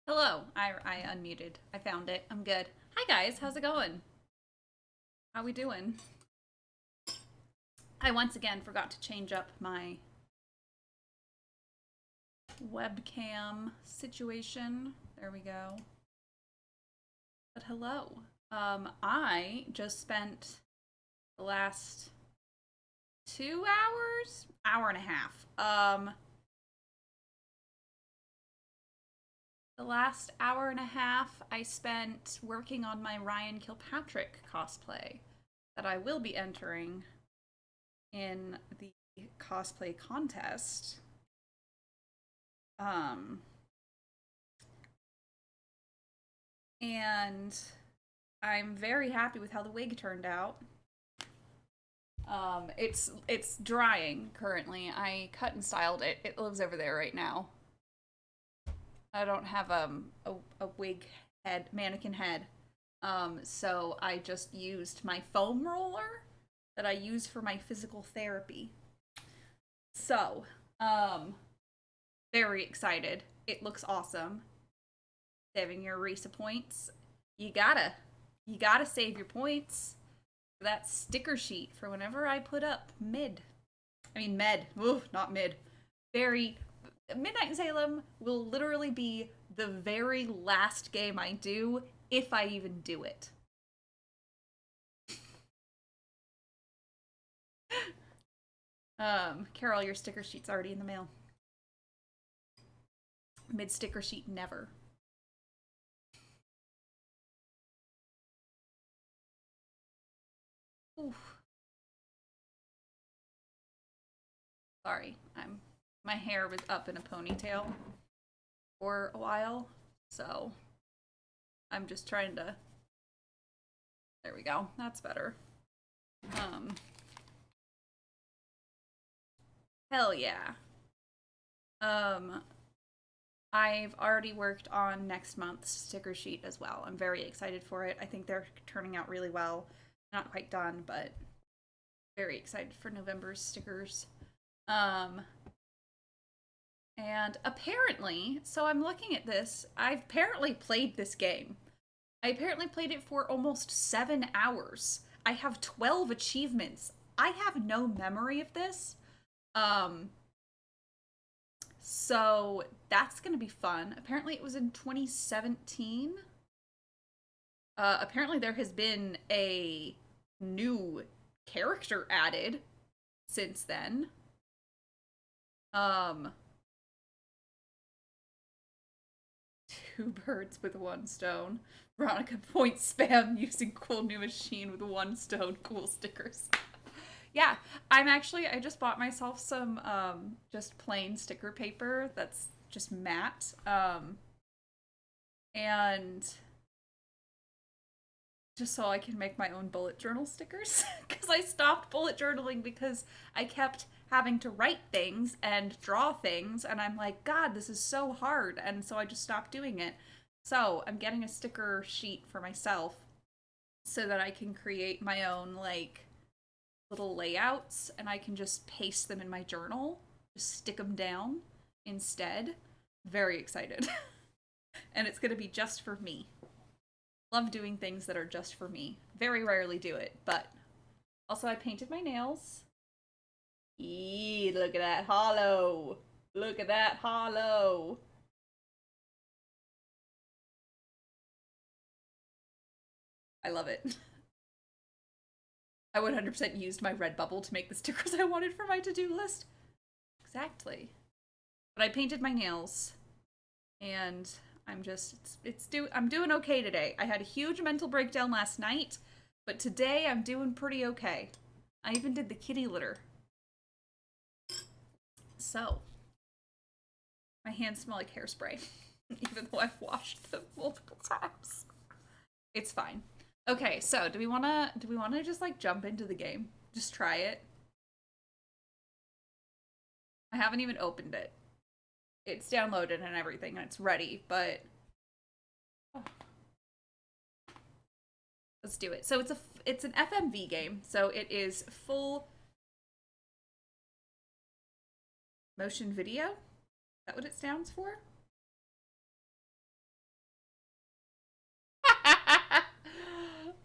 Hello. I unmuted. I found it. I'm good. Hi guys, how's it going? How we doing? I once again forgot to change up my webcam situation. There we go. But hello. I just spent the last 2 hours, hour and a half. The last hour and a half I spent working on my Ryan Kilpatrick cosplay that I will be entering in the cosplay contest. Um, and I'm very happy with how the wig turned out. It's drying currently. I cut and styled it. It lives over there right now. I don't have a wig head, mannequin head. So I just used my foam roller that I use for my physical therapy. So, um, very excited. It looks awesome. Saving your Rissa points. You gotta, you gotta save your points for that sticker sheet for whenever I put up med. Ooh, not mid. Very Midnight in Salem will literally be the very last game I do if I even do it. Carol, your sticker sheet's already in the mail. Mid sticker sheet never. Oof. Sorry, my hair was up in a ponytail for a while, so I'm just trying to. There we go. That's better. Um, hell yeah. Um, I've already worked on next month's sticker sheet as well. I'm very excited for it. I think they're turning out really well. Not quite done, but very excited for November's stickers. Um, and apparently, so I'm looking at this, I've apparently played this game. I apparently played it for almost 7 hours. I have 12 achievements. I have no memory of this. Um, so that's gonna be fun. Apparently, it was in 2017. Apparently, there has been a new character added since then. Um, two birds with one stone. Veronica points spam using cool new machine with one stone. Cool stickers. Yeah, I just bought myself some just plain sticker paper that's just matte. And just so I can make my own bullet journal stickers because I stopped bullet journaling because I kept having to write things and draw things and I'm like, God, this is so hard, and so I just stopped doing it. So I'm getting a sticker sheet for myself so that I can create my own like little layouts and I can just paste them in my journal, just stick them down instead. Very excited. And it's going to be just for me. Love doing things that are just for me. Very rarely do it, but also I painted my nails. Eee, look at that hollow. Look at that hollow. I love it. I 100% used my red bubble to make the stickers I wanted for my to-do list. Exactly. But I painted my nails and I'm just I'm doing okay today. I had a huge mental breakdown last night, but today I'm doing pretty okay. I even did the kitty litter. So, my hands smell like hairspray, even though I've washed them multiple times. It's fine. Okay, so do we wanna just like jump into the game? Just try it. I haven't even opened it. It's downloaded and everything and it's ready, but oh, let's do it. So it's an FMV game, so it is full motion video. Is that what it stands for?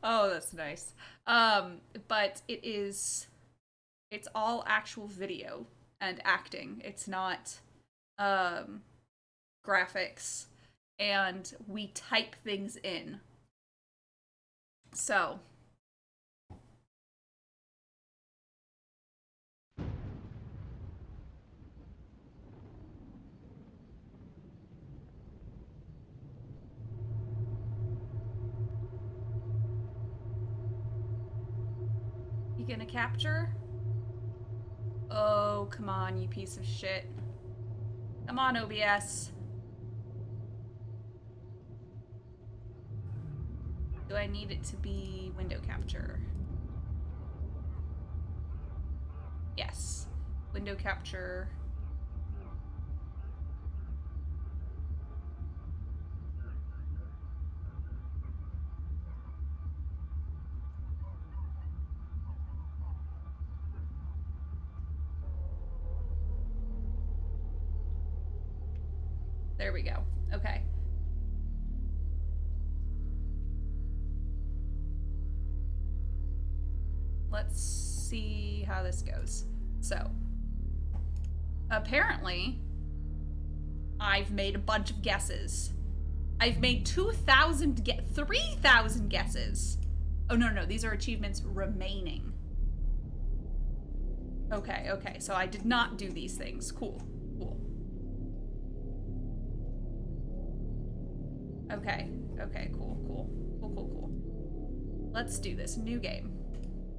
Oh, that's nice. But it's all actual video and acting. It's not um graphics, and we type things in. So, you gonna capture? Oh, come on, you piece of shit. Come on, OBS. Do I need it to be window capture? Yes. Window capture. There we go. Okay. Let's see how this goes. So, apparently, I've made a bunch of guesses. I've made 3,000 guesses. Oh, no, these are achievements remaining. Okay, so I did not do these things. Cool. Okay, cool. Let's do this. New game.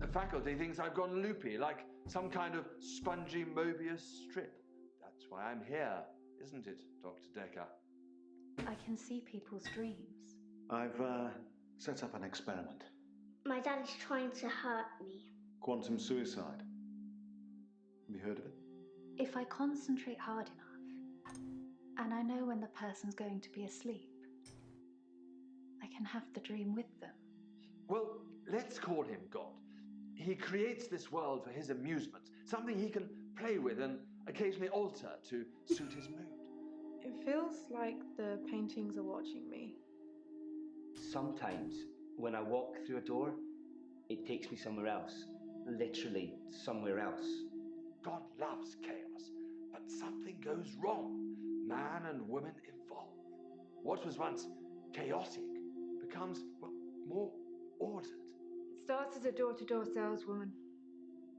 The faculty thinks I've gone loopy, like some kind of spongy Mobius strip. That's why I'm here, isn't it, Dr. Dekker? I can see people's dreams. I've set up an experiment. My dad is trying to hurt me. Quantum suicide. Have you heard of it? If I concentrate hard enough, and I know when the person's going to be asleep, I can have the dream with them. Well, let's call him God. He creates this world for his amusement, something he can play with and occasionally alter to suit his mood. It feels like the paintings are watching me. Sometimes, when I walk through a door, it takes me somewhere else. Literally, somewhere else. God loves chaos, but something goes wrong. Man and woman evolve. What was once chaotic becomes, well, more ordered. It starts as a door-to-door saleswoman.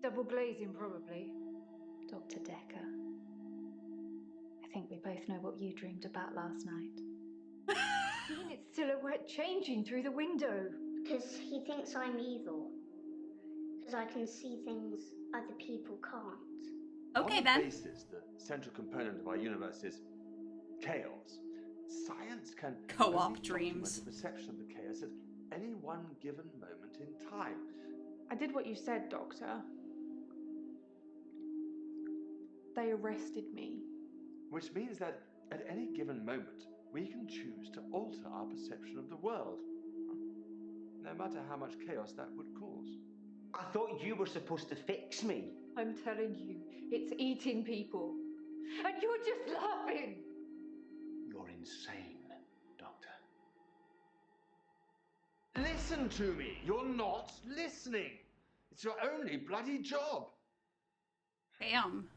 Double glazing, probably. Dr. Dekker, I think we both know what you dreamed about last night. Seen its silhouette changing through the window. Because he thinks I'm evil. Because I can see things other people can't. Okay, On then. the basis, the central component of our universe is chaos. Science can Co-op only dreams. document the perception of the chaos at any one given moment in time. I did what you said, Doctor. They arrested me. Which means that at any given moment, we can choose to alter our perception of the world, no matter how much chaos that would cause. I thought you were supposed to fix me. I'm telling you, it's eating people. And you're just laughing. You're insane, Doctor. Listen to me! You're not listening! It's your only bloody job! Damn.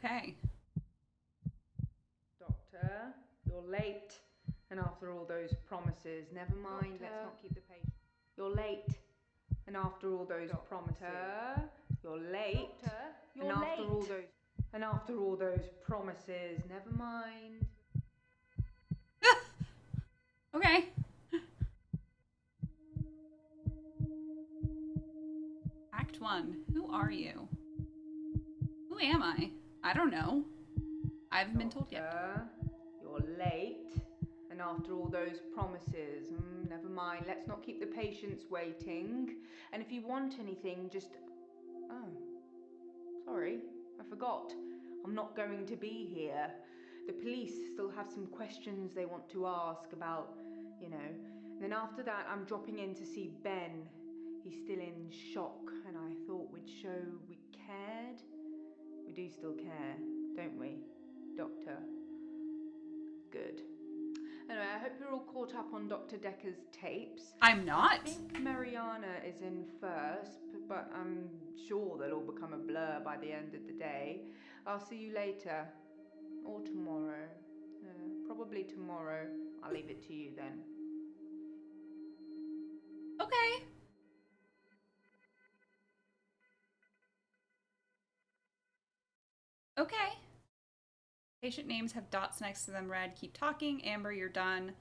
Okay. Doctor, you're late. And after all those promises, never mind, Doctor. let's not keep the patient. You're late. And after all those promises, you're late. Doctor, you're and after all late. those and after all those promises, never mind. Okay. Act 1. Who are you? Who am I? I don't know. I haven't been told yet. Doctor, you're late. And after all those promises, never mind, let's not keep the patients waiting. And if you want anything, just... Oh, sorry, I forgot. I'm not going to be here. The police still have some questions they want to ask about, you know. And then after that, I'm dropping in to see Ben. He's still in shock, and I thought we'd show we cared. We do still care, don't we, Doctor? Good. Anyway, I hope you're all caught up on Dr. Dekker's tapes. I'm not. I think Mariana is in first, but I'm sure they'll all become a blur by the end of the day. I'll see you later. Or tomorrow. Probably tomorrow. I'll leave it to you then. Okay. Okay. Patient names have dots next to them. Red, keep talking. Amber, you're done.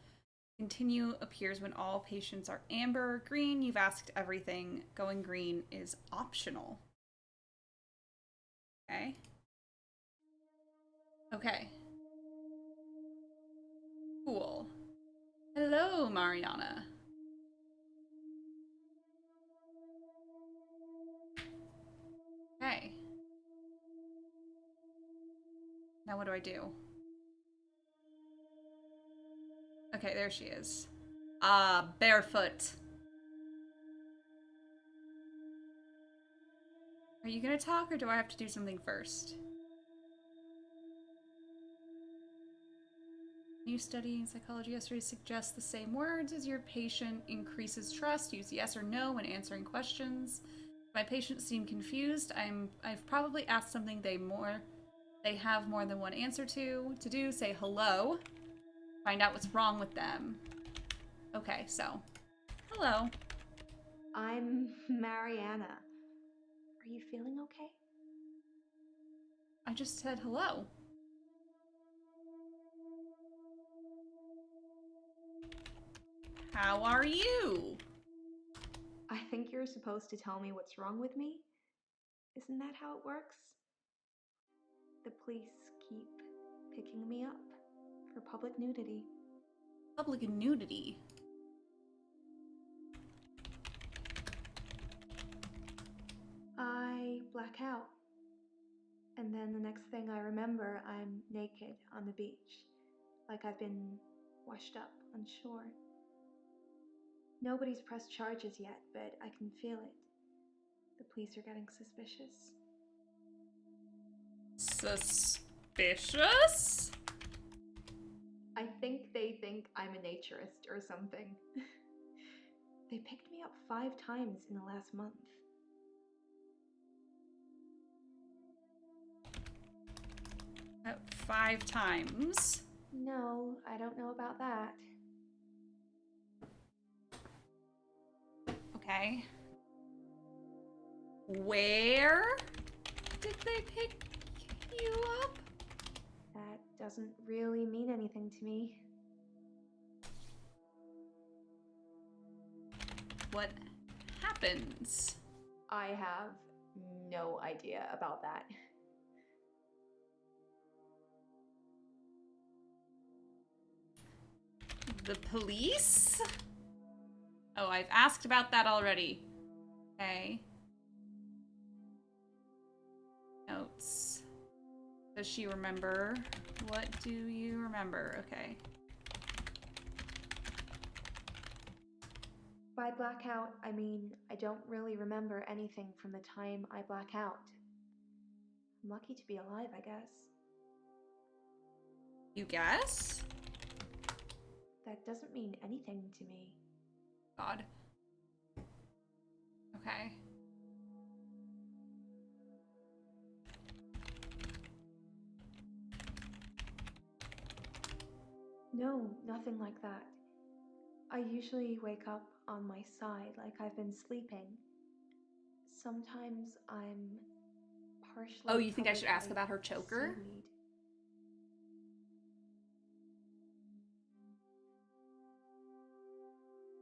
Continue appears when all patients are amber. Green, you've asked everything. Going green is optional. Okay. Okay. Cool. Hello, Mariana. Okay. Now what do I do? Okay, there she is. Barefoot. Are you gonna talk or do I have to do something first? New study in psychology yesterday suggests the same words as your patient increases trust. Use yes or no when answering questions. My patients seem confused. I've probably asked something they have more than one answer to. To do, say hello. Find out what's wrong with them. Okay, so hello. I'm Mariana. Are you feeling okay? I just said hello. How are you? I think you're supposed to tell me what's wrong with me. Isn't that how it works? The police keep picking me up for public nudity. Public nudity. I black out. And then the next thing I remember, I'm naked on the beach, like I've been washed up on shore. Nobody's pressed charges yet, but I can feel it. The police are getting suspicious. Suspicious? I think they think I'm a naturist or something. They picked me up 5 times in the last month. 5 times. No, I don't know about that. Okay. Where did they pick you up? That doesn't really mean anything to me. What happens? I have no idea about that. The police? Oh, I've asked about that already. Okay. Notes. Does she remember? What do you remember? Okay. By blackout, I mean I don't really remember anything from the time I black out. I'm lucky to be alive, I guess. You guess? That doesn't mean anything to me. God. Okay. No, nothing like that. I usually wake up on my side like I've been sleeping. Sometimes I'm partially. Oh, you think I should covered ask by about her choker? seaweed.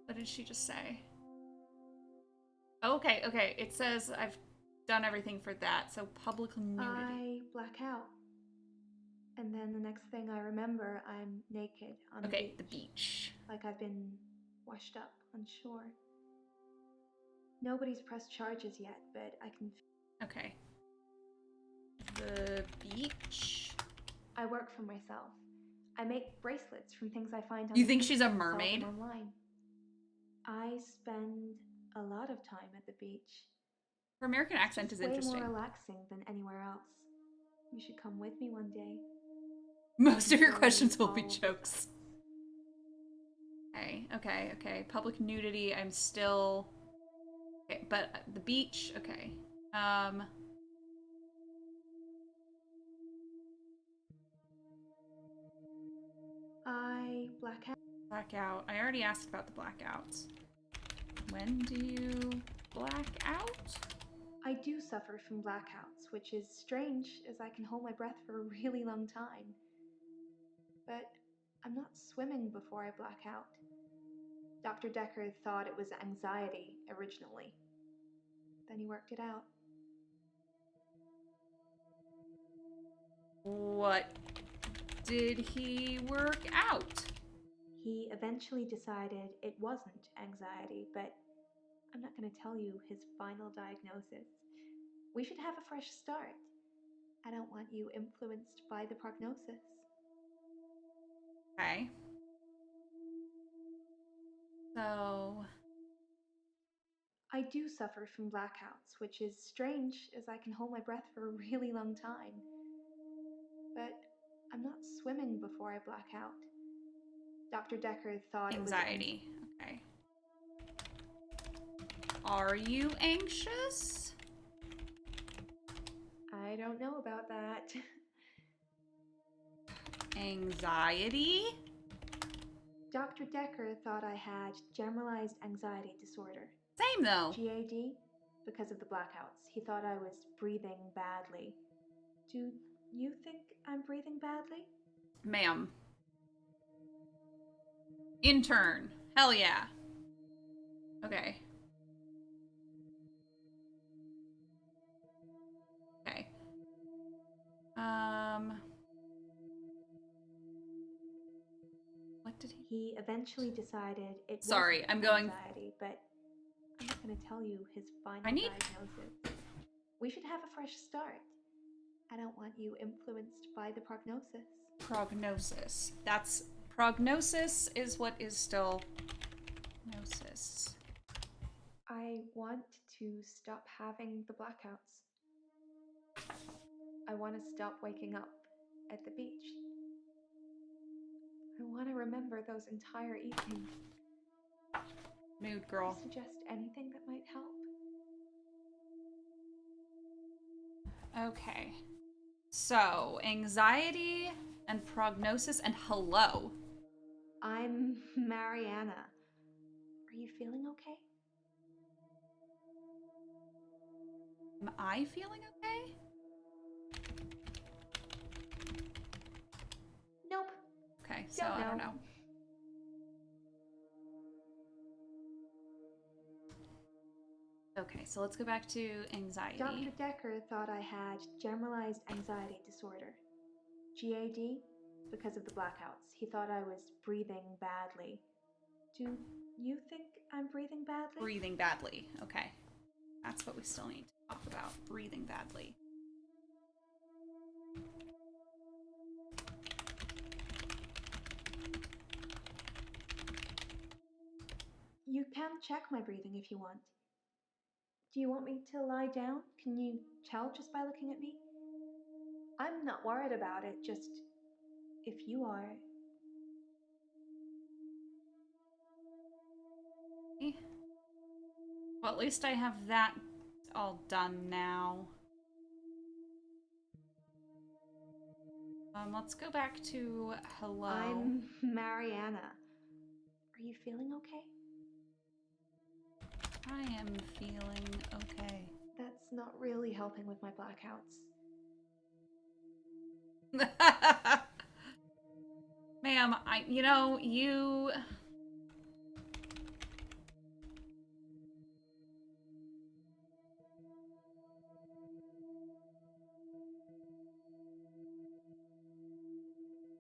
What did she just say? Okay, okay. It says I've done everything for that. So public nudity. I black out. And then the next thing I remember, I'm naked on Okay, the the beach. like I've been washed up on shore. Nobody's pressed charges yet, but I can. Okay. The beach. I work for myself. I make bracelets from things I find on You the think beach she's a and sell them mermaid? online. I spend a lot of time at the beach. Her American accent is Way interesting. more relaxing than anywhere else. You should come with me one day. Most of your Sorry, questions will be all of jokes. Okay. Public nudity, I'm still... Okay, but the beach, okay. I black out. Blackout. I already asked about the blackouts. When do you black out? I do suffer from blackouts, which is strange as I can hold my breath for a really long time. But I'm not swimming before I black out. Dr. Dekker thought it was anxiety originally. Then he worked it out. What did he work out? He eventually decided it wasn't anxiety, but I'm not going to tell you his final diagnosis. We should have a fresh start. I don't want you influenced by the prognosis. Okay. So... I do suffer from blackouts, which is strange as I can hold my breath for a really long time. But I'm not swimming before I black out. Dr. Dekker thought Anxiety. Okay. Are you anxious? I don't know about that. Anxiety? Dr. Dekker thought I had generalized anxiety disorder. Same though. GAD, because of the blackouts. He thought I was breathing badly. Do you think I'm breathing badly? Ma'am. Intern. Hell yeah. Okay. Okay. What did he... He eventually decided it Sorry, wasn't I'm going... anxiety, but I'm not going to tell you his final I need... diagnosis. We should have a fresh start. I don't want you influenced by the prognosis. Prognosis. That's... Prognosis is what is still... Gnosis. I want to stop having the blackouts. I want to stop waking up at the beach. I want to remember those entire evenings. Mood girl. Can you suggest anything that might help? Okay. So, anxiety and prognosis and hello. I'm Mariana. Are you feeling okay? Am I feeling okay? Nope. Okay, so I don't know. Okay, so let's go back to anxiety. Dr. Dekker thought I had generalized anxiety disorder. GAD, because of the blackouts. He thought I was breathing badly. Do you think I'm breathing badly? Breathing badly. Okay. That's what we still need to talk about. Breathing badly. You can check my breathing if you want. Do you want me to lie down? Can you tell just by looking at me? I'm not worried about it, just if you are. Well, at least I have that all done now. Let's go back to hello. I'm Mariana. Are you feeling okay? I am feeling okay. That's not really helping with my blackouts. Ma'am, you...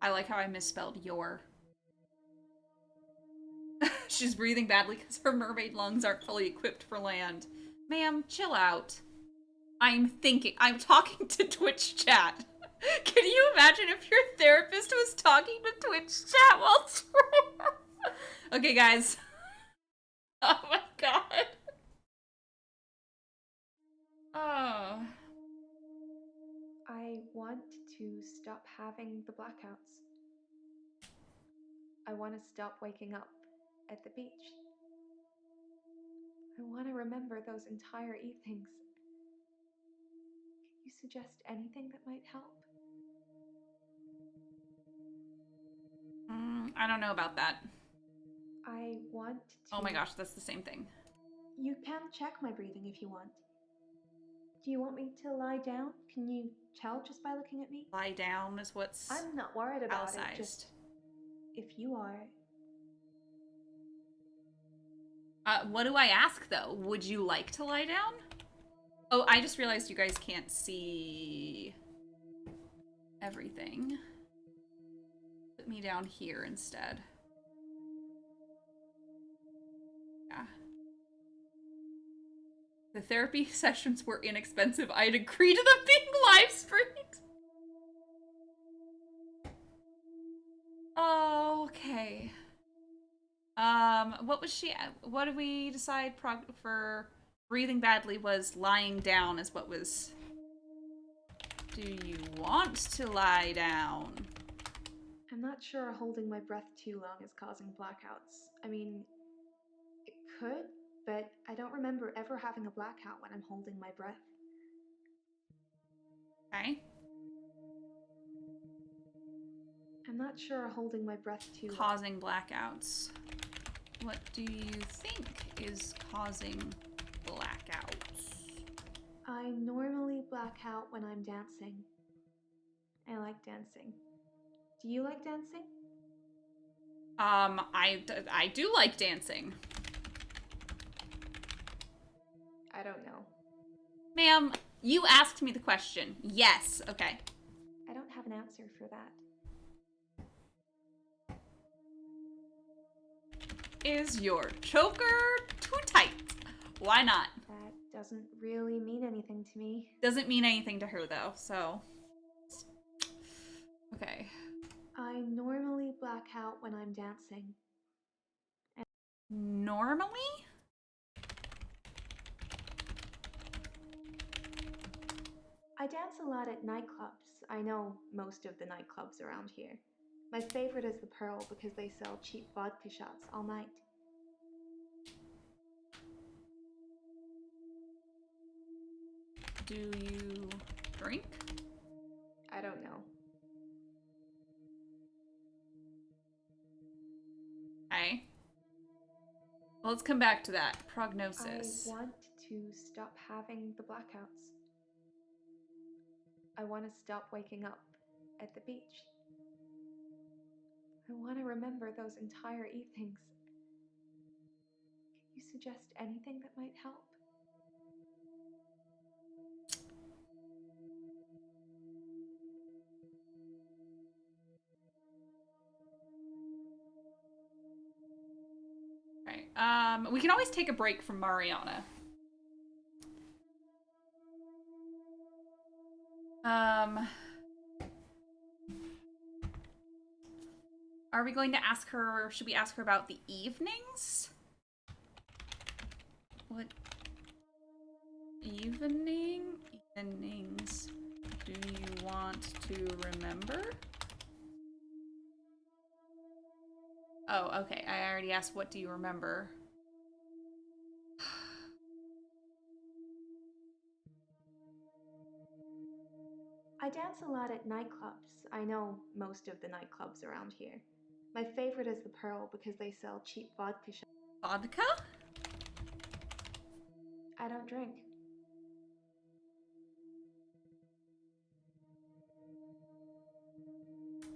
I like how I misspelled your. She's breathing badly because her mermaid lungs aren't fully equipped for land. Ma'am, chill out. I'm talking to Twitch chat. Can you imagine if your therapist was talking to Twitch chat while... Okay, guys. Oh my god. Oh. I I want to stop having the blackouts. I want to stop waking up at the beach. I want to remember those entire evenings. Can you suggest anything that might help? I don't know about that. I want to... Oh my gosh, that's the same thing. You can check my breathing if you want. Do you want me to lie down? Can you tell just by looking at me? Lie down is what's I'm not worried about it, italicized. just if you are. What do I ask, though? Would you like to lie down? Oh, I just realized you guys can't see everything. Put me down here instead. Yeah. The therapy sessions were inexpensive. I'd agree to them being live streamed. Okay. What did we decide for breathing badly was lying down is what was... Do you want to lie down? I'm not sure holding my breath too long is causing blackouts. I mean, it could, but I don't remember ever having a blackout when I'm holding my breath. Okay. I'm not sure holding my breath too long. Causing blackouts. What do you think is causing blackouts? I normally black out when I'm dancing. I like dancing. Do you like dancing? I do like dancing. I don't know. Ma'am, you asked me the question. Yes, okay. I don't have an answer for that. Is your choker too tight? Why not? That doesn't really mean anything to me. Doesn't mean anything to her, though, so... Okay. I normally black out when I'm dancing. Normally? I dance a lot at nightclubs. I know most of the nightclubs around here. My favorite is the Pearl because they sell cheap vodka shots all night. Do you drink? I don't know. Okay. Well, let's come back to that. Prognosis. I want to stop having the blackouts. I want to stop waking up at the beach. I want to remember those entire evenings. Can you suggest anything that might help? Okay. We can always take a break from Mariana. Are we going to ask her, or should we ask her about the evenings? What evenings do you want to remember? Oh, okay. I already asked, what do you remember? I dance a lot at nightclubs. I know most of the nightclubs around here. My favorite is the Pearl because they sell cheap vodka shots. Vodka? I don't drink.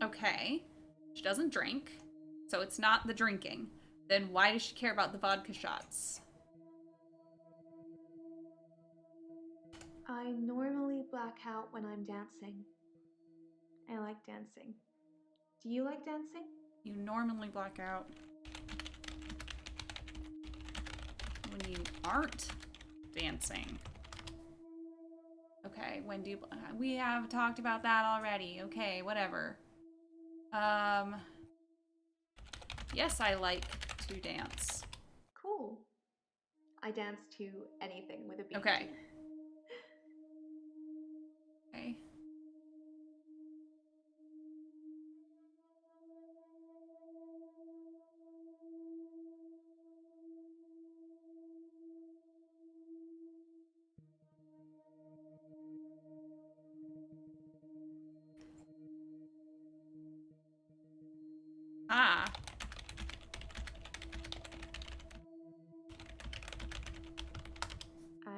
Okay. She doesn't drink, so it's not the drinking. Then why does she care about the vodka shots? I normally black out when I'm dancing. I like dancing. Do you like dancing? You normally black out when you aren't dancing. Okay, when do you... We have talked about that already. Okay, whatever. Yes, I like to dance. Cool. I dance to anything with a beat. Okay. Okay.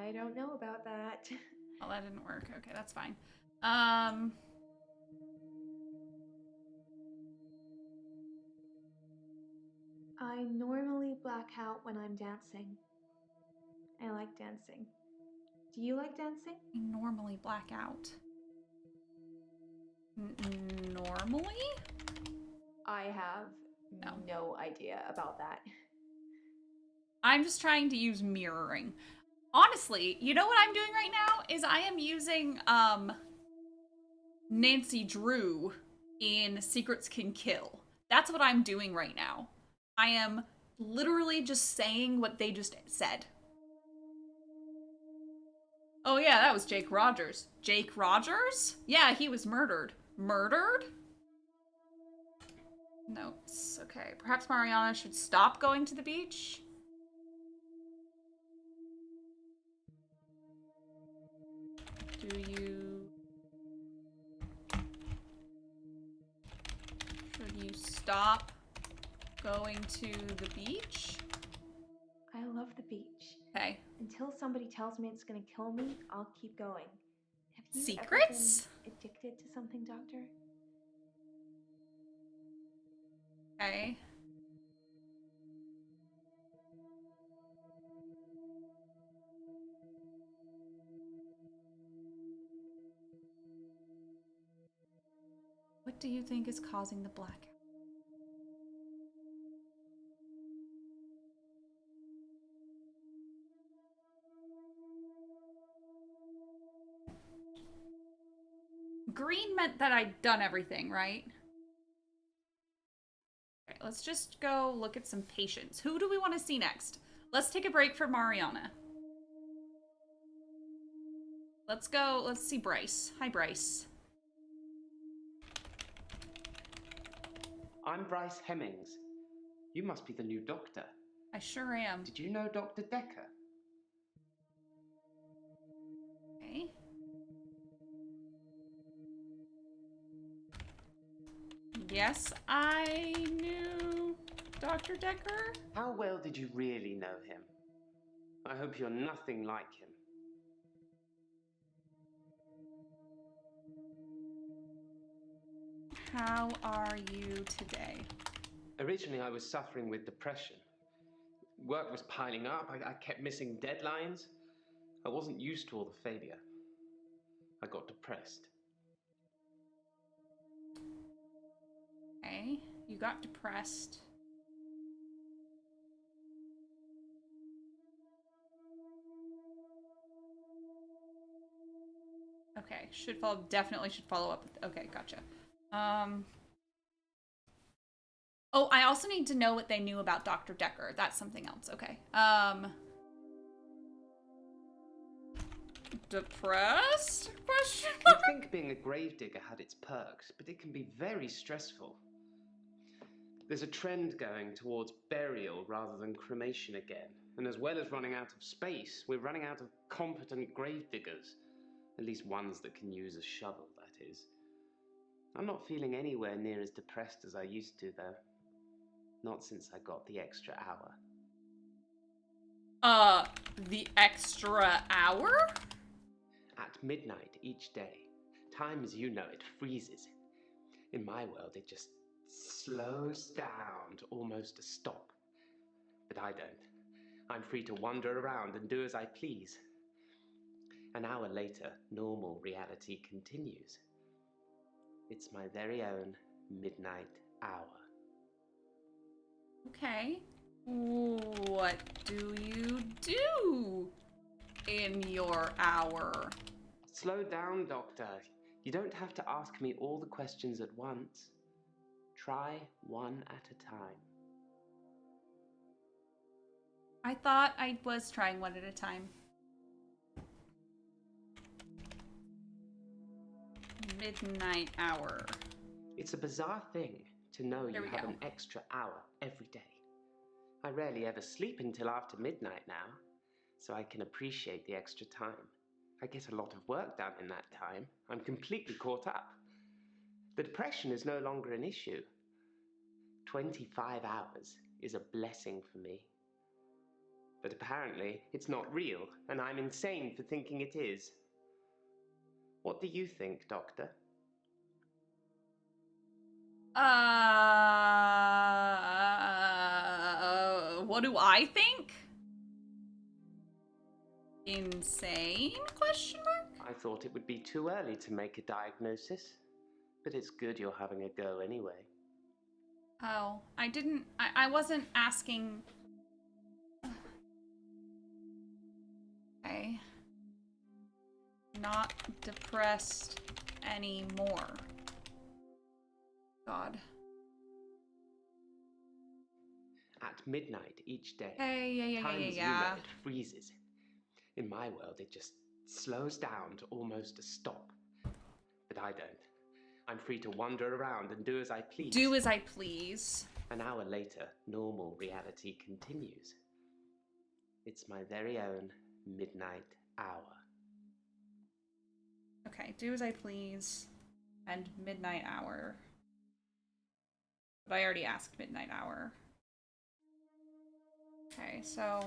I don't know about that. Oh, that didn't work. Okay, that's fine. I normally black out when I'm dancing. I like dancing. Do you like dancing? I normally black out. Normally? I have no idea about that. I'm just trying to use mirroring. Honestly, you know what I'm doing right now is I am using Nancy Drew in Secrets Can Kill. That's what I'm doing right now. I am literally just saying what they just said. Oh yeah, that was Jake Rogers. Jake Rogers? Yeah, he was murdered. Murdered? Notes. Okay, perhaps Mariana should stop going to the beach? Do you... Should you stop going to the beach? I love the beach. Okay. Until somebody tells me it's gonna kill me, I'll keep going. Have you Secrets? ever been addicted to something, Doctor? Okay. What do you think is causing the blackout? Green meant that I'd done everything, right? Okay, let's just go look at some patients. Who do we want to see next? Let's take a break for Mariana. Let's go, let's see Bryce. Hi, Bryce. I'm Bryce Hemmings. You must be the new doctor. I sure am. Did you know Dr. Dekker? Okay. Yes, I knew Dr. Dekker. How well did you really know him? I hope you're nothing like him. How are you today? Originally, I was suffering with depression. Work was piling up. I kept missing deadlines. I wasn't used to all the failure. I got depressed. Okay, you got depressed. Okay, definitely should follow up with, okay, gotcha. Oh, I also need to know what they knew about Dr. Dekker. That's something else, okay. Depressed? Question mark? You'd think being a gravedigger had its perks, but it can be very stressful. There's a trend going towards burial rather than cremation again. And as well as running out of space, we're running out of competent gravediggers. At least ones that can use a shovel, that is. I'm not feeling anywhere near as depressed as I used to, though. Not since I got the extra hour. The extra hour? At midnight each day. Time as you know it freezes. In my world, it just slows down to almost a stop. But I don't. I'm free to wander around and do as I please. An hour later, normal reality continues. It's my very own midnight hour. Okay. What do you do in your hour? Slow down, Doctor. You don't have to ask me all the questions at once. Try one at a time. I thought I was trying one at a time. Midnight hour. It's a bizarre thing to know you have an extra hour every day. I rarely ever sleep until after midnight now, so I can appreciate the extra time. I get a lot of work done in that time. I'm completely caught up. The depression is no longer an issue. 25 hours is a blessing for me. But apparently, it's not real, and I'm insane for thinking it is. What do you think, Doctor? What do I think? Insane? Question mark? I thought it would be too early to make a diagnosis, but it's good you're having a go anyway. Oh, I wasn't asking. Okay. Not depressed anymore. God. At midnight each day, Hey, times yeah. it freezes. In my world, it just slows down to almost a stop. But I don't. I'm free to wander around and do as I please. Do as I please. An hour later, normal reality continues. It's my very own midnight hour. Okay, do as I please. And midnight hour. But I already asked midnight hour. Okay, so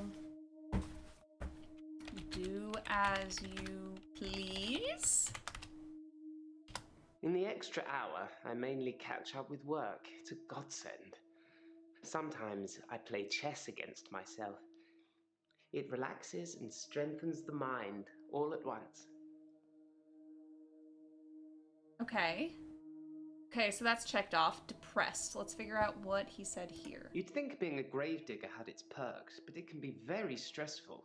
do as you please. In the extra hour, I mainly catch up with work. It's a godsend. Sometimes I play chess against myself. It relaxes and strengthens the mind all at once. Okay. Okay, so that's checked off. Depressed. Let's figure out what he said here. You'd think being a gravedigger had its perks, but it can be very stressful.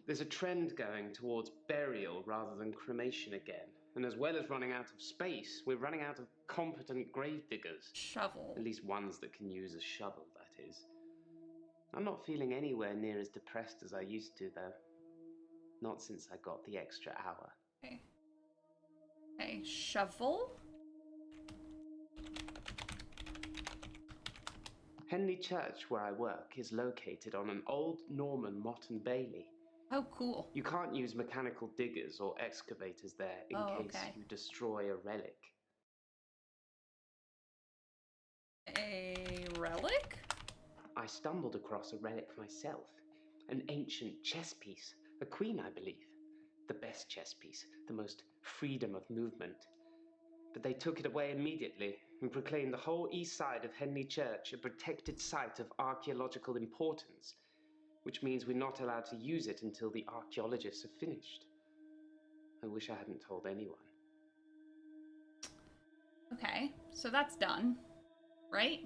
There's a trend going towards burial rather than cremation again. And as well as running out of space, we're running out of competent gravediggers. Shovel. At least ones that can use a shovel, that is. I'm not feeling anywhere near as depressed as I used to, though. Not since I got the extra hour. Okay. Okay, shovel. Henley Church, where I work, is located on an old Norman motte and bailey. Oh, cool. You can't use mechanical diggers or excavators there in case you destroy a relic. A relic? I stumbled across a relic myself. An ancient chess piece. A queen, I believe. The best chess piece. The most freedom of movement. But they took it away immediately and proclaimed the whole east side of Henley Church a protected site of archaeological importance, which means we're not allowed to use it until the archaeologists have finished. I wish I hadn't told anyone. Okay, so that's done, right?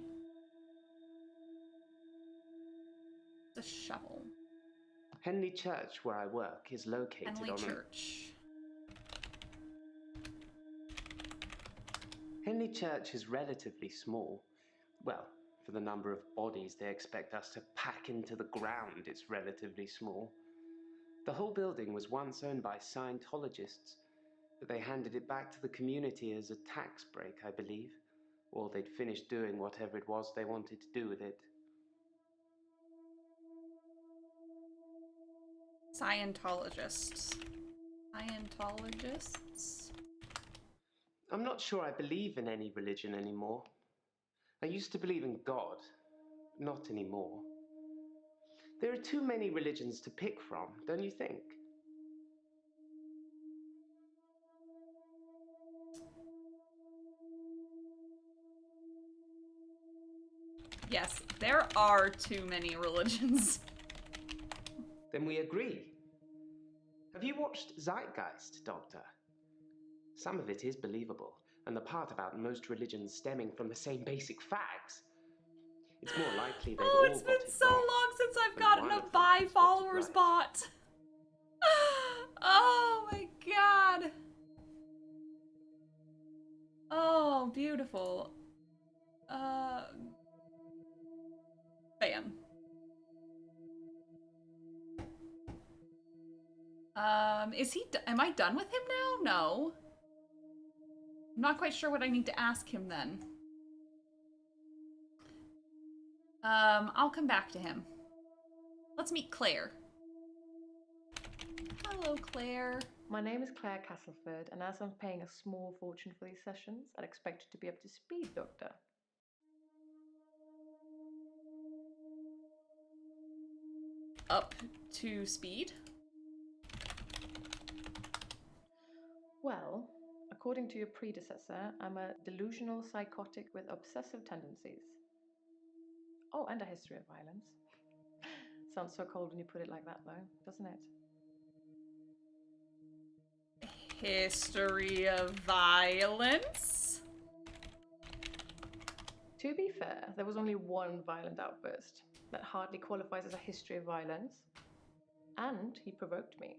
The shovel. Henley Church, where I work, is located Henley on Church. Henley Church is relatively small. Well, for the number of bodies they expect us to pack into the ground, it's relatively small. The whole building was once owned by Scientologists, but they handed it back to the community as a tax break, I believe. Or they'd finished doing whatever it was they wanted to do with it. Scientologists. Scientologists? I'm not sure I believe in any religion anymore. I used to believe in God, but not anymore. There are too many religions to pick from, don't you think? Yes, there are too many religions. Then we agree. Have you watched Zeitgeist, Doctor? Some of it is believable, and the part about most religions stemming from the same basic facts. It's more likely they've all it's got been it so wrong, long since I've and gotten one a of them buy has got it followers right. bot. Oh my god. Oh, beautiful. Bam. Am I done with him now? No. I'm not quite sure what I need to ask him then. I'll come back to him. Let's meet Claire. Hello, Claire. My name is Claire Castleford, and as I'm paying a small fortune for these sessions, I'd expect you to be up to speed, Doctor. up to speed? Well, according to your predecessor, I'm a delusional psychotic with obsessive tendencies. Oh, and a history of violence. Sounds so cold when you put it like that, though, doesn't it? History of violence? To be fair, there was only one violent outburst. That hardly qualifies as a history of violence. And he provoked me.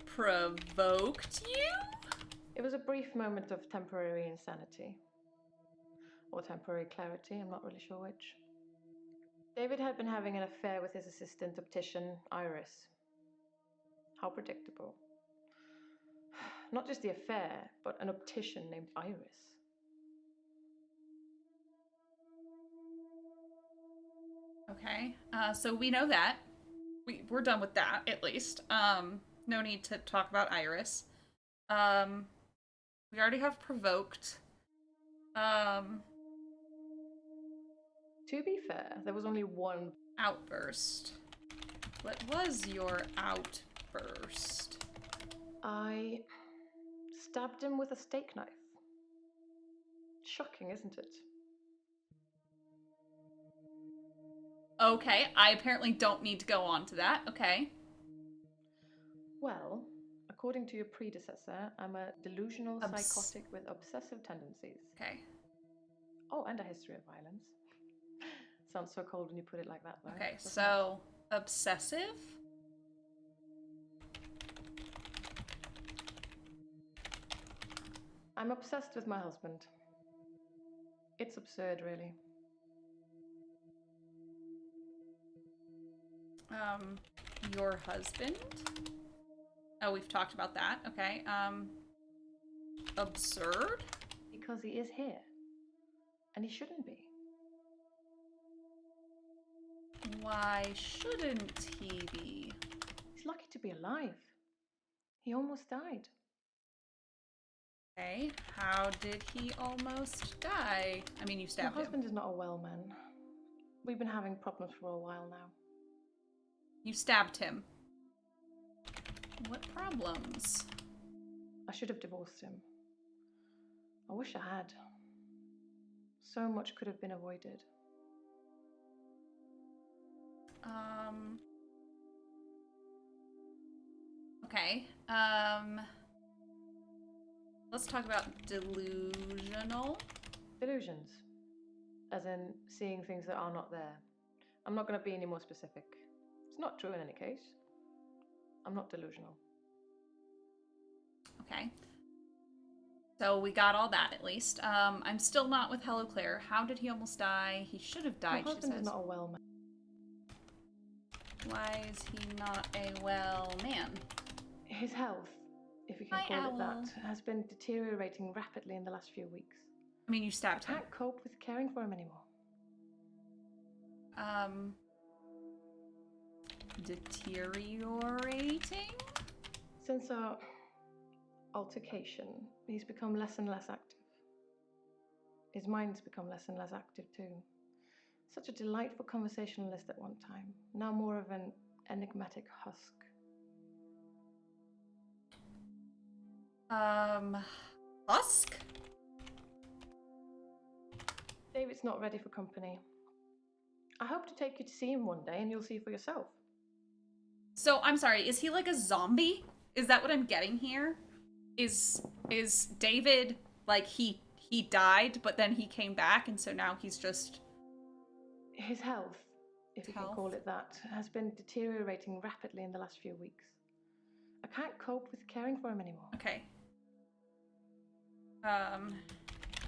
Provoked you? It was a brief moment of temporary insanity. Or temporary clarity, I'm not really sure which. David had been having an affair with his assistant optician, Iris. How predictable. Not just the affair, but an optician named Iris. Okay, so we know that. We're done with that, at least. No need to talk about Iris. We already have provoked. To be fair, there was only one outburst. What was your outburst? I stabbed him with a steak knife. Shocking, isn't it? Okay, I apparently don't need to go on to that. Okay. Well, according to your predecessor, I'm a delusional psychotic with obsessive tendencies. Okay. Oh, and a history of violence. Sounds so cold when you put it like that, though. Okay, so obsessive? I'm obsessed with my husband. It's absurd, really. Your husband? Oh, we've talked about that. Okay. Absurd? Because he is here. And he shouldn't be. Why shouldn't he be? He's lucky to be alive. He almost died. Okay, how did he almost die? I mean, you stabbed him. My husband is not a well man. We've been having problems for a while now. You stabbed him. What problems? I should have divorced him. I wish I had. So much could have been avoided. Okay. Let's talk about delusional. Delusions. As in seeing things that are not there. I'm not going to be any more specific. It's not true in any case. I'm not delusional. Okay. So we got all that at least. I'm still not with Hello Claire. How did he almost die? He should have died, My husband is not a well man. Why is he not a well man? His health, if you can call it that, has been deteriorating rapidly in the last few weeks. I mean, you stabbed him. I can't cope with caring for him anymore. Deteriorating? Since our altercation, he's become less and less active. His mind's become less and less active too. Such a delightful conversationalist at one time, now more of an enigmatic husk. Husk? David's not ready for company. I hope to take you to see him one day and you'll see for yourself. So, I'm sorry, is he like a zombie? Is that what I'm getting here? Is David, like, he died, but then he came back, and so now he's just... His health, if you can call it that, has been deteriorating rapidly in the last few weeks. I can't cope with caring for him anymore. Okay.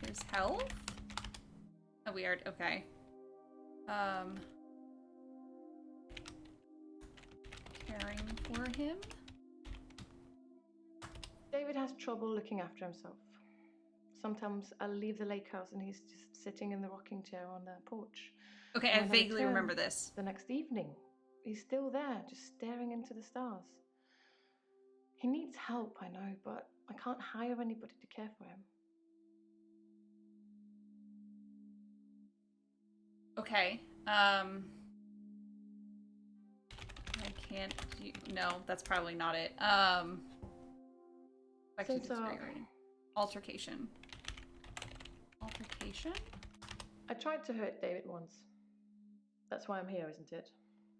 His health? Oh, weird. Okay. Caring for him? David has trouble looking after himself. Sometimes I'll leave the lake house and he's just sitting in the rocking chair on the porch. Okay, I vaguely remember this. The next evening, he's still there, just staring into the stars. He needs help, I know, but I can't hire anybody to care for him. Okay, can't you, no, that's probably not it. Since, Altercation. Altercation? I tried to hurt David once. That's why I'm here, isn't it?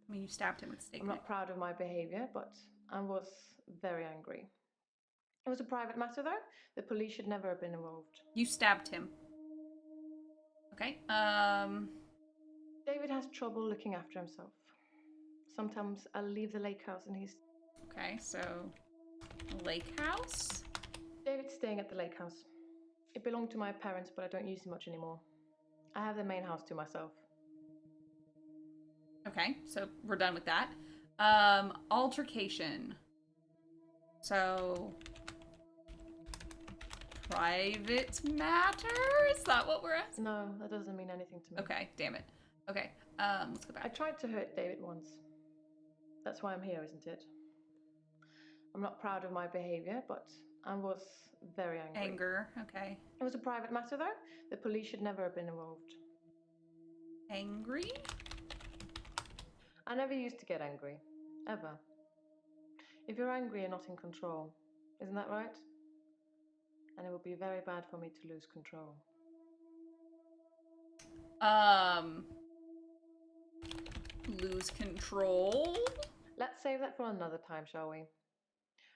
I mean, you stabbed him with a steak I'm not proud of my behavior, but I was very angry. It was a private matter, though. The police should never have been involved. You stabbed him. Okay. David has trouble looking after himself. Sometimes I'll leave the lake house and he's... Okay, so... Lake house? David's staying at the lake house. It belonged to my parents, but I don't use it much anymore. I have the main house to myself. Okay, so we're done with that. Altercation. So... Private matter? Is that what we're asking? No, that doesn't mean anything to me. Okay, damn it. Okay, let's go back. I tried to hurt David once. That's why I'm here, isn't it? I'm not proud of my behavior, but I was very angry. Anger, okay. It was a private matter, though. The police should never have been involved. Angry? I never used to get angry. Ever. If you're angry, you're not in control. Isn't that right? And it would be very bad for me to lose control. Lose control? Let's save that for another time, shall we?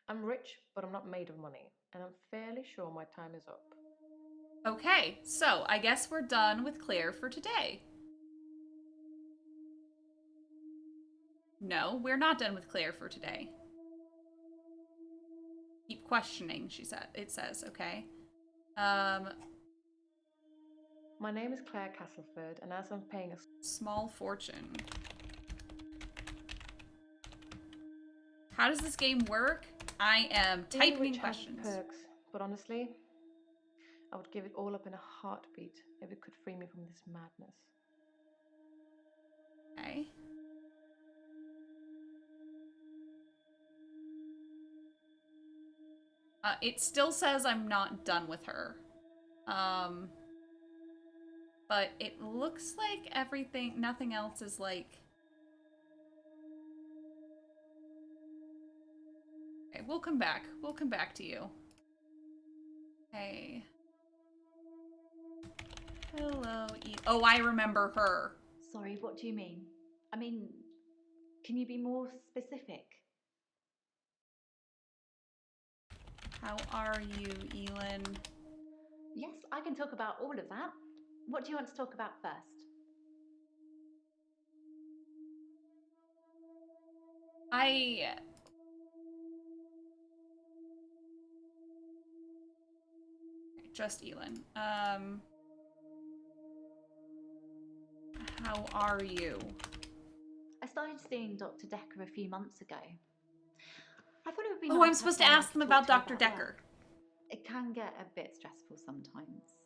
I'm rich, but I'm not made of money, and I'm fairly sure my time is up. Okay, so I guess we're done with Claire for today. No, we're not done with Claire for today. Keep questioning, it says, okay. My name is Claire Castleford, and as I'm paying a small fortune. How does this game work? I am typing questions. Perks, but honestly, I would give it all up in a heartbeat if it could free me from this madness. Okay. It still says I'm not done with her. But it looks like nothing else is like... Okay, we'll come back. We'll come back to you. Okay. Hello, oh, I remember her. Sorry, what do you mean? I mean, can you be more specific? How are you, Elin? Yes, I can talk about all of that. What do you want to talk about first? Just Elin. How are you? I started seeing Dr. Dekker a few months ago. I thought it would be nice. I'm supposed to ask them about Dr. Dekker. It can get a bit stressful sometimes.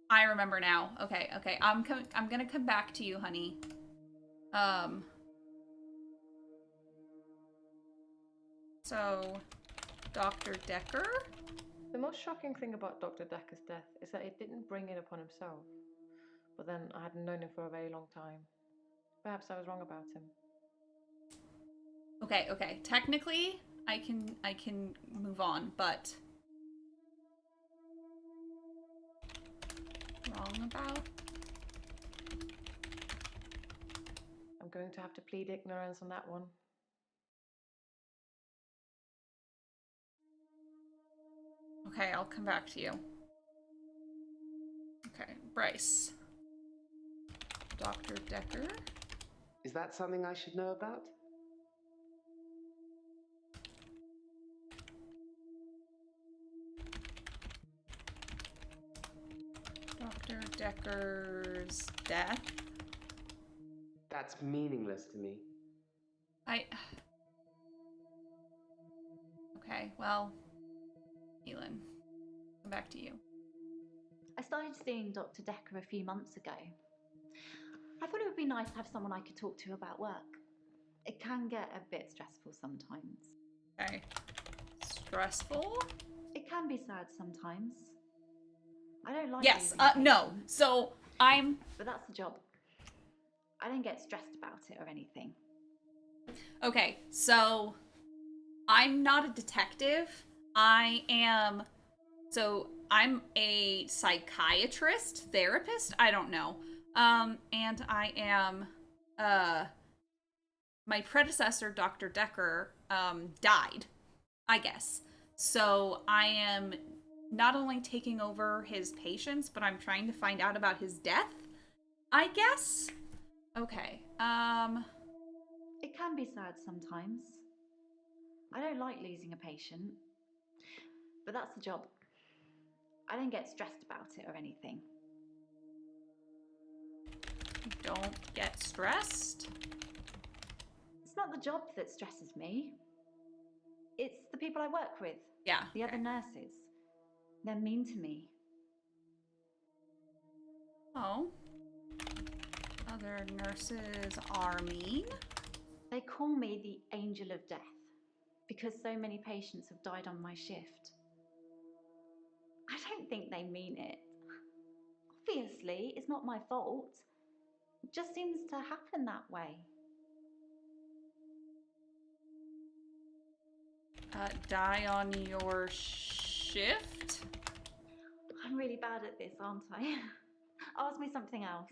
I remember now. Okay. I'm gonna come back to you, honey. So, Dr. Dekker? The most shocking thing about Dr. Dekker's death is that he didn't bring it upon himself. But then I hadn't known him for a very long time. Perhaps I was wrong about him. Okay. Technically, I can move on, but wrong about? I'm going to have to plead ignorance on that one. Okay, I'll come back to you. Okay, Bryce. Dr. Dekker? Is that something I should know about? Dr. Dekker's death? That's meaningless to me. Okay, well, Elin, come back to you. I started seeing Dr. Dekker a few months ago. I thought it would be nice to have someone I could talk to about work. It can get a bit stressful sometimes. Okay. Stressful? It can be sad sometimes. I don't like Yes, no. So, But that's the job. I don't get stressed about it or anything. Okay, so I'm not a detective. I'm a psychiatrist, therapist, I don't know. And I am, my predecessor, Dr. Dekker, died, I guess. So I am not only taking over his patients, but I'm trying to find out about his death, I guess. Okay, It can be sad sometimes. I don't like losing a patient, but that's the job. I don't get stressed about it or anything. don't get stressed. It's not the job that stresses me. It's the people I work with. Yeah. The other nurses. They're mean to me. Oh. Other nurses are mean? They call me the angel of death because so many patients have died on my shift. I don't think they mean it. Obviously, it's not my fault. It just seems to happen that way. Die on your shift? I'm really bad at this, aren't I? Ask me something else.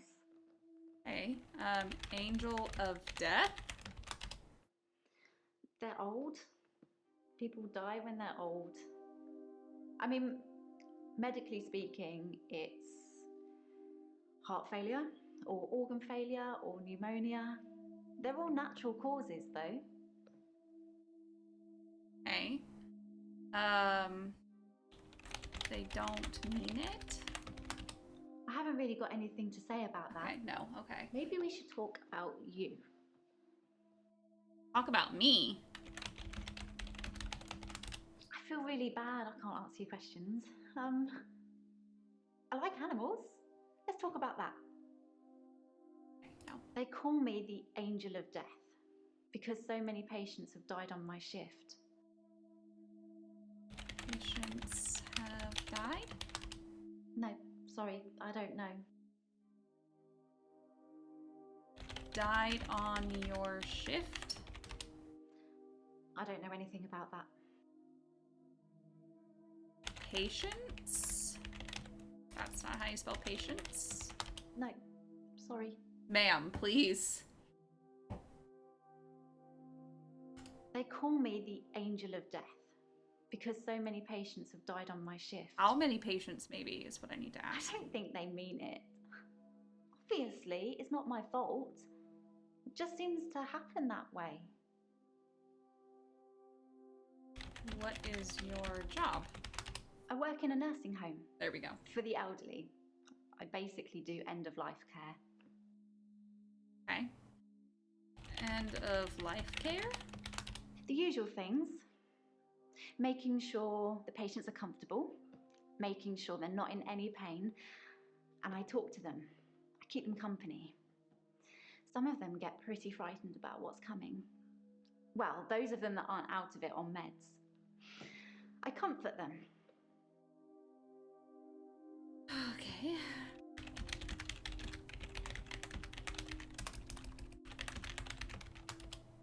Okay. Angel of death? They're old. People die when they're old. I mean, medically speaking, it's heart failure, or organ failure, or pneumonia. They're all natural causes, though. Okay. They don't mean it? I haven't really got anything to say about that. Okay, no, okay. Maybe we should talk about you. Talk about me? I feel really bad I can't answer your questions. I like animals. Let's talk about that. No. They call me the angel of death because so many patients have died on my shift. Patients have died? No, sorry, I don't know. Died on your shift? I don't know anything about that. Patients? That's not how you spell patience. No, sorry. Ma'am, please. They call me the angel of death because so many patients have died on my shift. How many patients, maybe, is what I need to ask. I don't think they mean it. Obviously, it's not my fault. It just seems to happen that way. What is your job? I work in a nursing home. There we go. For the elderly. I basically do end-of-life care. Okay. End of life care? The usual things. Making sure the patients are comfortable, making sure they're not in any pain, and I talk to them. I keep them company. Some of them get pretty frightened about what's coming. Well, those of them that aren't out of it on meds. I comfort them. Okay.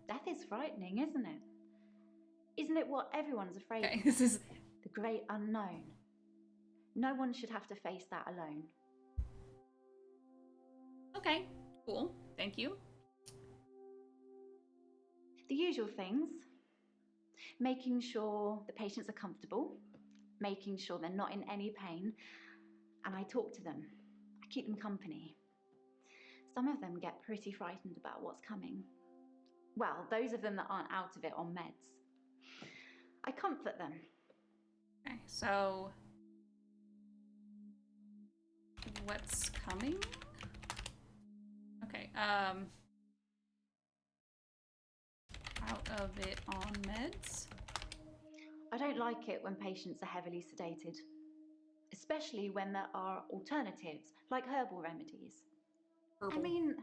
Death is frightening, isn't it? Isn't it what everyone's afraid Okay, of? this is... The great unknown. No one should have to face that alone. Okay, cool. Thank you. The usual things. Making sure the patients are comfortable, making sure they're not in any pain, and I talk to them. I keep them company. Some of them get pretty frightened about what's coming. Well, those of them that aren't out of it on meds. I comfort them. Okay, so... What's coming? Okay, out of it on meds? I don't like it when patients are heavily sedated, especially when there are alternatives, like herbal remedies. Herbal. I mean,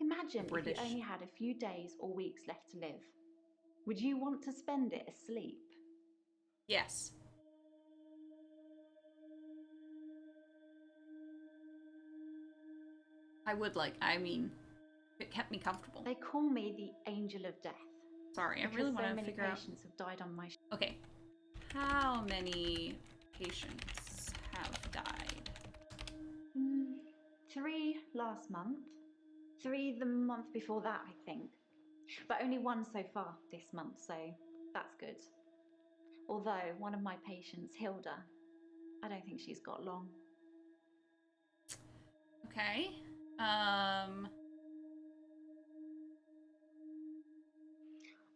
imagine British. if you only had a few days or weeks left to live. Would you want to spend it asleep? Yes. I would like, I mean, It kept me comfortable. They call me the Angel of Death. Sorry, I really want to figure out. So many patients have died on my. Okay, how many patients have died? 3 last month. 3 the month before that, I think. But only 1 so far this month, so that's good. Although one of my patients, Hilda, I don't think she's got long. Okay.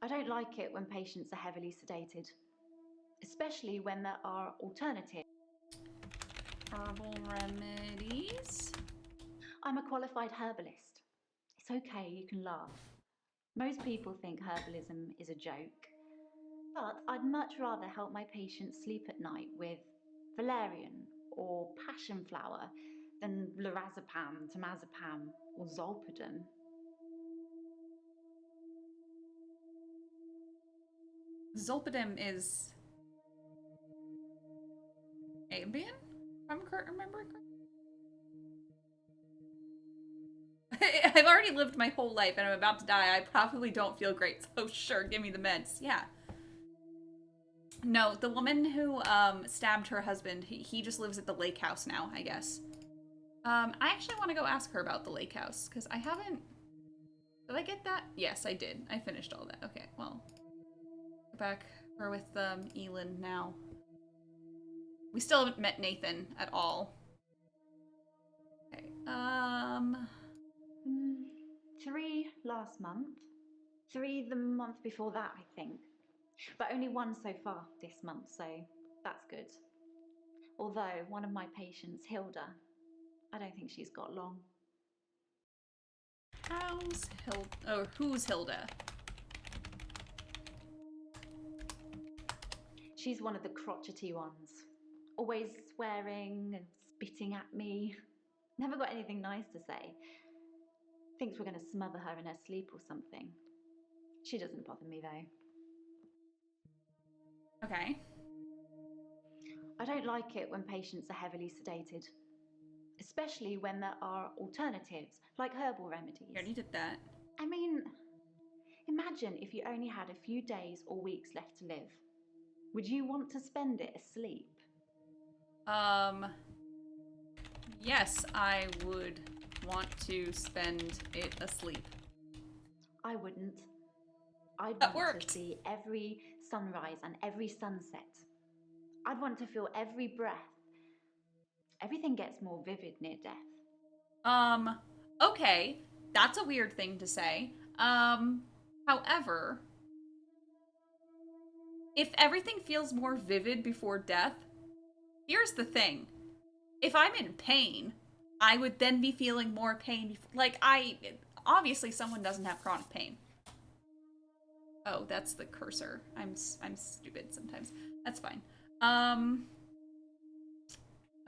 I don't like it when patients are heavily sedated, especially when there are alternatives. Herbal remedies? I'm a qualified herbalist. It's okay, you can laugh. Most people think herbalism is a joke, but I'd much rather help my patients sleep at night with valerian or passion flower than lorazepam, temazepam, or zolpidem. Zolpidem is Ambien, if I'm remembering correctly. I've already lived my whole life and I'm about to die. I probably don't feel great, so sure, give me the meds. Yeah. No, the woman who stabbed her husband, he just lives at the lake house now, I guess. I actually want to go ask her about the lake house, because I haven't... Did I get that? Yes, I did. I finished all that. Okay, well. Go back. We're with Elin now. We still haven't met Nathan at all. Okay, 3 last month. 3 the month before that, I think. But only 1 so far this month, so that's good. Although one of my patients, Hilda, I don't think she's got long. How's Hilda? Oh, who's Hilda? She's one of the crotchety ones. Always swearing and spitting at me. Never got anything nice to say. Thinks we're going to smother her in her sleep or something. She doesn't bother me though. Okay. I don't like it when patients are heavily sedated, especially when there are alternatives, like herbal remedies. You already did that. I mean, imagine if you only had a few days or weeks left to live. Would you want to spend it asleep? Yes, I would want to spend it asleep. I wouldn't. I'd That want worked. to see every sunrise and every sunset. I'd want to feel every breath. Everything gets more vivid near death. Okay. That's a weird thing to say. However, if everything feels more vivid before death, here's the thing. If I'm in pain, I would then be feeling more pain. Obviously someone doesn't have chronic pain. Oh, that's the cursor. I'm stupid sometimes. That's fine.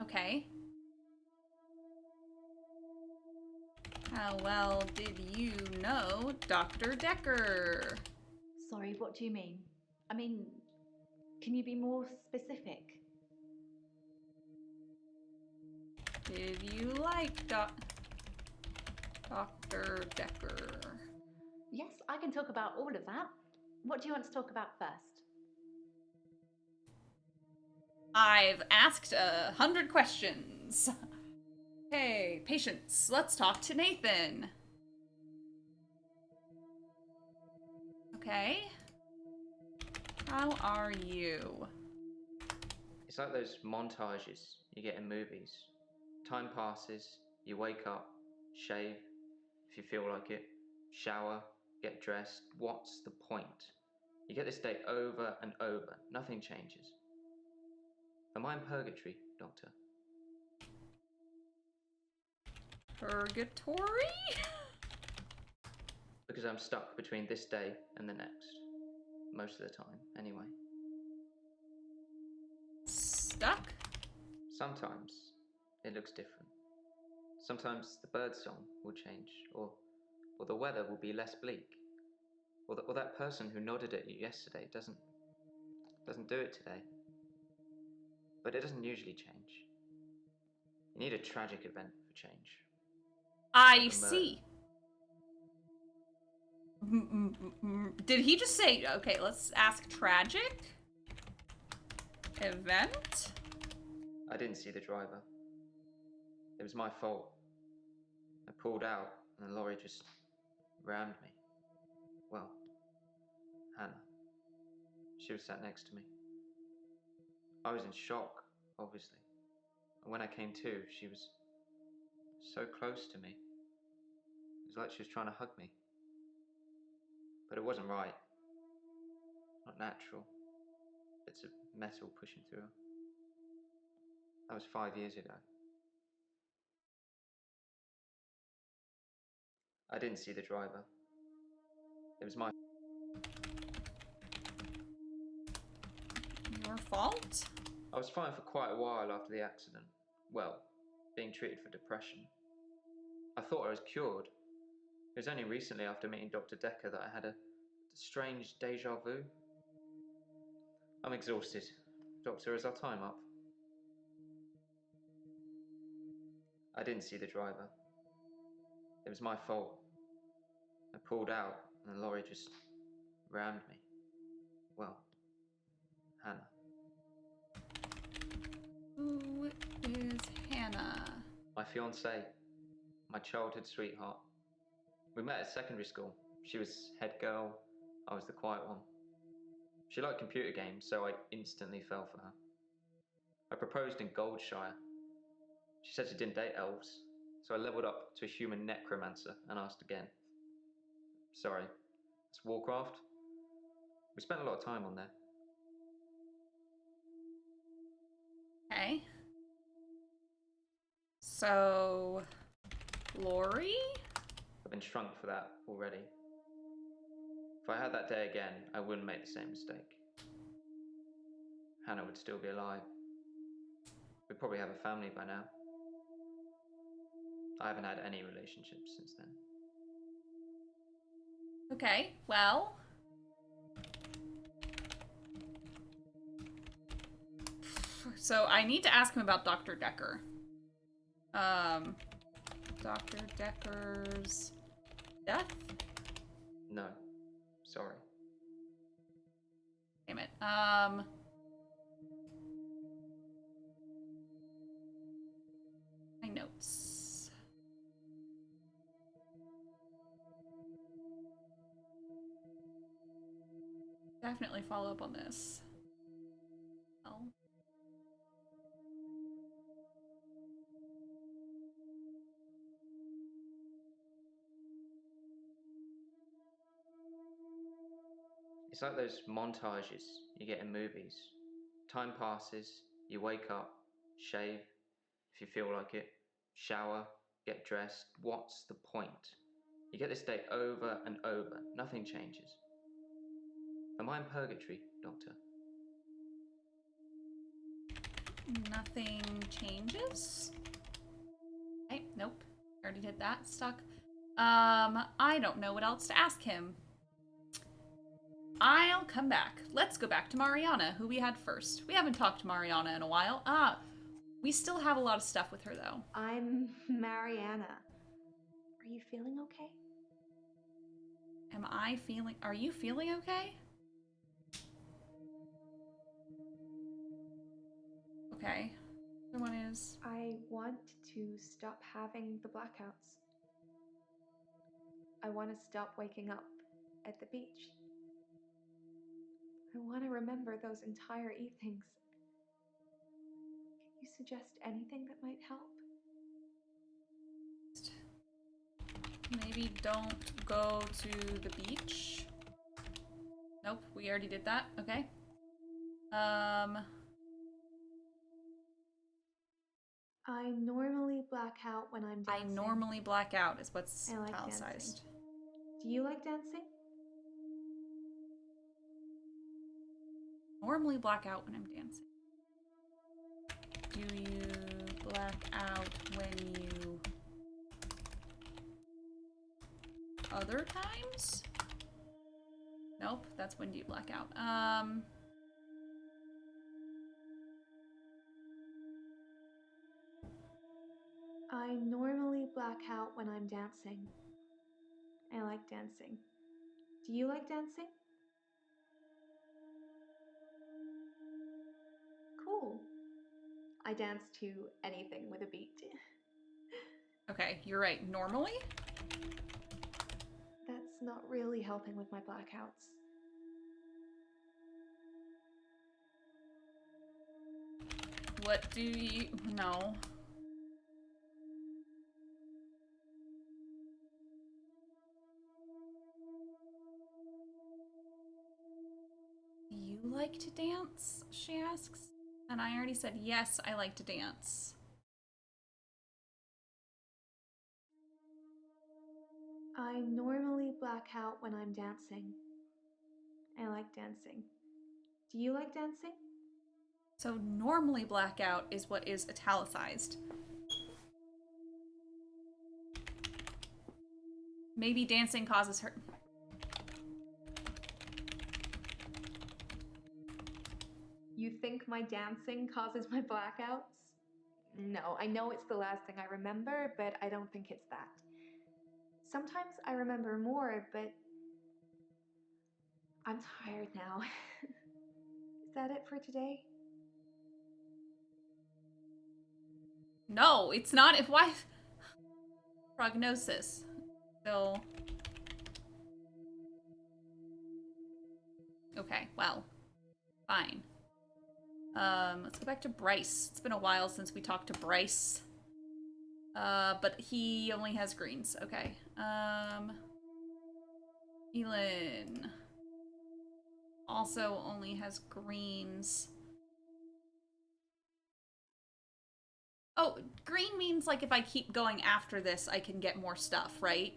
Okay. How well did you know Dr. Dekker? Sorry, what do you mean? I mean, can you be more specific? Did you like Dr. Dekker? Yes, I can talk about all of that. What do you want to talk about first? I've asked 100 questions. Hey, patience, let's talk to Nathan. Okay. How are you? It's like those montages you get in movies. Time passes, you wake up, shave, if you feel like it, shower, get dressed. What's the point? You get this day over and over. Nothing changes. Am I in purgatory, Doctor? Purgatory? Because I'm stuck between this day and the next. Most of the time, anyway. Stuck? Sometimes it looks different. Sometimes the bird song will change, or the weather will be less bleak. Or that person who nodded at you yesterday doesn't do it today. But it doesn't usually change. You need a tragic event for change. I Like a murder. see. Did he just say, okay, let's ask tragic event? I didn't see the driver. It was my fault. I pulled out and the lorry just rammed me. Well, Hannah. She was sat next to me. I was in shock, obviously. And when I came to, she was so close to me. It was like she was trying to hug me. But it wasn't right. Not natural. Bits of metal pushing through her. That was 5 years ago. I didn't see the driver. It was my Your fault? I was fine for quite a while after the accident. Well, being treated for depression. I thought I was cured. It was only recently after meeting Dr. Dekker that I had a strange deja vu. I'm exhausted. Doctor, is our time up? I didn't see the driver. It was my fault. I pulled out and the lorry just rammed me. Well, Hannah. Who is Hannah? My fiancée. My childhood sweetheart. We met at secondary school. She was head girl, I was the quiet one. She liked computer games, so I instantly fell for her. I proposed in Goldshire. She said she didn't date elves, so I leveled up to a human necromancer and asked again. Sorry, it's Warcraft? We spent a lot of time on there. Okay. So, Lori? I've been shrunk for that already. If I had that day again, I wouldn't make the same mistake. Hannah would still be alive. We'd probably have a family by now. I haven't had any relationships since then. Okay, well. So I need to ask him about Dr. Dekker. Dr. Dekker's death? No. Sorry. Damn it. My notes. Definitely follow up on this. Oh. It's like those montages you get in movies. Time passes, you wake up, shave, if you feel like it, shower, get dressed. What's the point? You get this day over and over. Nothing changes. Am I in purgatory, Doctor? Nothing changes? Okay, nope. Already did that. Stuck. I don't know what else to ask him. I'll come back. Let's go back to Mariana, who we had first. We haven't talked to Mariana in a while. We still have a lot of stuff with her, though. I'm Mariana. Are you feeling okay? Are you feeling okay? Okay. The other one is... I want to stop having the blackouts. I want to stop waking up at the beach. I want to remember those entire evenings. Can you suggest anything that might help? Maybe don't go to the beach. Nope, we already did that. Okay. I normally black out when I'm dancing. I normally black out is what's I like italicized. dancing. Do you like dancing? Normally black out when I'm dancing. Do you black out when you... Other times? Nope, that's when you black out. I normally black out when I'm dancing. I like dancing. Do you like dancing? Cool. I dance to anything with a beat. Okay, you're right. Normally? That's not really helping with my blackouts. What do you... No. Do you like to dance? She asks. And I already said, yes, I like to dance. I normally black out when I'm dancing. I like dancing. Do you like dancing? So normally blackout is what is italicized. Maybe dancing causes her... You think my dancing causes my blackouts? No, I know it's the last thing I remember, but I don't think it's that. Sometimes I remember more, but I'm tired now. Is that it for today? No, it's not. If why... Prognosis. So... Okay, well. Fine. Let's go back to Bryce. It's been a while since we talked to Bryce. But he only has greens. Okay. Elin also only has greens. Oh, green means like if I keep going after this, I can get more stuff, right?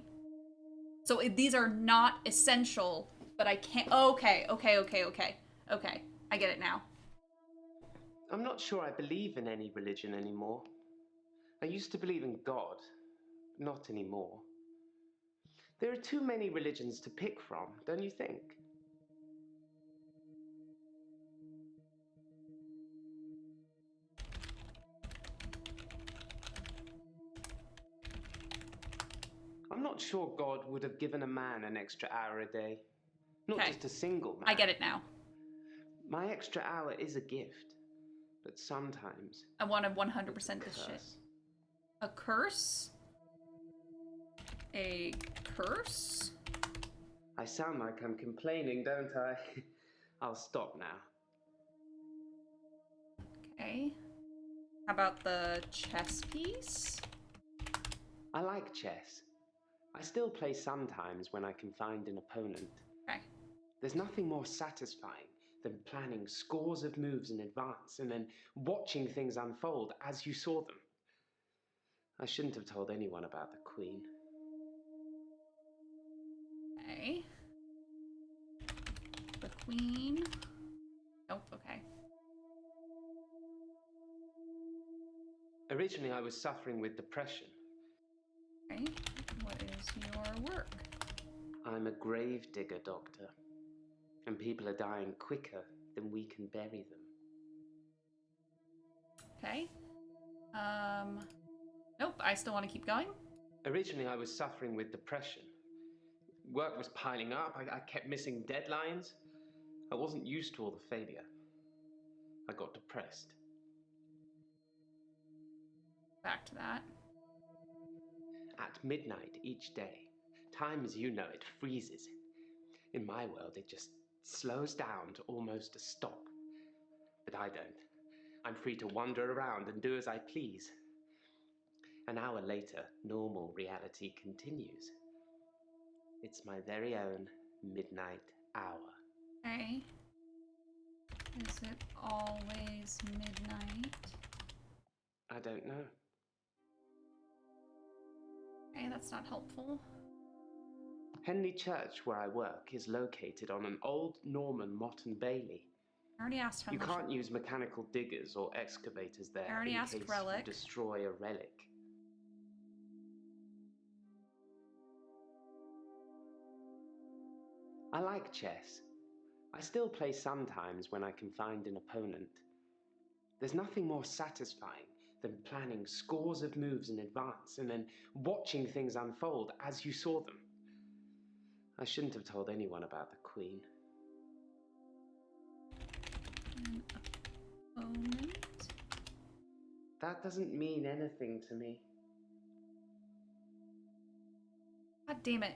So these are not essential, but I can't... Okay. Okay, I get it now. I'm not sure I believe in any religion anymore. I used to believe in God, not anymore. There are too many religions to pick from, don't you think? I'm not sure God would have given a man an extra hour a day. Not Okay. just a single man. I get it now. My extra hour is a gift, but sometimes... I want to 100% this shit. A curse? A curse? I sound like I'm complaining, don't I? I'll stop now. Okay. How about the chess piece? I like chess. I still play sometimes when I can find an opponent. Okay. There's nothing more satisfying than planning scores of moves in advance and then watching things unfold as you saw them. I shouldn't have told anyone about the Queen. Okay. The Queen. Nope, okay. Originally, I was suffering with depression. Okay. What is your work? I'm a grave digger, Doctor. And people are dying quicker than we can bury them. Okay. Nope, I still want to keep going. Originally, I was suffering with depression. Work was piling up. I kept missing deadlines. I wasn't used to all the failure. I got depressed. Back to that. At midnight each day, time as you know it freezes. In my world, it just slows down to almost a stop. But I don't. I'm free to wander around and do as I please. An hour later, normal reality continues. It's my very own midnight hour. Okay. Is it always midnight? I don't know. Okay, that's not helpful. Henley Church, where I work, is located on an old Norman Motte and Bailey. I already asked You can't use mechanical diggers or excavators there I already in asked case Relic. you destroy a relic. I like chess. I still play sometimes when I can find an opponent. There's nothing more satisfying than planning scores of moves in advance and then watching things unfold as you saw them. I shouldn't have told anyone about the Queen. An opponent? That doesn't mean anything to me. God damn it.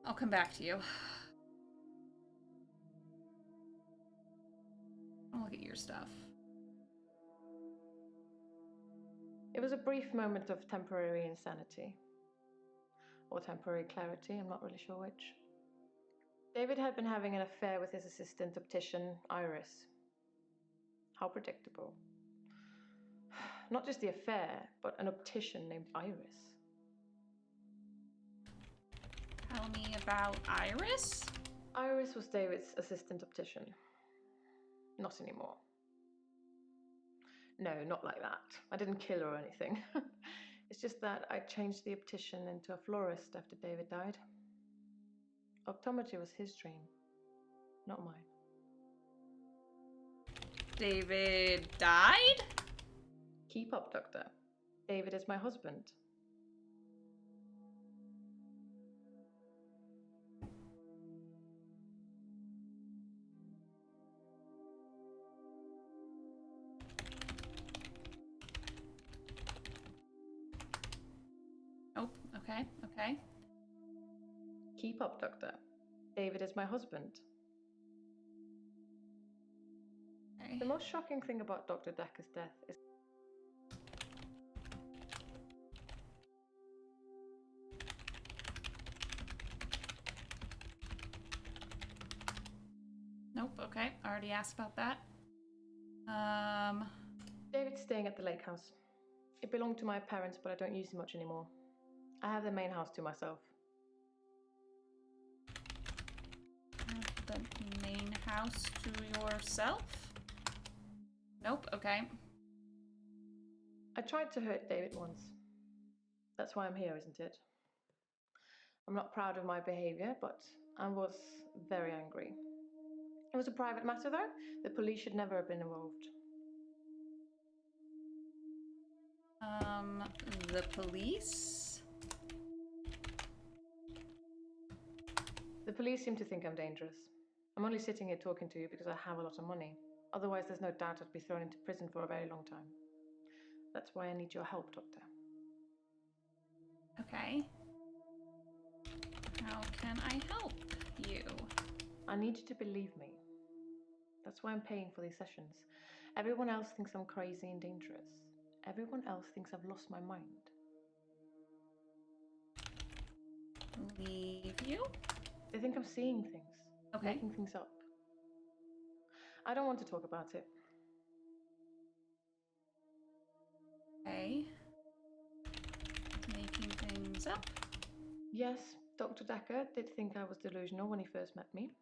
I'll come back to you. I'll look at your stuff. It was a brief moment of temporary insanity. Or temporary clarity, I'm not really sure which. David had been having an affair with his assistant optician, Iris. How predictable. Not just the affair, but an optician named Iris. Tell me about Iris? Iris was David's assistant optician. Not anymore. No, not like that. I didn't kill her or anything. It's just that I changed the optician into a florist after David died. Optometry was his dream, not mine. David died? Keep up, Doctor. David is my husband. Nope. Okay. Okay. Keep up, Doctor. David is my husband. Okay. The most shocking thing about Dr. Dekker's death is Nope. Okay. Already asked about that. David's staying at the lake house. It belonged to my parents, but I don't use it much anymore. I have the main house to myself. The main house to yourself? Nope. Okay. I tried to hurt David once. That's why I'm here, isn't it? I'm not proud of my behavior, but I was very angry. It was a private matter, though. The police should never have been involved. The police? The police seem to think I'm dangerous. I'm only sitting here talking to you because I have a lot of money. Otherwise, there's no doubt I'd be thrown into prison for a very long time. That's why I need your help, Doctor. Okay. How can I help you? I need you to believe me. That's why I'm paying for these sessions. Everyone else thinks I'm crazy and dangerous. Everyone else thinks I've lost my mind. Believe you? They think I'm seeing things, Okay. making things up. I don't want to talk about it. Okay. Making things up. Yes, Dr. Dekker did think I was delusional when he first met me.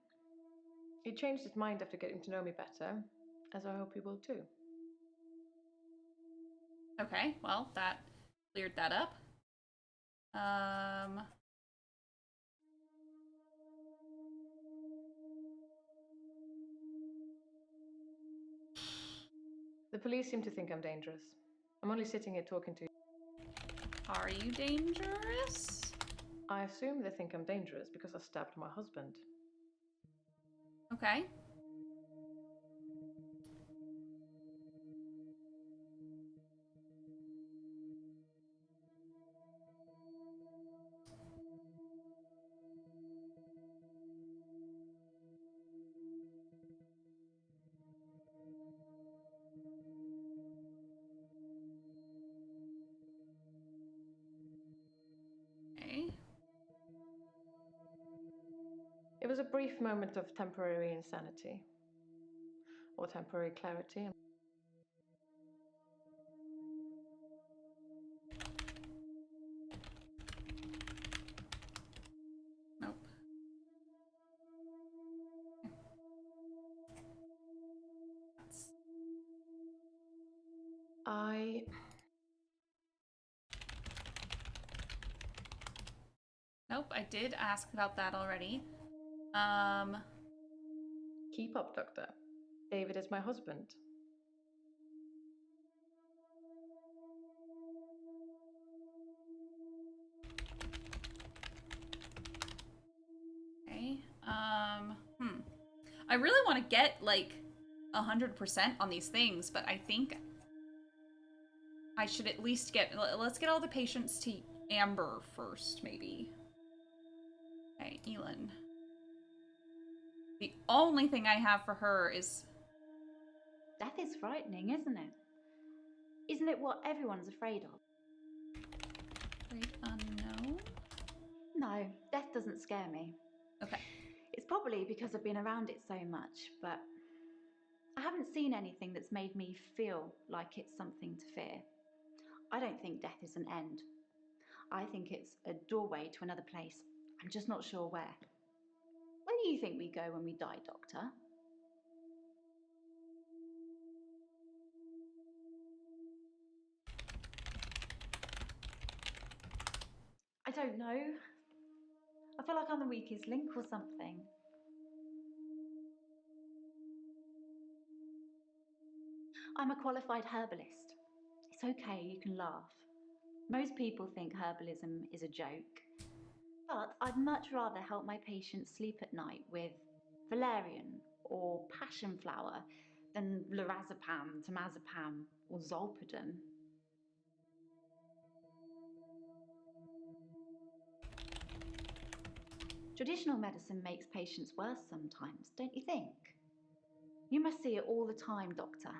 He changed his mind after getting to know me better, as I hope he will too. Okay, well, that cleared that up. The police seem to think I'm dangerous. I'm only sitting here talking to you. Are you dangerous? I assume they think I'm dangerous because I stabbed my husband. Okay. It was a brief moment of temporary insanity. Or temporary clarity. Nope. Nope, I did ask about that already. Keep up, Doctor. David is my husband. David is my husband. I really want to get, like, 100% on these things, but I think I should at least get... Let's get all the patients to Amber first, maybe. Okay, Elin. The only thing I have for her is... Death is frightening, isn't it? Isn't it what everyone's afraid of? Afraid unknown? No, death doesn't scare me. Okay. It's probably because I've been around it so much, but I haven't seen anything that's made me feel like it's something to fear. I don't think death is an end. I think it's a doorway to another place. I'm just not sure where. Where do you think we go when we die, Doctor? I don't know. I feel like I'm the weakest link or something. I'm a qualified herbalist. It's okay, you can laugh. Most people think herbalism is a joke. But I'd much rather help my patients sleep at night with valerian or passion flower than lorazepam, temazepam or zolpidem. Traditional medicine makes patients worse sometimes, don't you think? You must see it all the time, Doctor.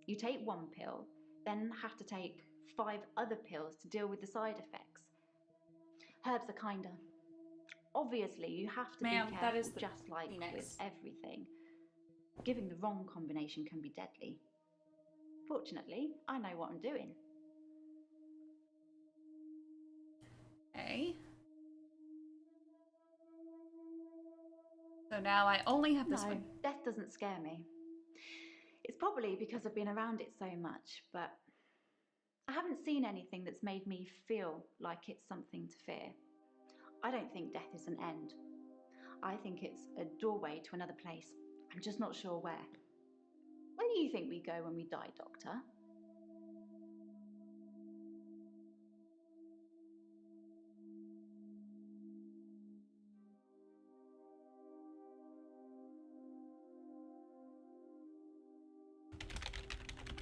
You take one pill, then have to take 5 other pills to deal with the side effects. Herbs are kinder. Obviously, you have to be careful, that is just like Phoenix. with everything. Giving the wrong combination can be deadly. Fortunately, I know what I'm doing. Okay. So now I only have this No, one. death doesn't scare me. It's probably because I've been around it so much, but I haven't seen anything that's made me feel like it's something to fear. I don't think death is an end. I think it's a doorway to another place. I'm just not sure where. Where do you think we go when we die, Doctor?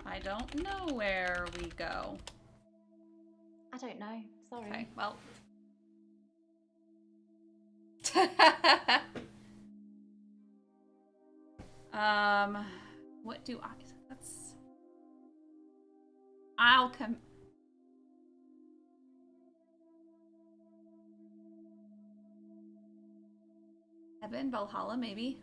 I don't know where we go. I don't know. Sorry. Okay, well. What do I... That's... I'll come... Heaven, Valhalla, maybe?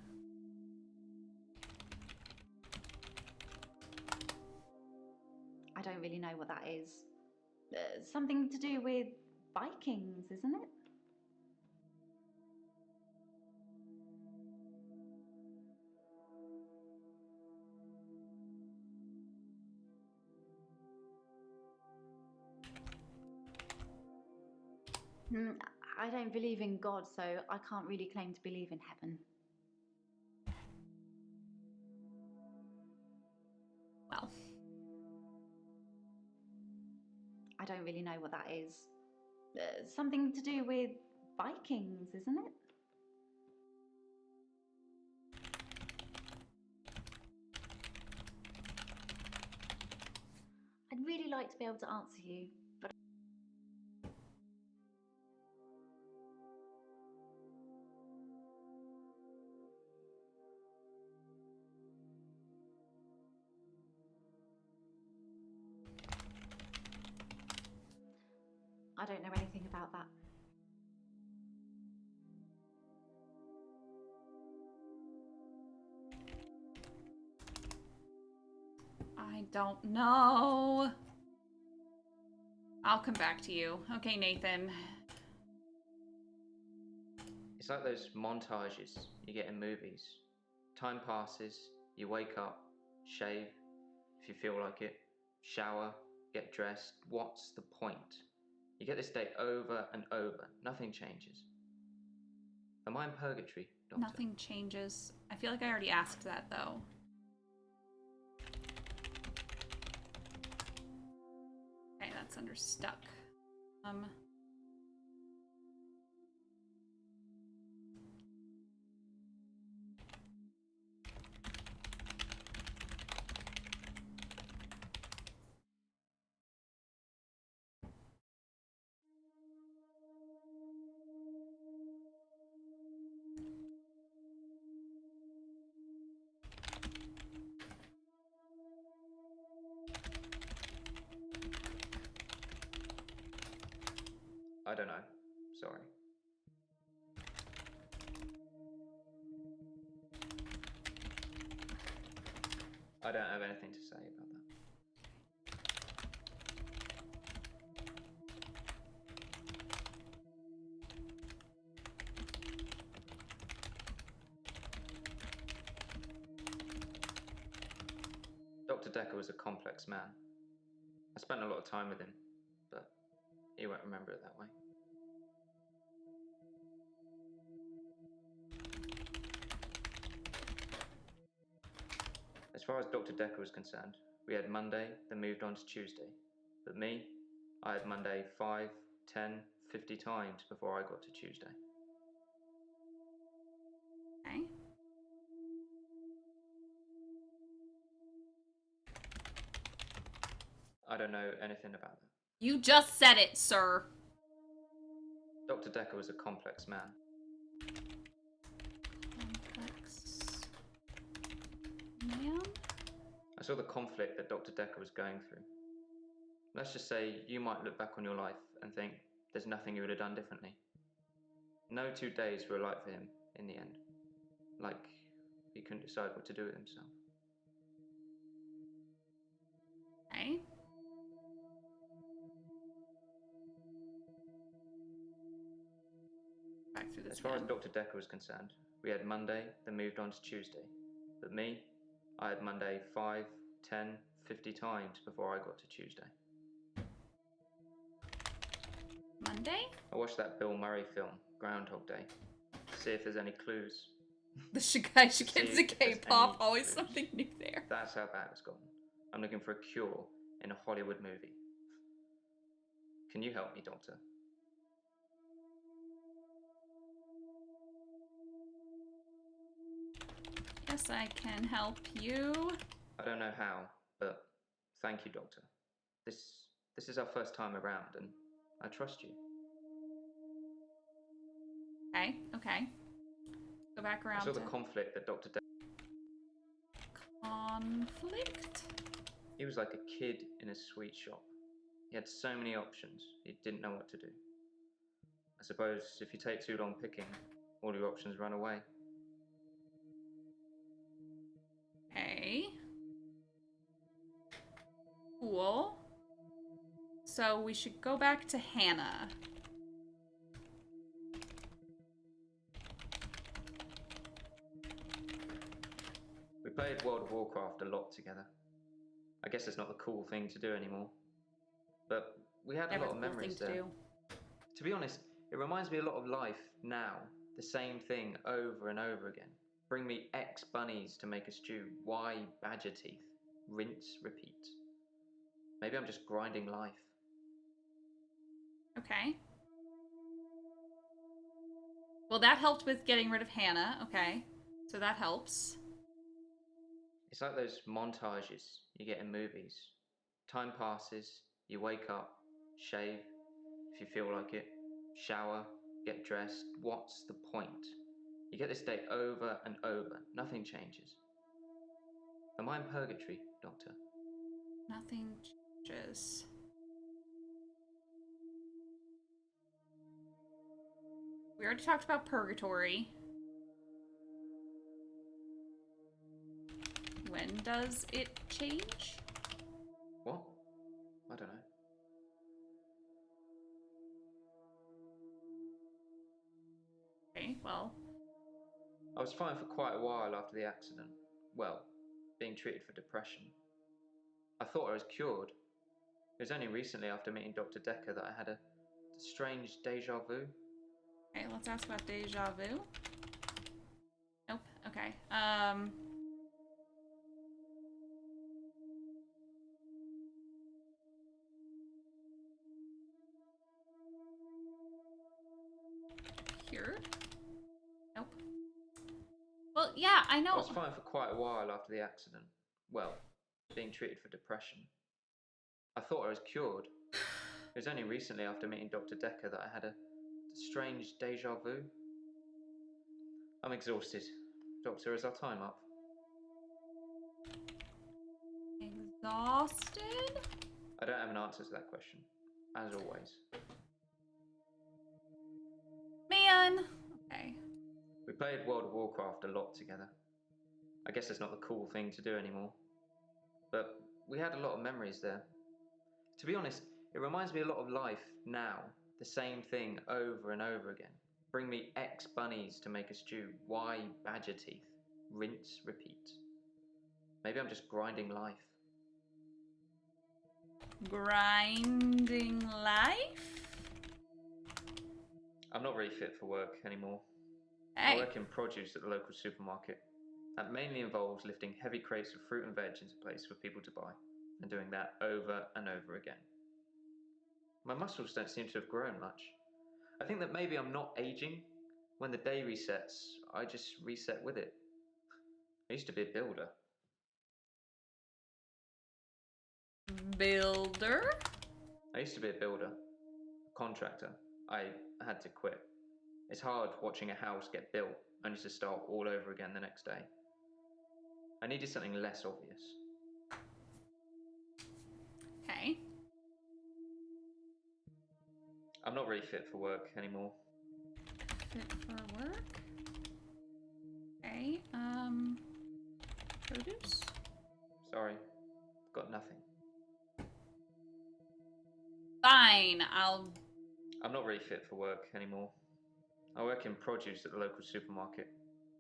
I don't really know what that is. Something to do with Vikings, isn't it? I don't believe in God, so I can't really claim to believe in heaven. Well. I don't really know what that is. Something to do with Vikings, isn't it? I'd really like to be able to answer you, but I don't know anything about that. I don't know. I'll come back to you. Okay, Nathan. It's like those montages you get in movies. Time passes, you wake up, shave, if you feel like it, shower, get dressed. What's the point? You get this day over and over. Nothing changes. Am I in purgatory, Doctor? Nothing changes. I feel like I already asked that, though. Okay, that's under stuck. I don't know. Sorry. I don't have anything to say about that. Dr. Dekker was a complex man. I spent a lot of time with him, but he won't remember it that way. As far as Dr. Dekker was concerned, we had Monday, then moved on to Tuesday. But me, I had Monday 5, 10, 50 times before I got to Tuesday. Okay. I don't know anything about that. You just said it, sir. Dr. Dekker was a complex man. Complex man? I saw the conflict that Dr. Dekker was going through. Let's just say you might look back on your life and think there's nothing you would have done differently. No 2 days were alike for him in the end. Like he couldn't decide what to do with himself. Okay. Back through this As far as again. Dr. Dekker was concerned, we had Monday, then moved on to Tuesday. But me, I had Monday 5, 10, 50 times before I got to Tuesday. Monday? I watched that Bill Murray film, Groundhog Day, to see if there's any clues. The guy who gets the if there's K-pop, any always clues. something new there. That's how bad it's gotten. I'm looking for a cure in a Hollywood movie. Can you help me, Doctor? Yes, I can help you. I don't know how, but thank you, Doctor. This is our first time around, and I trust you. Okay, okay. Go back around I saw to the conflict that Dr. conflict? He was like a kid in a sweet shop. He had so many options, he didn't know what to do. I suppose if you take too long picking, all your options run away. Okay. Cool. So we should go back to Hannah. We played World of Warcraft a lot together. I guess it's not the cool thing to do anymore. But we had Never a lot of the cool memories thing to there. do. To be honest, it reminds me a lot of life now. The same thing over and over again. Bring me X bunnies to make a stew. Y badger teeth. Rinse, repeat. Maybe I'm just grinding life. Okay. Well, that helped with getting rid of Hannah. Okay. So that helps. It's like those montages you get in movies. Time passes, you wake up, shave, if you feel like it, shower, get dressed. What's the point? You get this day over and over. Nothing changes. Am I in purgatory, Doctor? Nothing changes. We already talked about purgatory. When does it change? What? I don't know. Okay, well. I was fine for quite a while after the accident. Well, being treated for depression. I thought I was cured. It was only recently after meeting Dr. Dekker that I had a strange deja vu. Okay, let's ask about deja vu. Nope. Okay. Cured? Nope. Well, yeah, I know. I was fine for quite a while after the accident. Well, being treated for depression. I thought I was cured. It was only recently after meeting Dr. Dekker that I had a strange deja vu. I'm exhausted. Doctor, is our time up? Exhausted? I don't have an answer to that question, as always. again? Okay. We played World of Warcraft a lot together. I guess it's not the cool thing to do anymore. But we had a lot of memories there. To be honest, it reminds me a lot of life now. The same thing over and over again. Bring me X bunnies to make a stew. Y badger teeth. Rinse, repeat. Maybe I'm just grinding life. Grinding life? I'm not really fit for work anymore. Hey. I work in produce at the local supermarket. That mainly involves lifting heavy crates of fruit and veg into place for people to buy, and doing that over and over again. My muscles don't seem to have grown much. I think that maybe I'm not aging. When the day resets, I just reset with it. I used to be a builder. Builder? I used to be a builder. A contractor. I had to quit. It's hard watching a house get built, only to start all over again the next day. I needed something less obvious. Okay. I'm not really fit for work anymore. Fit for work? Okay, produce? Sorry, got nothing. Fine, I'm not really fit for work anymore. I work in produce at the local supermarket.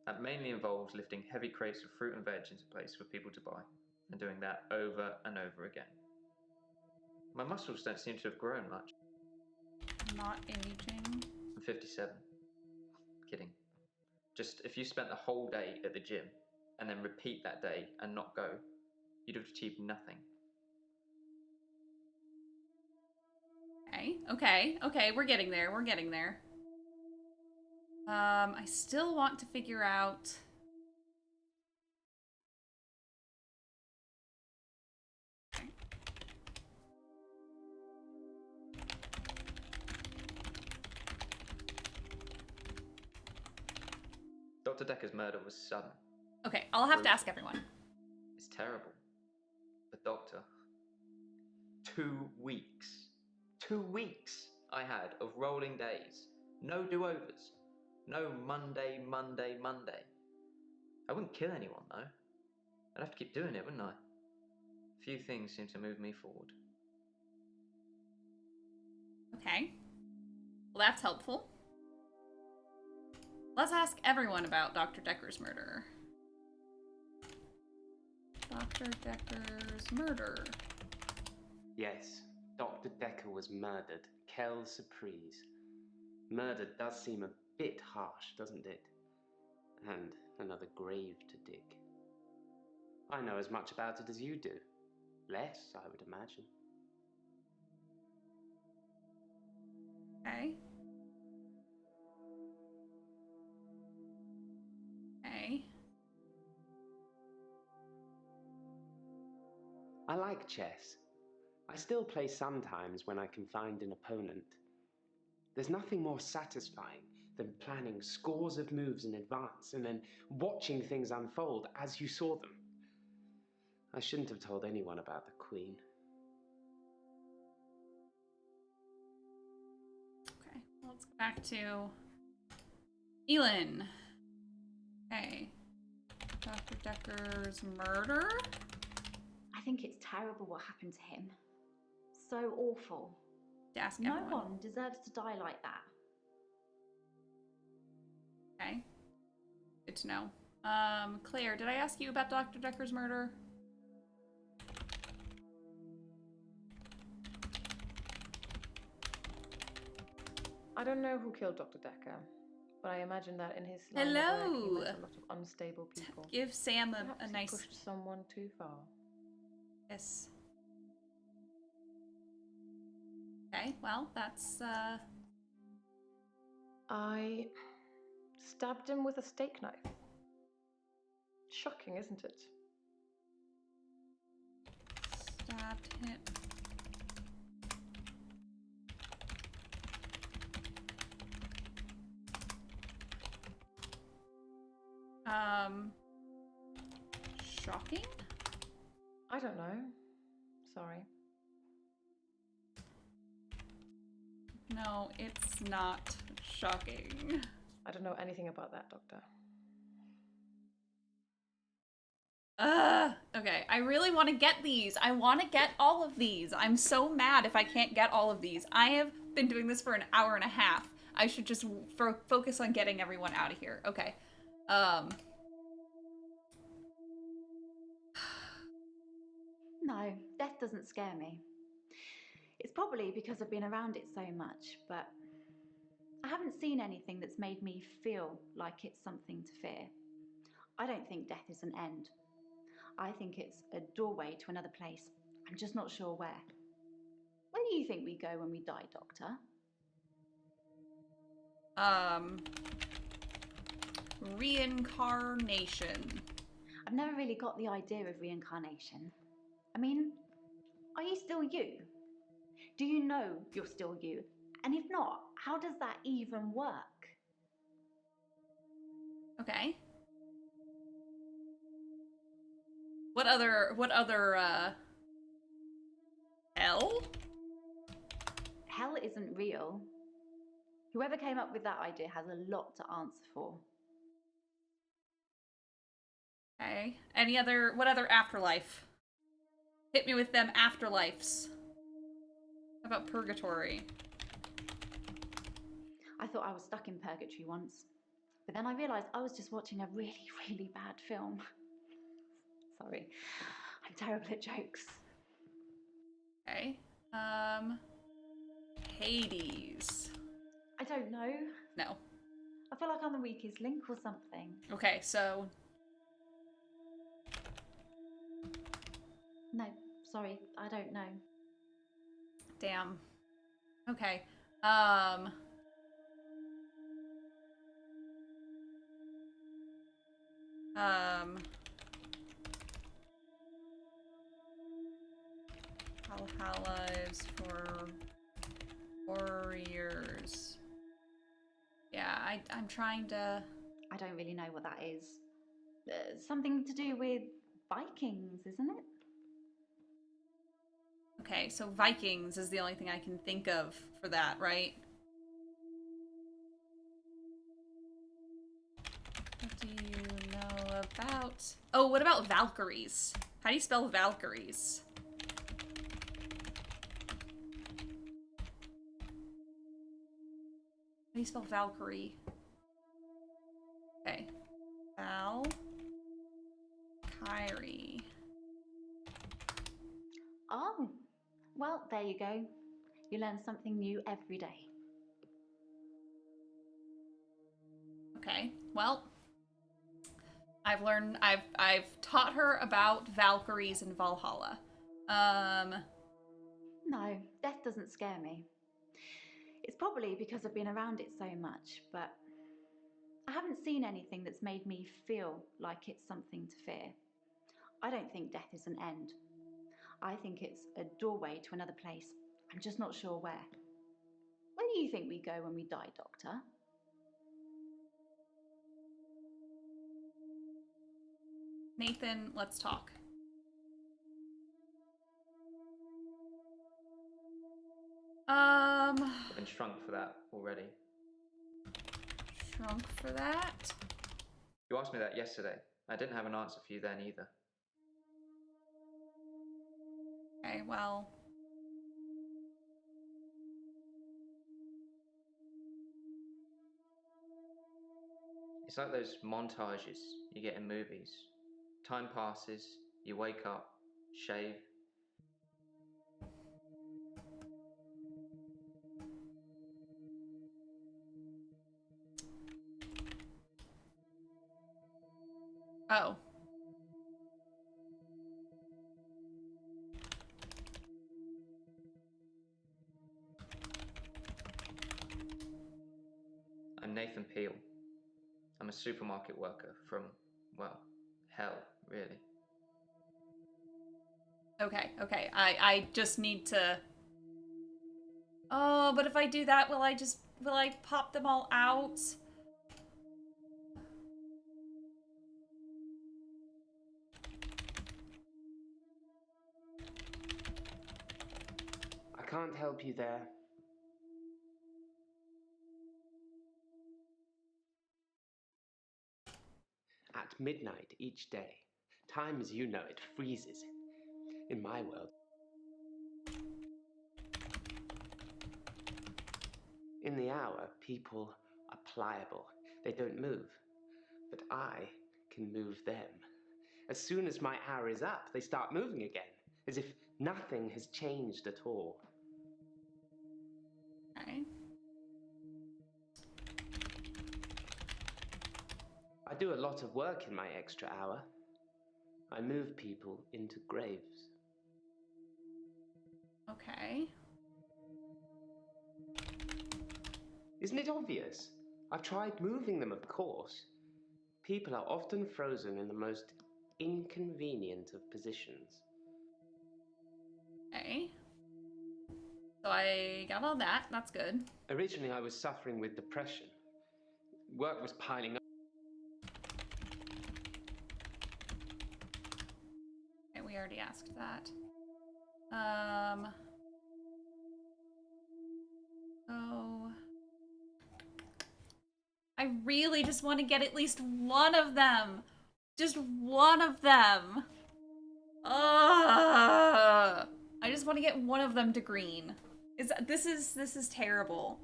That mainly involves lifting heavy crates of fruit and veg into place for people to buy, and doing that over and over again. My muscles don't seem to have grown much. Not aging. I'm 57. Kidding. Just if you spent the whole day at the gym, and then repeat that day and not go, you'd have achieved nothing. Okay, we're getting there, I still want to figure out... Okay. Dr. Dekker's murder was sudden. Okay, I'll have to ask everyone. It's terrible. But Doctor, 2 weeks. 2 weeks I had of rolling days. No do-overs. No Monday. I wouldn't kill anyone, though. I'd have to keep doing it, wouldn't I? Few things seem to move me forward. Okay. Well, that's helpful. Let's ask everyone about Dr. Dekker's murder. Dr. Dekker's murder. Yes, Dr. Dekker was murdered. Quelle surprise. Murder does seem a bit harsh, doesn't it? And another grave to dig. I know as much about it as you do. Less, I would imagine. Okay. Okay. I like chess. I still play sometimes when I can find an opponent. There's nothing more satisfying than planning scores of moves in advance and then watching things unfold as you saw them. I shouldn't have told anyone about the Queen. Okay, well, let's go back to Elin. Okay. Dr. Dekker's murder? I think it's terrible what happened to him. So awful. To ask no everyone. one deserves to die like that. Okay. Good to know. Claire, did I ask you about Dr. Dekker's murder? I don't know who killed Dr. Dekker, but I imagine that in his line of work, he met a lot of unstable people. Give Sam a Perhaps nice... he pushed someone too far. Yes. Okay, well, that's, I stabbed him with a steak knife. Shocking, isn't it? Stabbed him. Shocking? I don't know. Sorry. No, it's not shocking. I don't know anything about that, Doctor. Okay. I really want to get these. I want to get all of these. I'm so mad if I can't get all of these. I have been doing this for an hour and a half. I should just focus on getting everyone out of here. Okay. No, death doesn't scare me. It's probably because I've been around it so much, but I haven't seen anything that's made me feel like it's something to fear. I don't think death is an end. I think it's a doorway to another place. I'm just not sure where. Where do you think we go when we die, Doctor? Reincarnation. I've never really got the idea of reincarnation. I mean, are you still you? Do you know you're still you? And if not, how does that even work? Okay. What other, hell? Hell isn't real. Whoever came up with that idea has a lot to answer for. Okay. What other afterlife? Hit me with them afterlives. How about purgatory? I thought I was stuck in purgatory once, but then I realised I was just watching a really, really bad film. Sorry, I'm terrible at jokes. Okay. Hades. I don't know. No. I feel like I'm the weakest link or something. Okay, so... No, sorry, I don't know. Damn. Okay. Lives for warriors. Yeah, I'm trying to... I don't really know what that is. Something to do with Vikings, isn't it? Okay, so Vikings is the only thing I can think of for that, right? What do you know about... Oh, what about Valkyries? How do you spell Valkyries? How do you spell Valkyrie? Okay. Kyrie. Oh, well, there you go. You learn something new every day. Okay, well, I've taught her about Valkyries in Valhalla. No, death doesn't scare me. It's probably because I've been around it so much, but I haven't seen anything that's made me feel like it's something to fear. I don't think death is an end. I think it's a doorway to another place. I'm just not sure where. Where do you think we go when we die, Doctor? Nathan, let's talk. I've been shrunk for that already. Shrunk for that? You asked me that yesterday. I didn't have an answer for you then either. Okay, well... It's like those montages you get in movies. Time passes, you wake up, shave. Oh. I'm Nathan Peel. I'm a supermarket worker from, well, hell, really. Okay. I just need to... Oh, but if I do that, will I pop them all out? I can't help you there. midnight each day. Time as you know it freezes. In my world. In the hour, people are pliable. They don't move. But I can move them. As soon as my hour is up, they start moving again, as if nothing has changed at all. Okay. I do a lot of work in my extra hour. I move people into graves. Okay. Isn't it obvious? I've tried moving them, of course. People are often frozen in the most inconvenient of positions. Okay. So I got all that. That's good. Originally, I was suffering with depression. Work was piling up. Okay, we already asked that. Oh. I really just want to get at least one of them. Just one of them. I just want to get one of them to green. This is terrible.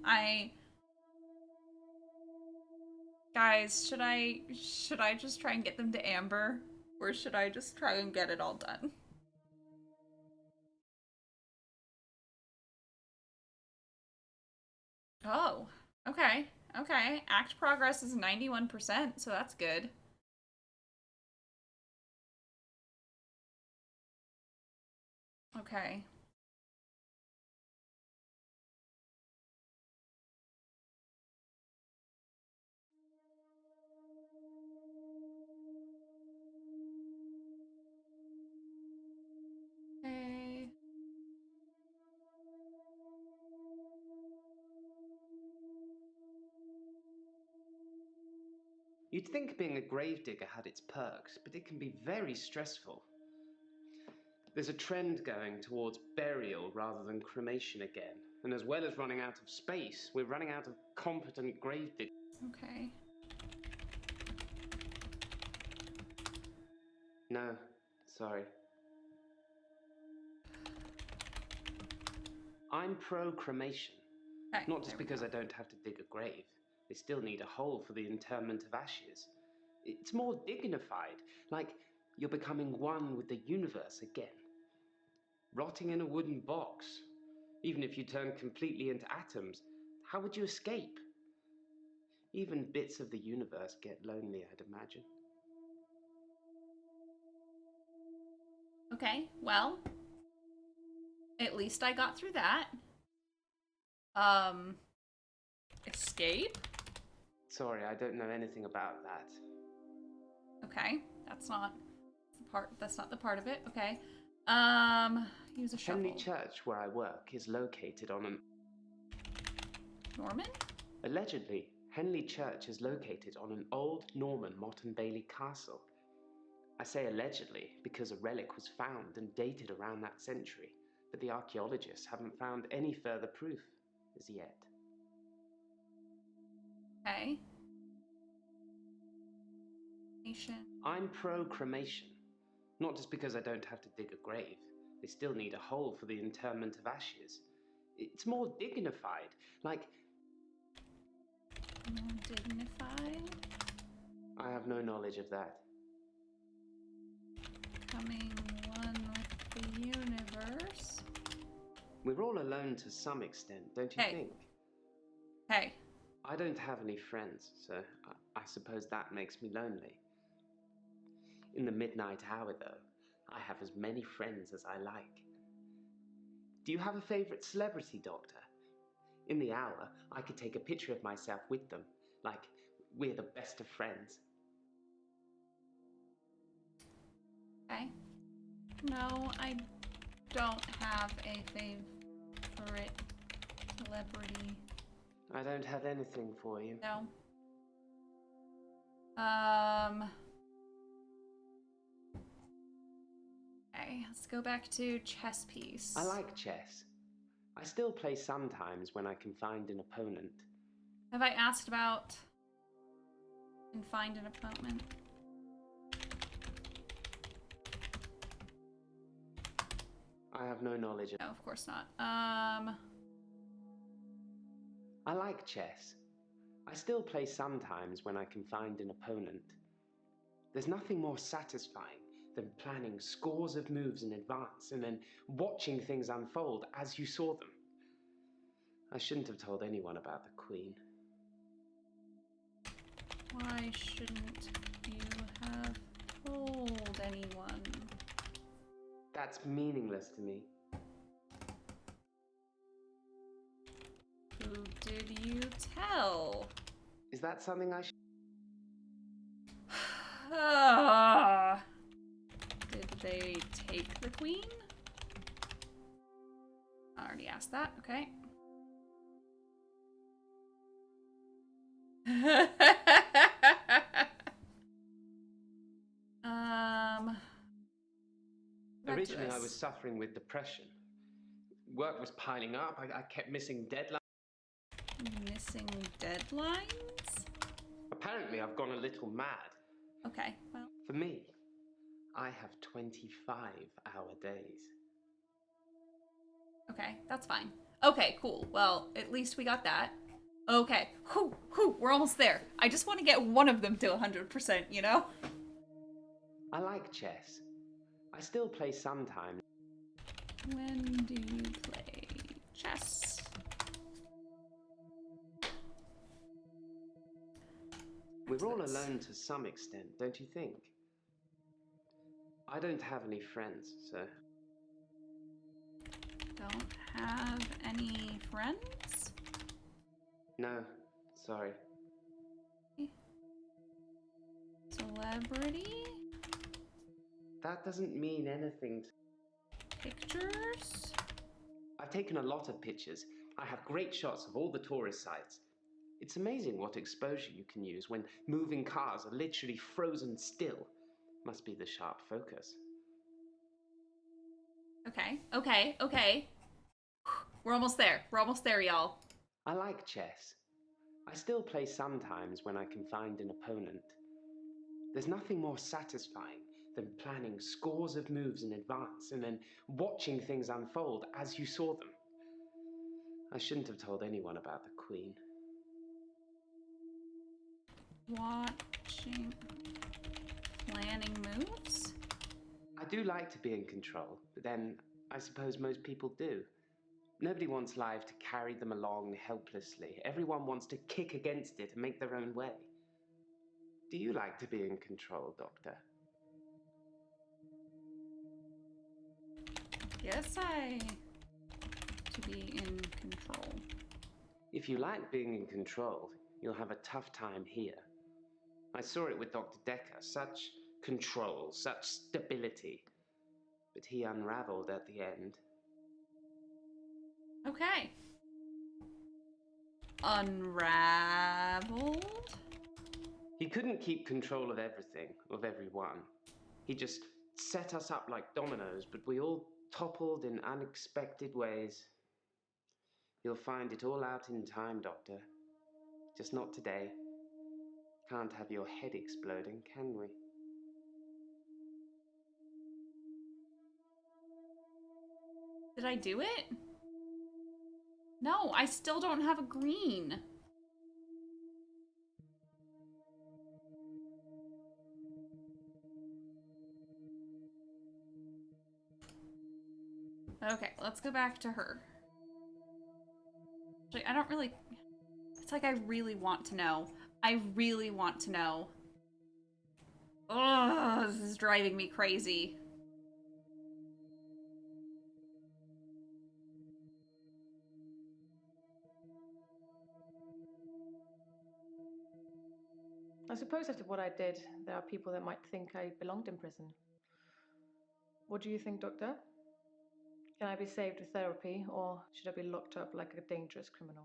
Guys, should I just try and get them to amber, or should I just try and get it all done? Oh, okay. Okay. Act progress is 91%, so that's good. Okay. Okay. You'd think being a gravedigger had its perks, but it can be very stressful. There's a trend going towards burial rather than cremation again. And as well as running out of space, we're running out of competent gravediggers. Okay. No, sorry. I'm pro-cremation. Okay, Not just because I don't have to dig a grave. They still need a hole for the interment of ashes. It's more dignified, like you're becoming one with the universe again. Rotting in a wooden box. Even if you turn completely into atoms, how would you escape? Even bits of the universe get lonely, I'd imagine. Okay, well, at least I got through that. Escape? Sorry, I don't know anything about that. Okay, that's not the part of it. Okay. Use a shovel. Henley Church, where I work, is located on an... Norman? Allegedly, Henley Church is located on an old Norman Motte and Bailey castle. I say allegedly because a relic was found and dated around that century, but the archaeologists haven't found any further proof as yet. Okay. Cremation. I'm pro-cremation. Not just because I don't have to dig a grave. They still need a hole for the interment of ashes. It's more dignified, like... More dignified? I have no knowledge of that. Becoming one with the universe? We're all alone to some extent, don't you think? Hey. I don't have any friends, so I suppose that makes me lonely. In the midnight hour, though, I have as many friends as I like. Do you have a favorite celebrity, Doctor? In the hour, I could take a picture of myself with them, like we're the best of friends. Okay. No, I don't have a favorite celebrity. I don't have anything for you. No. Okay, let's go back to chess piece. I like chess. I still play sometimes when I can find an opponent. Have I asked about and find an opponent? I have no knowledge of... No, of course not. I like chess. I still play sometimes when I can find an opponent. There's nothing more satisfying than planning scores of moves in advance and then watching things unfold as you saw them. I shouldn't have told anyone about the Queen. Why shouldn't you have told anyone? That's meaningless to me. Who did you tell? Is that something I should... Did they take the Queen? I already asked that, okay. Originally, I was suffering with depression. Work was piling up. I kept missing deadlines. Missing deadlines? Apparently, I've gone a little mad. Okay, well. For me, I have 25-hour days. Okay, that's fine. Okay, cool. Well, at least we got that. Okay, whew, we're almost there. I just want to get one of them to 100%, you know? I like chess. I still play sometimes. When do you play chess? We're all alone to some extent, don't you think? I don't have any friends, so... Don't have any friends? No, sorry. Celebrity? That doesn't mean anything. Pictures? I've taken a lot of pictures. I have great shots of all the tourist sites. It's amazing what exposure you can use when moving cars are literally frozen still. Must be the sharp focus. Okay. We're almost there, y'all. I like chess. I still play sometimes when I can find an opponent. There's nothing more satisfying than planning scores of moves in advance and then watching things unfold as you saw them. I shouldn't have told anyone about the Queen. Planning moves? I do like to be in control, but then I suppose most people do. Nobody wants life to carry them along helplessly. Everyone wants to kick against it and make their own way. Do you like to be in control, Doctor? Yes, I to be in control. If you like being in control, you'll have a tough time here. I saw it with Dr. Dekker. Such control, such stability. But he unraveled at the end. Okay. Unraveled? He couldn't keep control of everything, of everyone. He just set us up like dominoes, but we all toppled in unexpected ways. You'll find it all out in time, Doctor. Just not today. Can't have your head exploding, can we? Did I do it? No, I still don't have a green. Okay, let's go back to her. Actually, I don't really... It's like I really want to know. I really want to know. Ugh, this is driving me crazy. I suppose after what I did, there are people that might think I belonged in prison. What do you think, Doctor? Can I be saved with therapy, or should I be locked up like a dangerous criminal?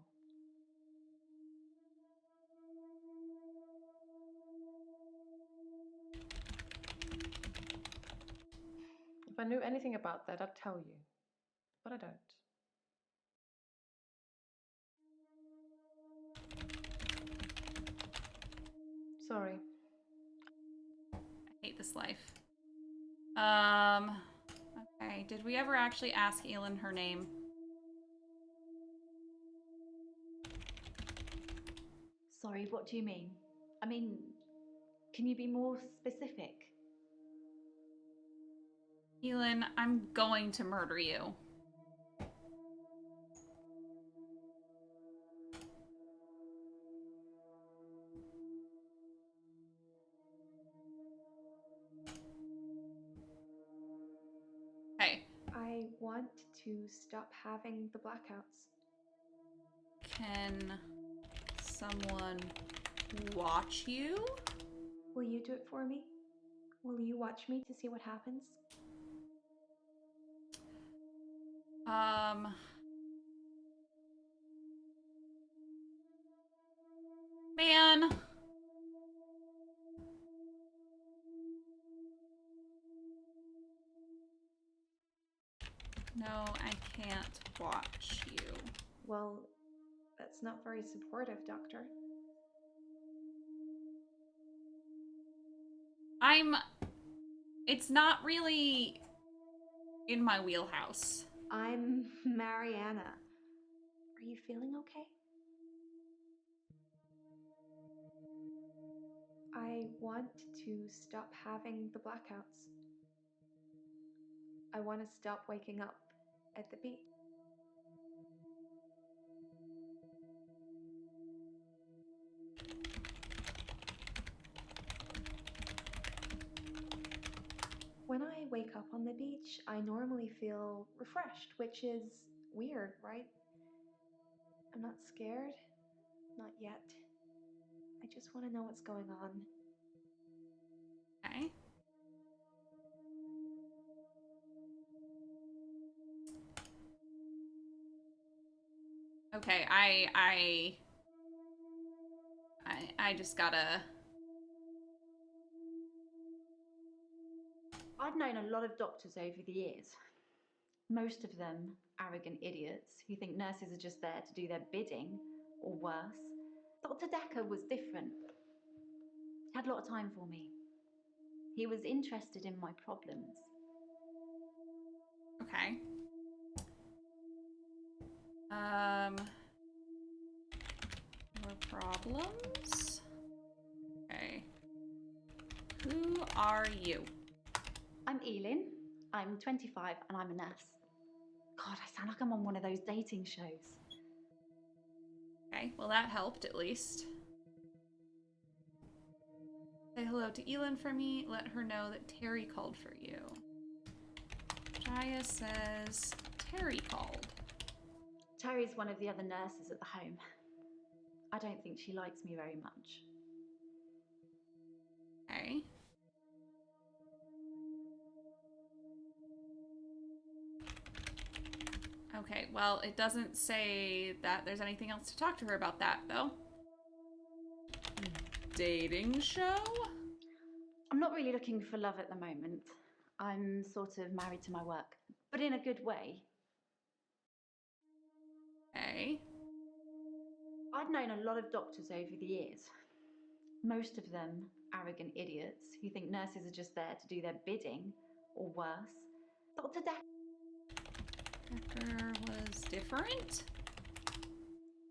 If I knew anything about that, I'd tell you. But I don't. Sorry. I hate this life. Okay, did we ever actually ask Elin her name? Sorry, what do you mean? I mean, can you be more specific? Elin, I'm going to murder you. Hey. I want to stop having the blackouts. Can someone watch you? Will you do it for me? Will you watch me to see what happens? Man. No, I can't watch you. Well, that's not very supportive, Doctor. It's not really in my wheelhouse. I'm Mariana. Are you feeling okay? I want to stop having the blackouts. I want to stop waking up at the beach. When I wake up on the beach, I normally feel refreshed, which is weird, right? I'm not scared. Not yet. I just want to know what's going on. Okay. Okay, I just gotta... I've known a lot of doctors over the years. Most of them arrogant idiots who think nurses are just there to do their bidding, or worse. Dr. Dekker was different. He had a lot of time for me. He was interested in my problems. Okay. More problems? Okay. Who are you? I'm Elin. I'm 25 and I'm a nurse. God, I sound like I'm on one of those dating shows. Okay, well that helped at least. Say hello to Elin for me. Let her know that Terry called for you. Jaya says Terry called. Terry's one of the other nurses at the home. I don't think she likes me very much. Okay. Okay, well, it doesn't say that there's anything else to talk to her about that, though. Dating show? I'm not really looking for love at the moment. I'm sort of married to my work, but in a good way. Okay. I've known a lot of doctors over the years. Most of them arrogant idiots who think nurses are just there to do their bidding, or worse. Dr. Dekker was different?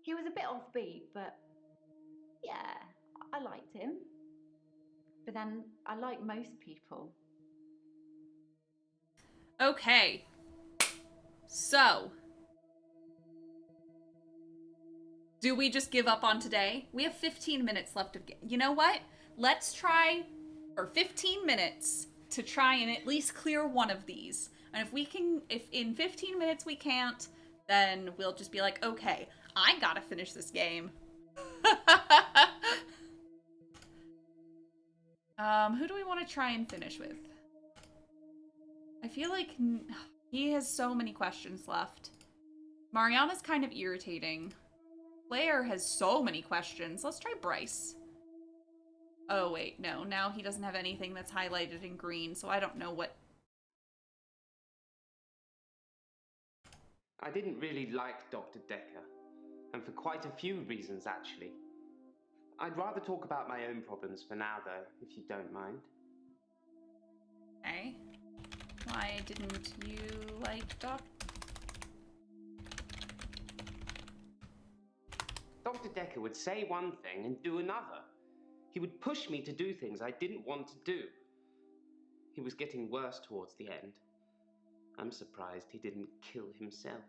He was a bit offbeat, but yeah, I liked him. But then I like most people. Okay. So, do we just give up on today? We have 15 minutes left of game. You know what? Let's try for 15 minutes to try and at least clear one of these. And if in 15 minutes we can't, then we'll just be like, okay, I gotta finish this game. Who do we want to try and finish with? I feel like he has so many questions left. Mariana's kind of irritating. Claire has so many questions. Let's try Bryce. Oh, wait, no. Now he doesn't have anything that's highlighted in green, so I don't know what... I didn't really like Dr. Dekker, and for quite a few reasons, actually. I'd rather talk about my own problems for now, though, if you don't mind. Okay. Why didn't you like Dr. Dr. Dekker would say one thing and do another. He would push me to do things I didn't want to do. He was getting worse towards the end. I'm surprised he didn't kill himself.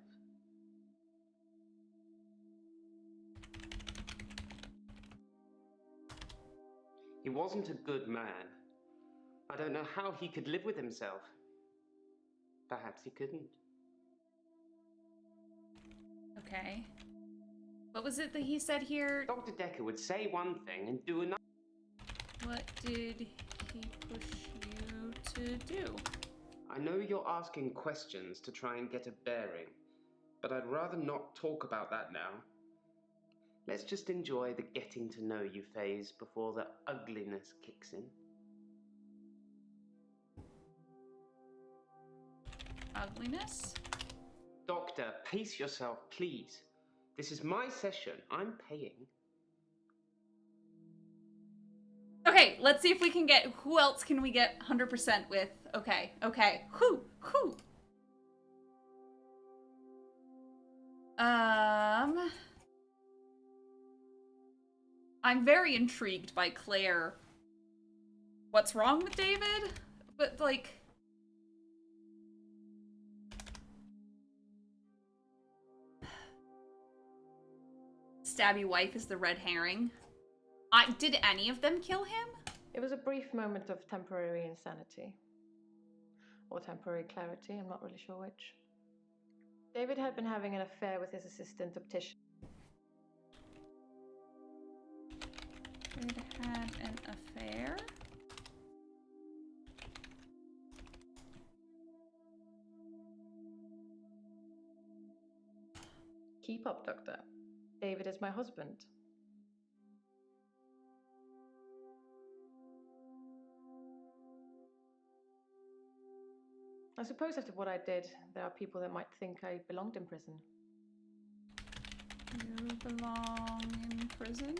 He wasn't a good man. I don't know how he could live with himself. Perhaps he couldn't. Okay. What was it that he said here? Dr. Dekker would say one thing and do another. What did he push you to do? I know you're asking questions to try and get a bearing, but I'd rather not talk about that now. Let's just enjoy the getting to know you phase before the ugliness kicks in. Ugliness? Doctor, pace yourself, please. This is my session. I'm paying. Okay, let's see if we can get... Who else can we get 100% with? Okay, okay. Whew, whew. I'm very intrigued by Claire. What's wrong with David? But, like... Stabby wife is the red herring. Did any of them kill him? It was a brief moment of temporary insanity. Or temporary clarity, I'm not really sure which. David had been having an affair with his assistant optician. David had an affair? Keep up, Doctor. David is my husband. I suppose after what I did, there are people that might think I belonged in prison. You belong in prison?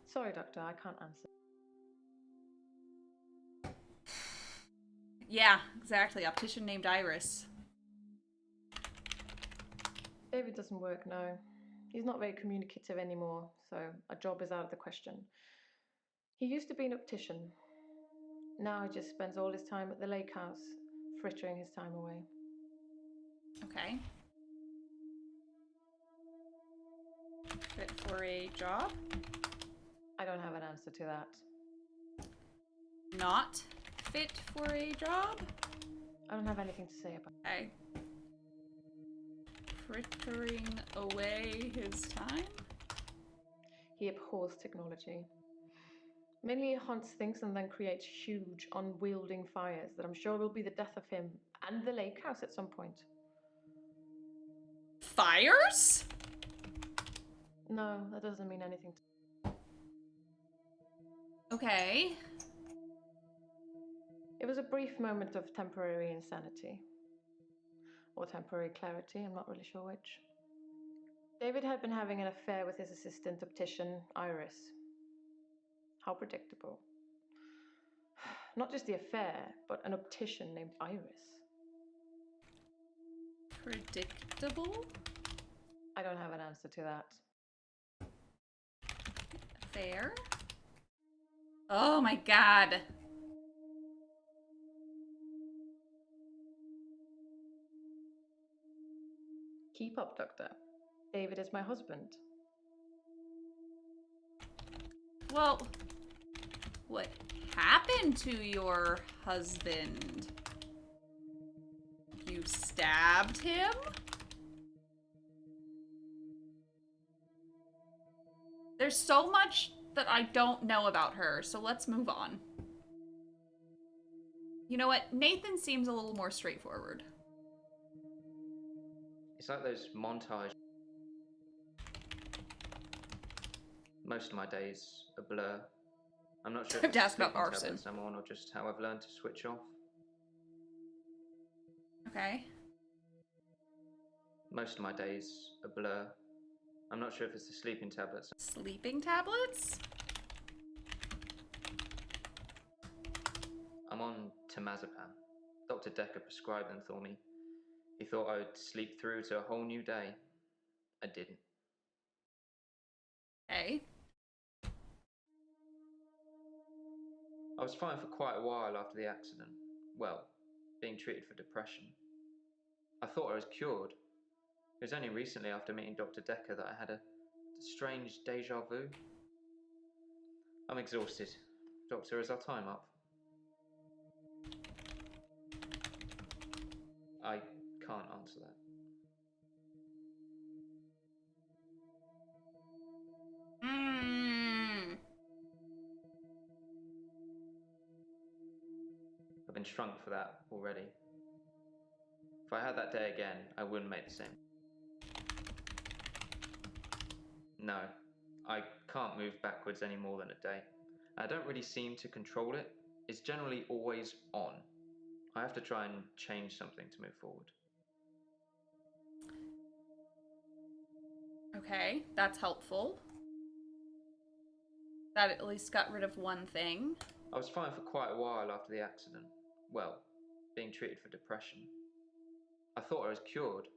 Sorry, Doctor, I can't answer. Yeah, exactly. Optician named Iris. David doesn't work, no. He's not very communicative anymore, so a job is out of the question. He used to be an optician. Now he just spends all his time at the lake house, frittering his time away. Okay. Fit for a job? I don't have an answer to that. Not fit for a job? I don't have anything to say about it. Okay. Frittering away his time? He abhors technology. Mainly he hunts things and then creates huge, unwielding fires that I'm sure will be the death of him and the lake house at some point. Fires? No, that doesn't mean anything to... Okay. It was a brief moment of temporary insanity. Or temporary clarity, I'm not really sure which. David had been having an affair with his assistant optician, Iris. How predictable. Not just the affair, but an optician named Iris. Predictable? I don't have an answer to that. Fair? Oh my god. Keep up, Doctor. David is my husband. Well, what happened to your husband? You stabbed him? There's so much that I don't know about her, so let's move on. You know what? Nathan seems a little more straightforward. It's like those montages. Most of my days a blur. I'm not sure if it's Ask about sleeping arson. tablets I'm on or just how I've learned to switch off. Okay. Most of my days a blur. I'm not sure if it's the sleeping tablets. Sleeping tablets? I'm on temazepam. Dr. Dekker prescribed them for me. He thought I would sleep through to a whole new day. I didn't. Okay. I was fine for quite a while after the accident. Well, being treated for depression. I thought I was cured. It was only recently after meeting Dr. Dekker that I had a strange deja vu. I'm exhausted. Doctor, is our time up? I can't answer that. I've been shrunk for that already. If I had that day again, I wouldn't make the same. No, I can't move backwards any more than a day. I don't really seem to control it. It's generally always on. I have to try and change something to move forward. Okay, that's helpful. That at least got rid of one thing. I was fine for quite a while after the accident. Well, being treated for depression. I thought I was cured.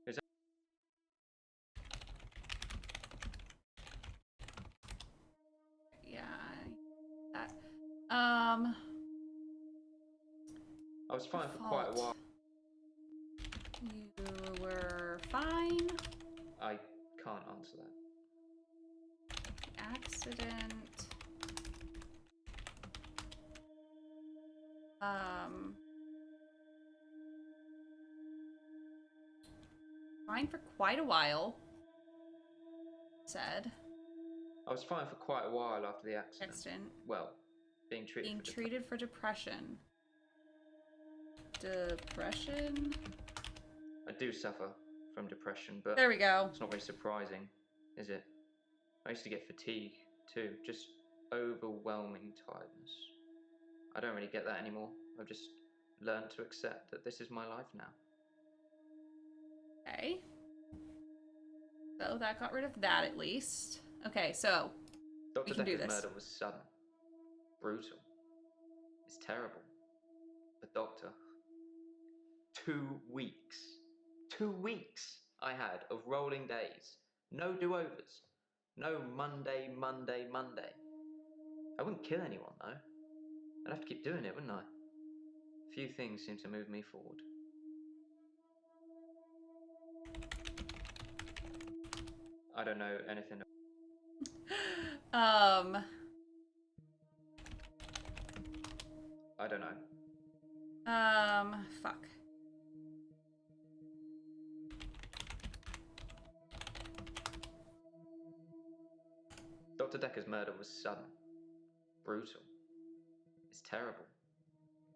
It was Yeah. That. I was fine for quite a while. You were fine. I can't answer that. Accident. Fine for quite a while. Said. I was fine for quite a while after the accident. Well, being treated for depression. Depression? I do suffer from depression, but there we go. It's not very surprising, is it? I used to get fatigue too, just overwhelming tiredness. I don't really get that anymore. I've just learned to accept that this is my life now. Okay. So that got rid of that at least. Okay, so Dr. we can do Dekker's this. murder was sudden, brutal. It's terrible. But Doctor, 2 weeks. 2 weeks I had of rolling days. No do-overs. No Monday, Monday, Monday. I wouldn't kill anyone though. I'd have to keep doing it, wouldn't I? Few things seem to move me forward. I don't know anything. I don't know. Fuck. Dr. Dekker's murder was sudden, brutal. It's terrible.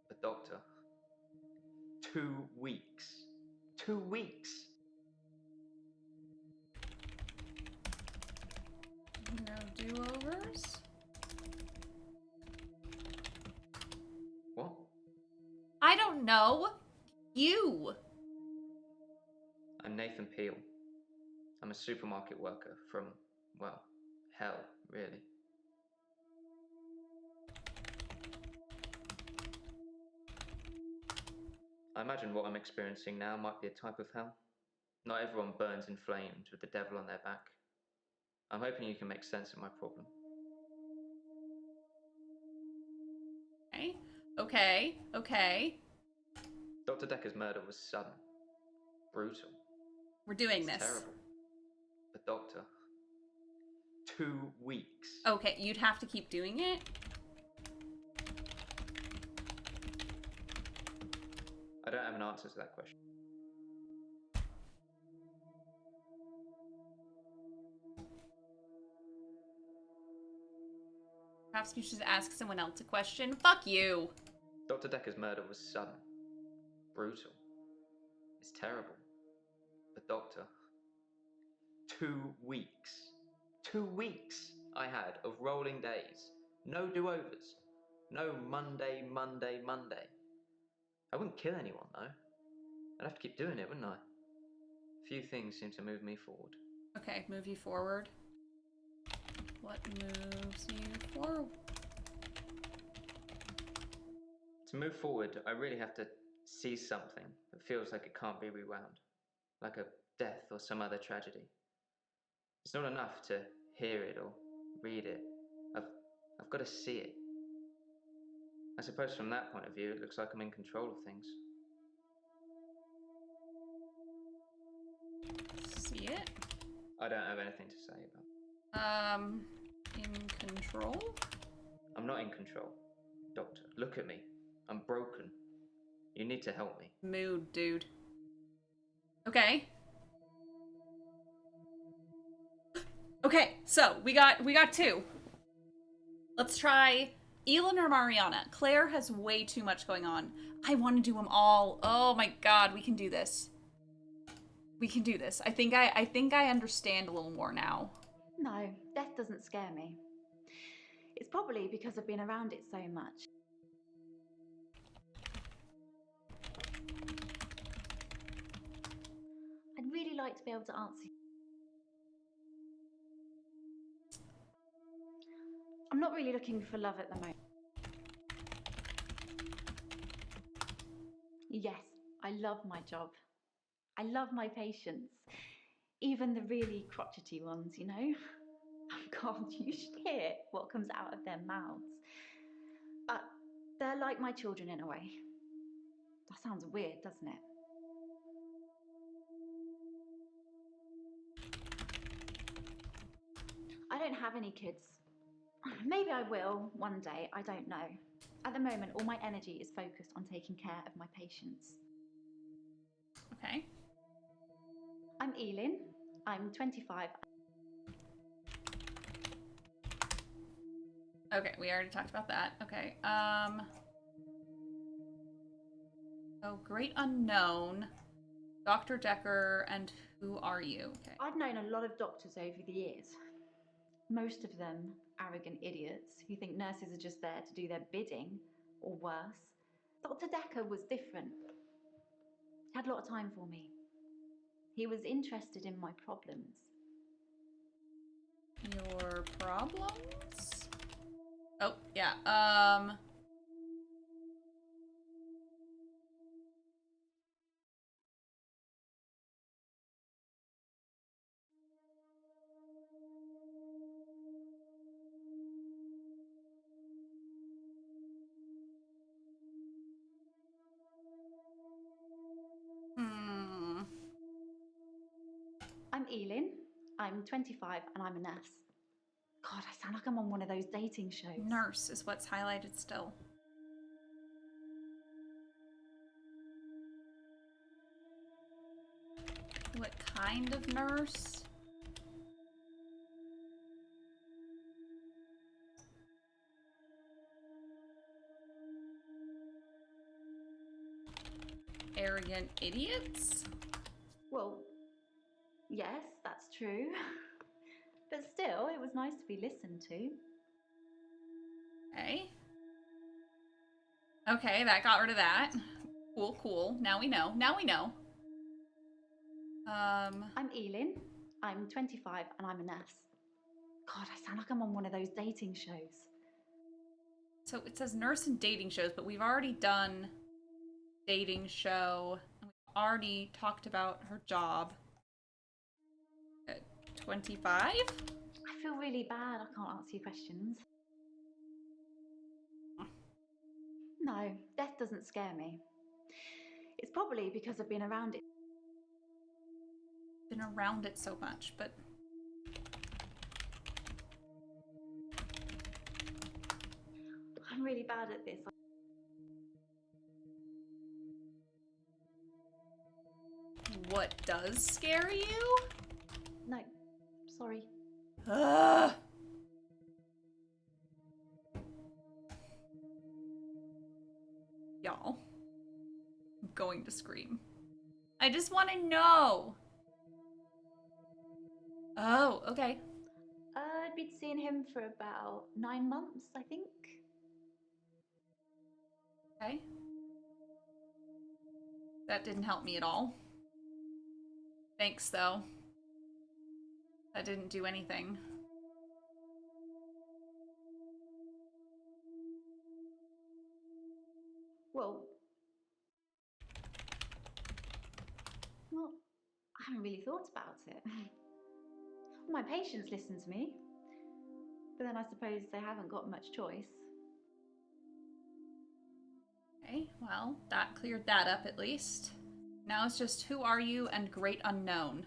But Doctor, 2 weeks. 2 weeks. No do-overs? What? I don't know. You. I'm Nathan Peel. I'm a supermarket worker from, well, hell, really. I imagine what I'm experiencing now might be a type of hell. Not everyone burns in flames with the devil on their back. I'm hoping you can make sense of my problem. Okay. Dr. Dekker's murder was sudden, brutal. We're doing it's this. Terrible. But Doctor, 2 weeks. Okay, you'd have to keep doing it? I don't have an answer to that question. Perhaps you should ask someone else a question. Fuck you. Dr. Dekker's murder was sudden, brutal. It's terrible. But Doctor, 2 weeks. 2 weeks I had of rolling days. No do-overs. No Monday, Monday, Monday. I wouldn't kill anyone though. I'd have to keep doing it, wouldn't I? Few things seem to move me forward. Okay, move you forward. What moves you forward? To move forward, I really have to see something that feels like it can't be rewound, like a death or some other tragedy. It's not enough to hear it or read it. I've got to see it. I suppose from that point of view, it looks like I'm in control of things. See it? I don't have anything to say about it. In control? I'm not in control. Doctor, look at me. I'm broken. You need to help me. Mood, dude. Okay. Okay, so we got two. Let's try Elin or Mariana. Claire has way too much going on. I want to do them all. Oh my god, we can do this. We can do this. I think I understand a little more now. No, death doesn't scare me. It's probably because I've been around it so much. I'd really like to be able to answer. I'm not really looking for love at the moment. Yes, I love my job. I love my patients. Even the really crotchety ones, you know? God, you should hear what comes out of their mouths. They're like my children in a way. That sounds weird, doesn't it? I don't have any kids. Maybe I will one day, I don't know. At the moment, all my energy is focused on taking care of my patients. Okay. I'm Elin. I'm 25. Okay, we already talked about that. Okay. Oh, Great Unknown, Dr. Dekker, and who are you? Okay. I've known a lot of doctors over the years. Most of them arrogant idiots who think nurses are just there to do their bidding, or worse. Dr. Dekker was different. He had a lot of time for me. He was interested in my problems. Your problems? Oh, yeah. I'm Elin. I'm 25 and I'm a nurse. God, I sound like I'm on one of those dating shows. Nurse is what's highlighted still. What kind of nurse? Arrogant idiots? Well, yes, that's true. But still, it was nice to be listened to. Okay. Okay, that got rid of that. Cool, cool. Now we know. Now we know. I'm Elin. I'm 25 and I'm a nurse. God, I sound like I'm on one of those dating shows. So it says nurse and dating shows, but we've already done dating show. And we've already talked about her job. 25? I feel really bad I can't answer your questions. No, death doesn't scare me. It's probably because I've been around it. Been around it so much, but... I'm really bad at this. What does scare you? No, sorry. Ugh. Y'all. I'm going to scream. I just want to know. Oh, okay. I'd been seeing him for about 9 months, I think. Okay. That didn't help me at all. Thanks, though. That didn't do anything. Well, I haven't really thought about it. My patients listen to me, but then I suppose they haven't got much choice. Okay, well, that cleared that up at least. Now it's just who are you and great unknown.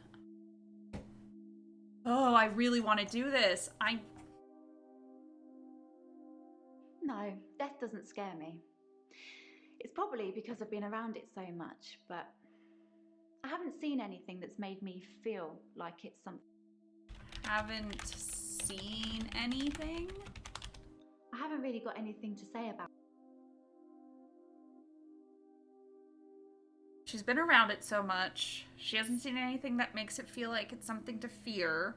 Oh, I really want to do this. No, death doesn't scare me. It's probably because I've been around it so much, but I haven't seen anything that's made me feel like it's something. Haven't seen anything? I haven't really got anything to say about it. She's been around it so much. She hasn't seen anything that makes it feel like it's something to fear.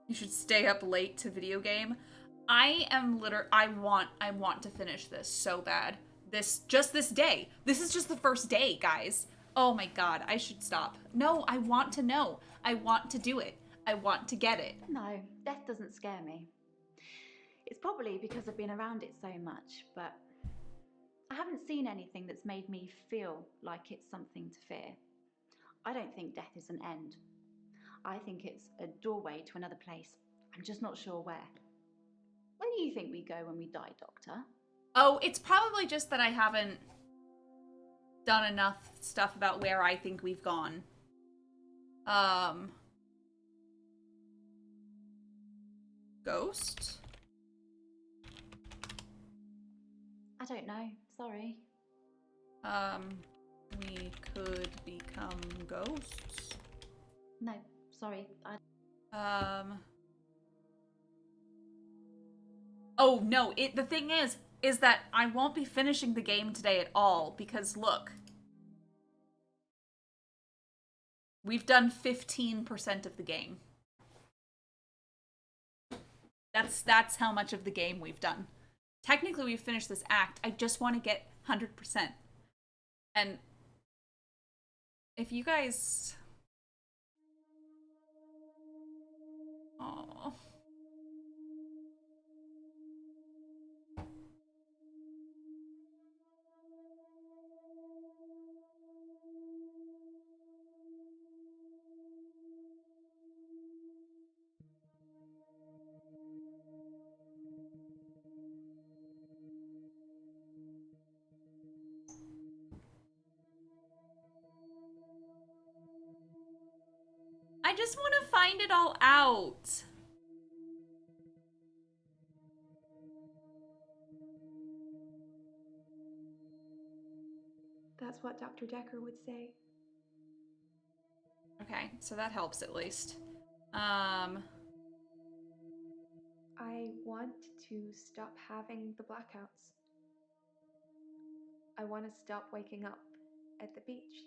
You should stay up late to video game. I want to finish this so bad. Just this day. This is just the first day, guys. Oh my god, I should stop. No, I want to know. I want to do it. I want to get it. No, death doesn't scare me. It's probably because I've been around it so much, but I haven't seen anything that's made me feel like it's something to fear. I don't think death is an end. I think it's a doorway to another place. I'm just not sure where. Where do you think we go when we die, Doctor? Oh, it's probably just that I haven't done enough stuff about where I think we've gone. Ghost? I don't know. Sorry. We could become ghosts? No, sorry. Oh, no, the thing is that I won't be finishing the game today at all, because look. We've done 15% of the game. That's how much of the game we've done. Technically, we've finished this act. I just want to get 100%. And if you guys... Oh. I just want to find it all out. That's what Dr. Dekker would say. Okay, so that helps at least. I want to stop having the blackouts. I want to stop waking up at the beach.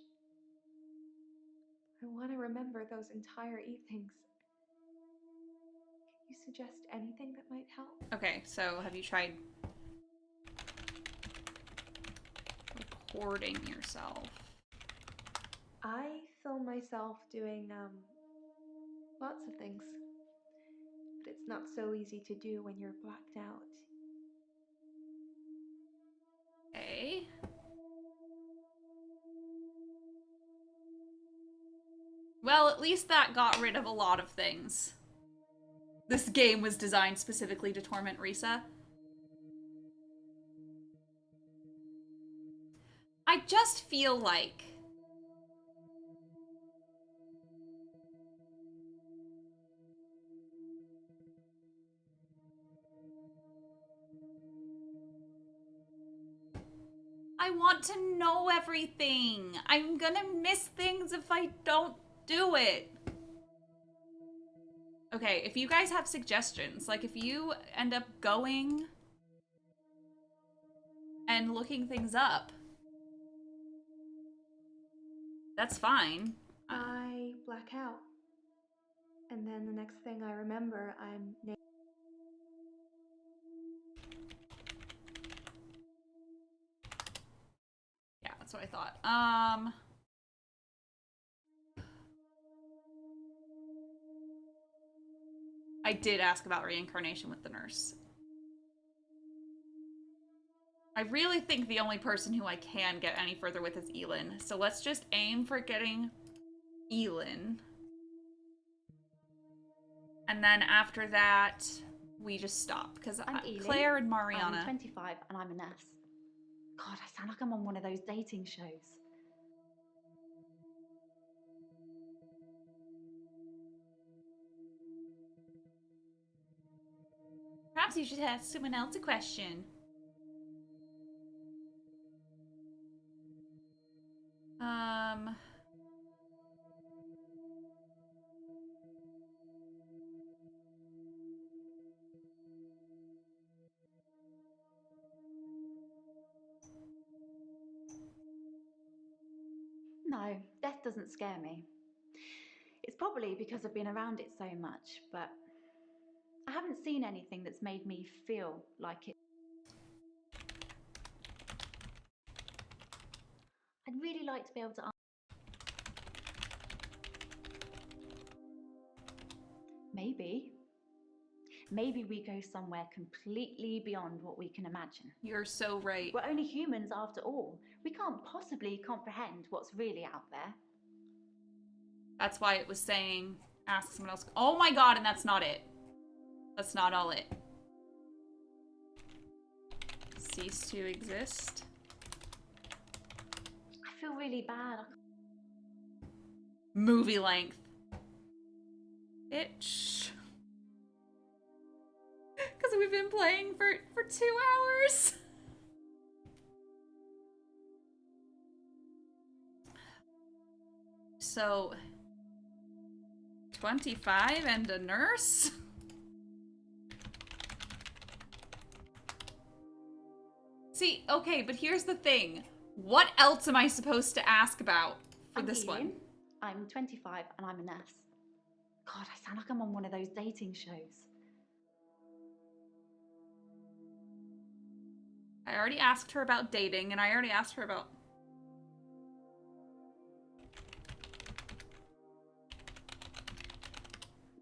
I want to remember those entire evenings. Can you suggest anything that might help? Okay, so have you tried recording yourself? I film myself doing lots of things, but it's not so easy to do when you're blacked out. Okay. Well, at least that got rid of a lot of things. This game was designed specifically to torment Rissa. I just feel like... I want to know everything. I'm gonna miss things if I don't do it. Okay, if you guys have suggestions, like if you end up going and looking things up, that's fine. I black out. And then the next thing I remember, I'm naked. Yeah, That's what I thought. I did ask about reincarnation with the nurse. I really think the only person who I can get any further with is Elin. So let's just aim for getting Elin. And then after that, we just stop. Because Claire and Mariana. I'm 25 and I'm a nurse. God, I sound like I'm on one of those dating shows. Perhaps you should ask someone else a question. No, death doesn't scare me. It's probably because I've been around it so much, but I haven't seen anything that's made me feel like it. I'd really like to be able to. Maybe we go somewhere completely beyond what we can imagine. You're so right. We're only humans after all. We can't possibly comprehend what's really out there. That's why it was saying, ask someone else. Oh my god, and that's not it. That's not all it. Cease to exist. I feel really bad. Movie length. Bitch. Because we've been playing for 2 hours. So, 25 and a nurse? See, okay, but here's the thing. What else am I supposed to ask about for this one? I'm 25 and I'm a nurse. God, I sound like I'm on one of those dating shows. I already asked her about dating, and I already asked her about...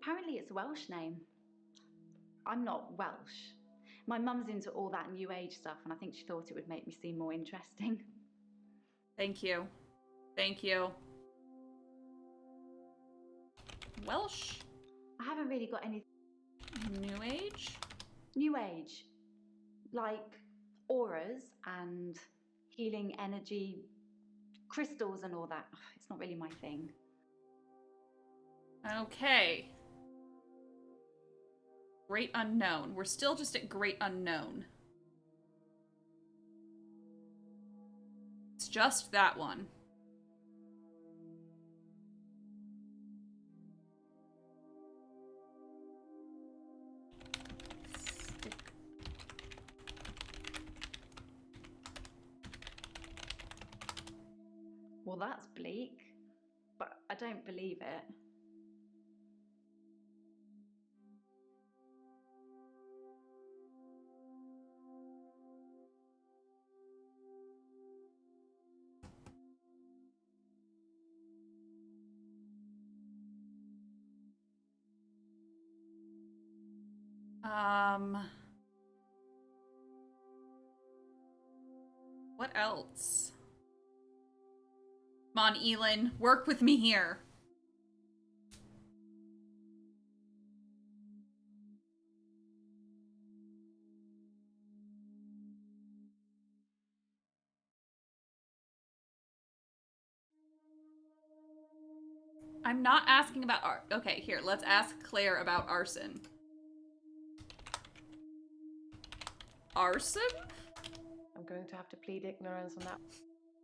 Apparently it's a Welsh name. I'm not Welsh. My mum's into all that New Age stuff, and I think she thought it would make me seem more interesting. Thank you. Thank you. Welsh? I haven't really got any... New Age? New Age. Like auras and healing energy, crystals and all that. It's not really my thing. Okay. Great Unknown. We're still just at Great Unknown. It's just that one. Well, that's bleak, but I don't believe it. What else? Come on, Elin, work with me here. I'm not asking about okay, here, let's ask Claire about arson. Arson? I'm going to have to plead ignorance on that.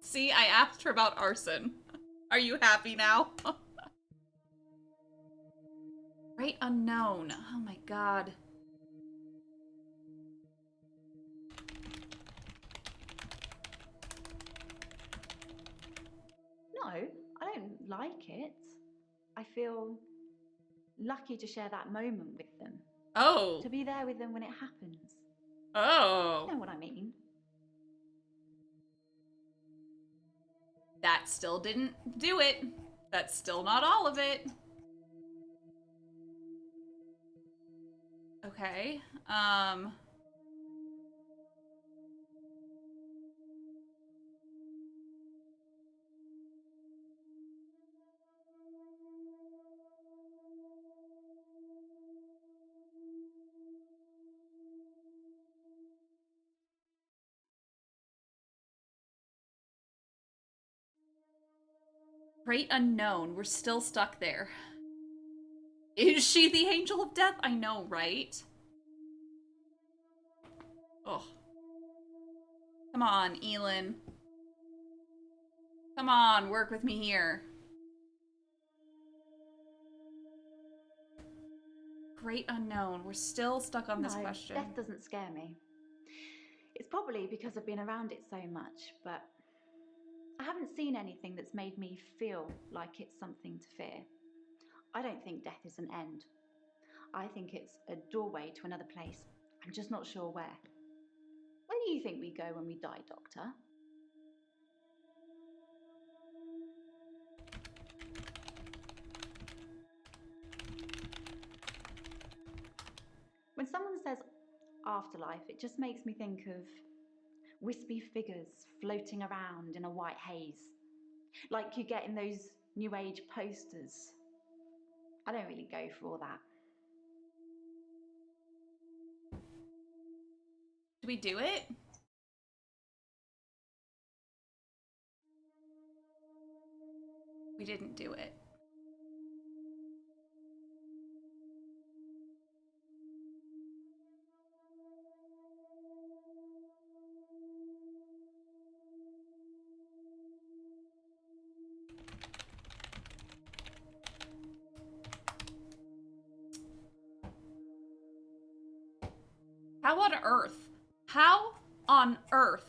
See, I asked her about arson. Are you happy now? Great Unknown. Oh my god. No, I don't like it. I feel lucky to share that moment with them. Oh. To be there with them when it happens. Oh. You know what I mean? That still didn't do it. That's still not all of it. Okay. Great unknown. We're still stuck there. Is she the angel of death? I know, right? Oh. Come on, Elin. Come on, work with me here. Great unknown. We're still stuck on this question. Death doesn't scare me. It's probably because I've been around it so much, but I haven't seen anything that's made me feel like it's something to fear. I don't think death is an end. I think it's a doorway to another place. I'm just not sure where. Where do you think we go when we die, Doctor? When someone says afterlife, it just makes me think of wispy figures floating around in a white haze, like you get in those New Age posters. I don't really go for all that. Do we do it? We didn't do it. How on earth? How on earth?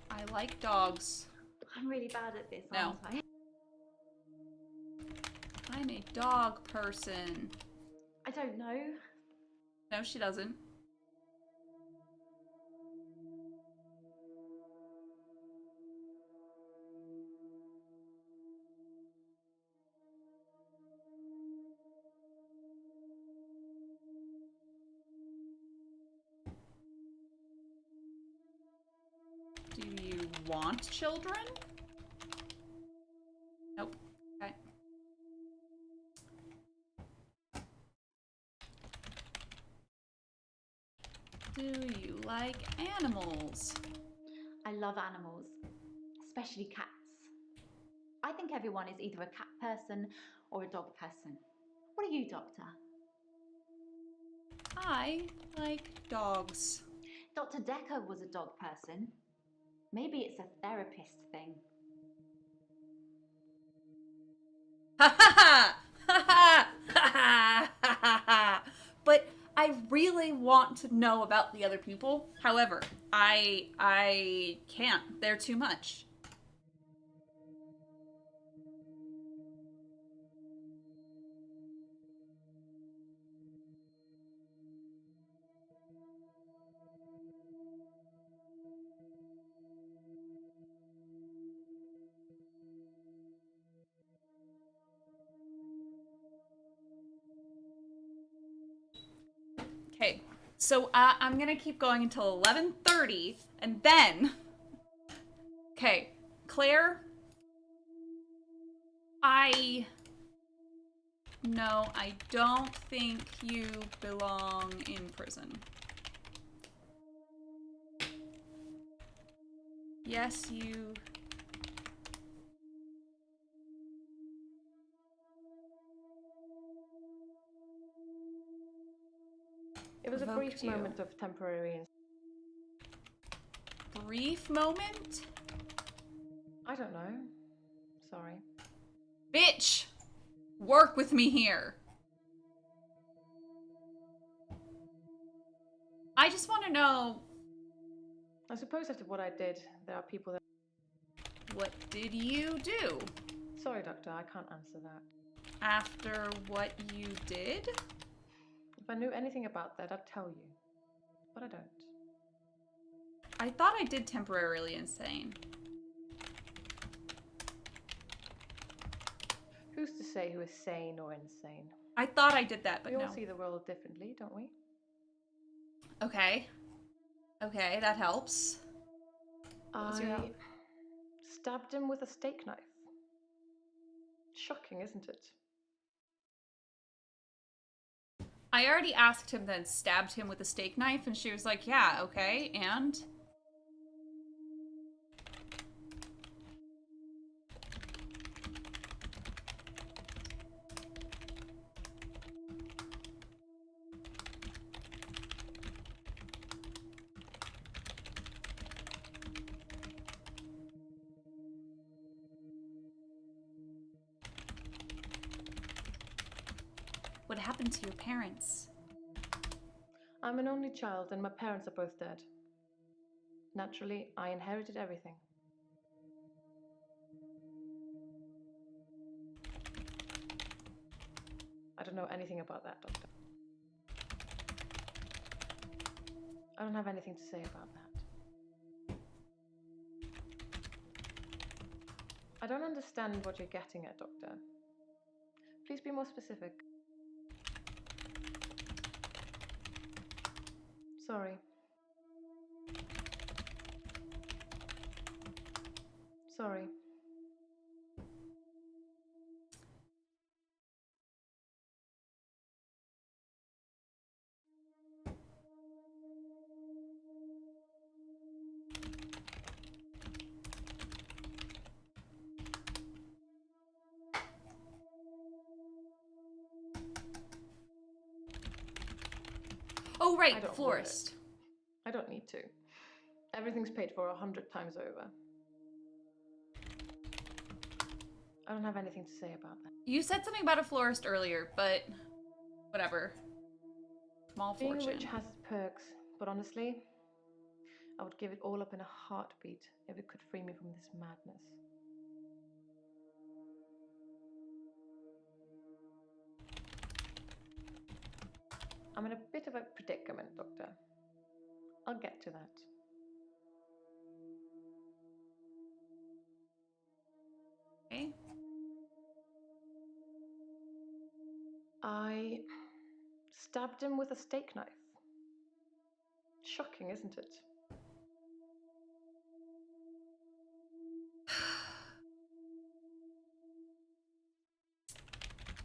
I like dogs. I'm really bad at this, No. aren't I? I'm a dog person. I don't know. No, she doesn't. Do you want children? Nope. Okay. Do you like animals? I love animals, especially cats. I think everyone is either a cat person or a dog person. What are you, Doctor? I like dogs. Dr. Dekker was a dog person. Maybe it's a therapist thing. Ha ha ha! Ha ha! Ha ha ha! But I really want to know about the other people. However, I can't. They're too much. Okay, so I'm gonna keep going until 11:30, and then... Okay, Claire, No, I don't think you belong in prison. Yes, you... It was a brief Provoked you. moment of temporary. Brief moment? I don't know. Sorry. Bitch! Work with me here. I just want to know... I suppose after what I did, there are people that... What did you do? Sorry, Doctor, I can't answer that. After what you did? If I knew anything about that, I'd tell you. But I don't. I thought I did temporarily insane. Who's to say who is sane or insane? I thought I did that, but we all no. see the world differently, don't we? Okay. Okay, that helps. I stabbed him with a steak knife. Shocking, isn't it? I already asked him, then stabbed him with a steak knife, and she was like, yeah, okay, and? What happened to your parents? I'm an only child and my parents are both dead. Naturally, I inherited everything. I don't know anything about that, Doctor. I don't have anything to say about that. I don't understand what you're getting at, Doctor. Please be more specific. Sorry. Sorry. Oh, right, the florist. I don't need to. Everything's paid for 100 times over. I don't have anything to say about that. You said something about a florist earlier, but whatever. Small fortune. Being rich has its perks, but honestly, I would give it all up in a heartbeat if it could free me from this madness. I'm in a bit of a predicament, Doctor. I'll get to that. Okay. I stabbed him with a steak knife. Shocking, isn't it?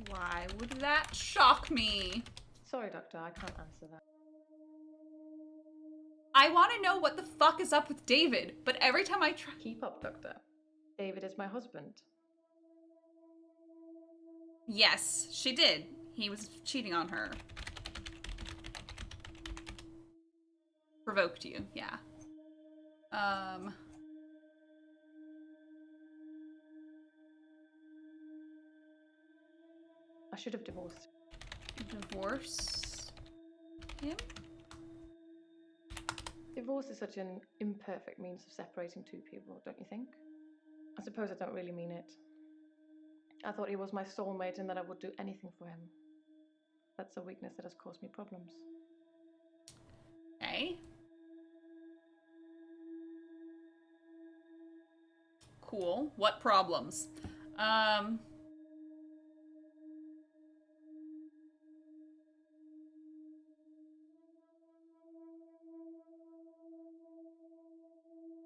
Why would that shock me? Sorry, Doctor, I can't answer that. I want to know what the fuck is up with David, but every time I try... Keep up, Doctor. David is my husband. Yes, she did. He was cheating on her. Provoked you, yeah. I should have divorced. Divorce him? Divorce is such an imperfect means of separating two people, don't you think? I suppose I don't really mean it. I thought he was my soulmate and that I would do anything for him. That's a weakness that has caused me problems. Okay. Cool. What problems?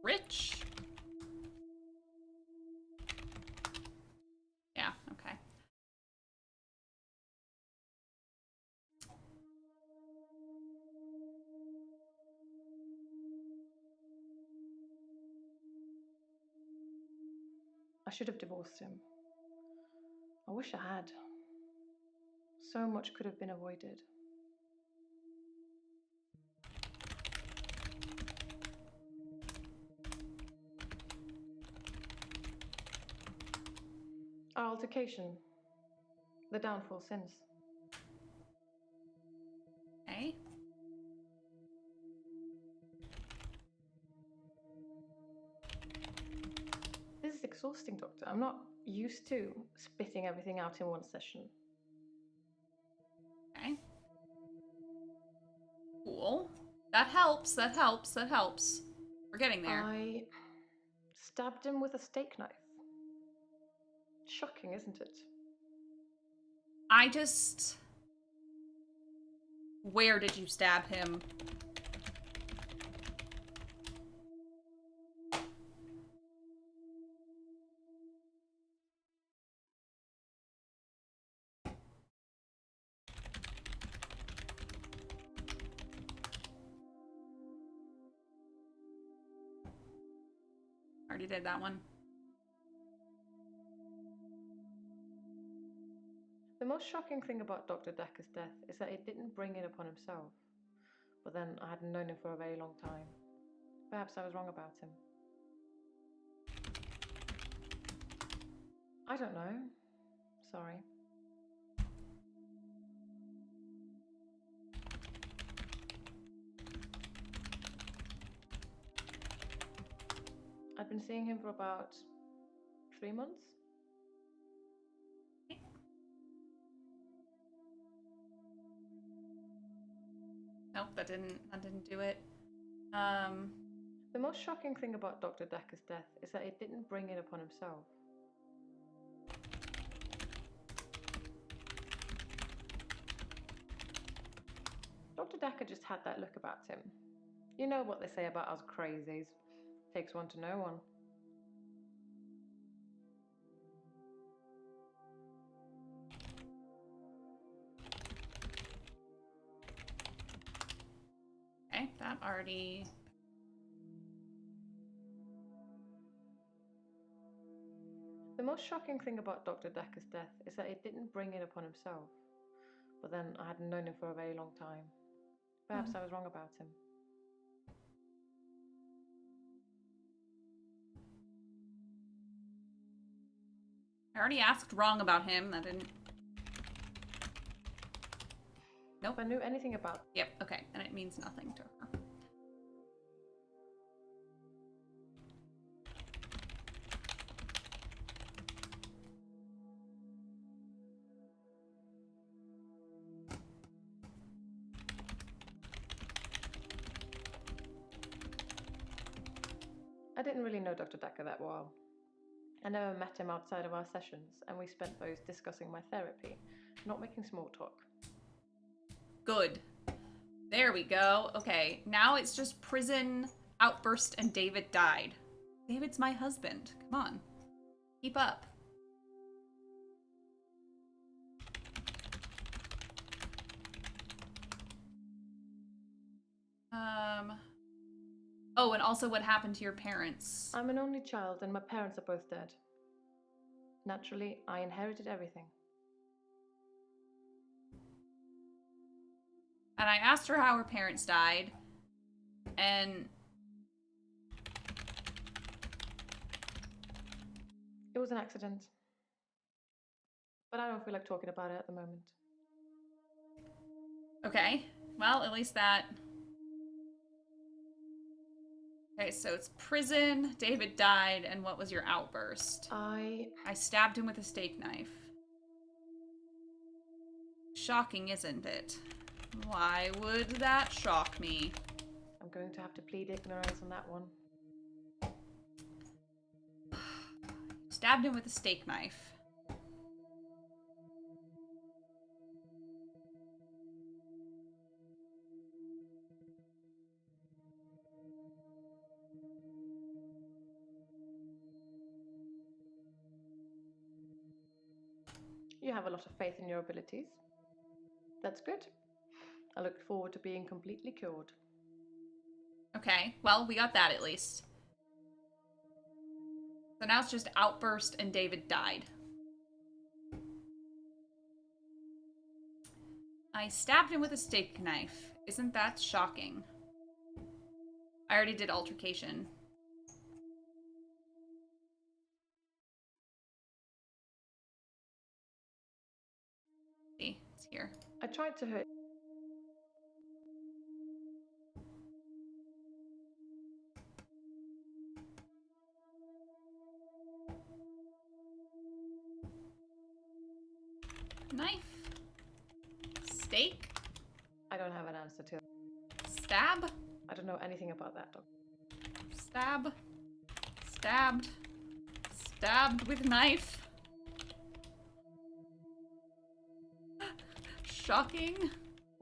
Rich? Yeah, okay. I should have divorced him. I wish I had. So much could have been avoided. Our altercation. The downfall since. Okay. This is exhausting, Doctor. I'm not used to spitting everything out in one session. Okay. Cool. That helps, that helps, that helps. We're getting there. I stabbed him with a steak knife. Shocking, isn't it? I just... Where did you stab him? Already did that one. The most shocking thing about Dr. Dekker's death is that it didn't bring it upon himself. But then I hadn't known him for a very long time. Perhaps I was wrong about him. I don't know. Sorry. I'd been seeing him for about 3 months. Nope, that didn't do it. The most shocking thing about Dr. Dekker's death is that it didn't bring it upon himself. Dr. Dekker just had that look about him. You know what they say about us crazies. Takes one to know one. Okay, that already... The most shocking thing about Dr. Dekker's death is that it didn't bring it upon himself. But then I hadn't known him for a very long time. Perhaps I was wrong about him. I already asked wrong about him. That didn't... Nope. If I knew anything about... Yep, okay. And it means nothing to her. I didn't really know Dr. Dekker that well. I never met him outside of our sessions, and we spent those discussing my therapy, not making small talk. Good. There we go. Okay, now it's just prison, outburst, and David died. David's my husband. Come on. Keep up. Oh, and also what happened to your parents? I'm an only child, and my parents are both dead. Naturally, I inherited everything. And I asked her how her parents died, and... It was an accident. But I don't feel like talking about it at the moment. Okay, well, at least that... Okay, so it's prison, David died, and what was your outburst? I stabbed him with a steak knife. Shocking, isn't it? Why would that shock me? I'm going to have to plead ignorance on that one. Stabbed him with a steak knife. You have a lot of faith in your abilities. That's good. I look forward to being completely cured. Okay, well, we got that at least. So now it's just outburst and David died. I stabbed him with a steak knife. Isn't that shocking? I already did altercation. See, it's here. I tried to hurt. Knife. Steak. I don't have an answer to. Stab. I don't know anything about that, Doc. Stab. Stabbed. Stabbed with knife. Shocking.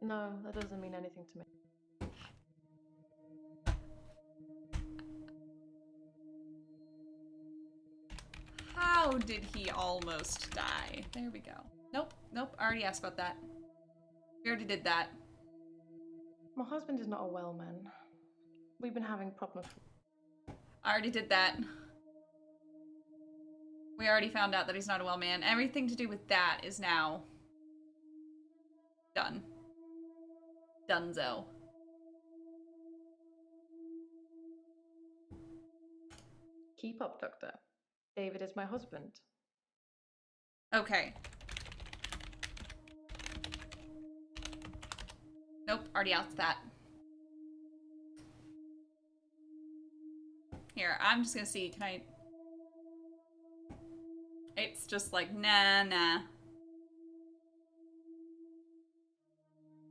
No, that doesn't mean anything to me. How did he almost die? There we go. Nope, nope, I already asked about that. We already did that. My husband is not a well man. We've been having problems. I already did that. We already found out that he's not a well man. Everything to do with that is now done. Dunzo. Keep up, Doctor. David is my husband. Okay. Nope, already out that. Here, I'm just gonna see, can I... It's just like, nah.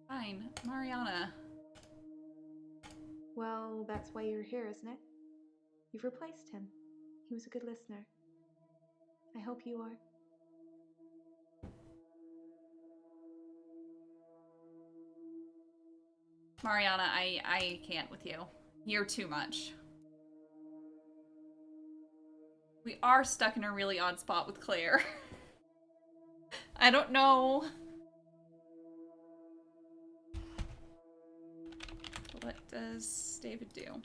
Fine, Mariana. Well, that's why you're here, isn't it? You've replaced him. He was a good listener. I hope you are. Mariana, I can't with you. You're too much. We are stuck in a really odd spot with Claire. I don't know. What does David do?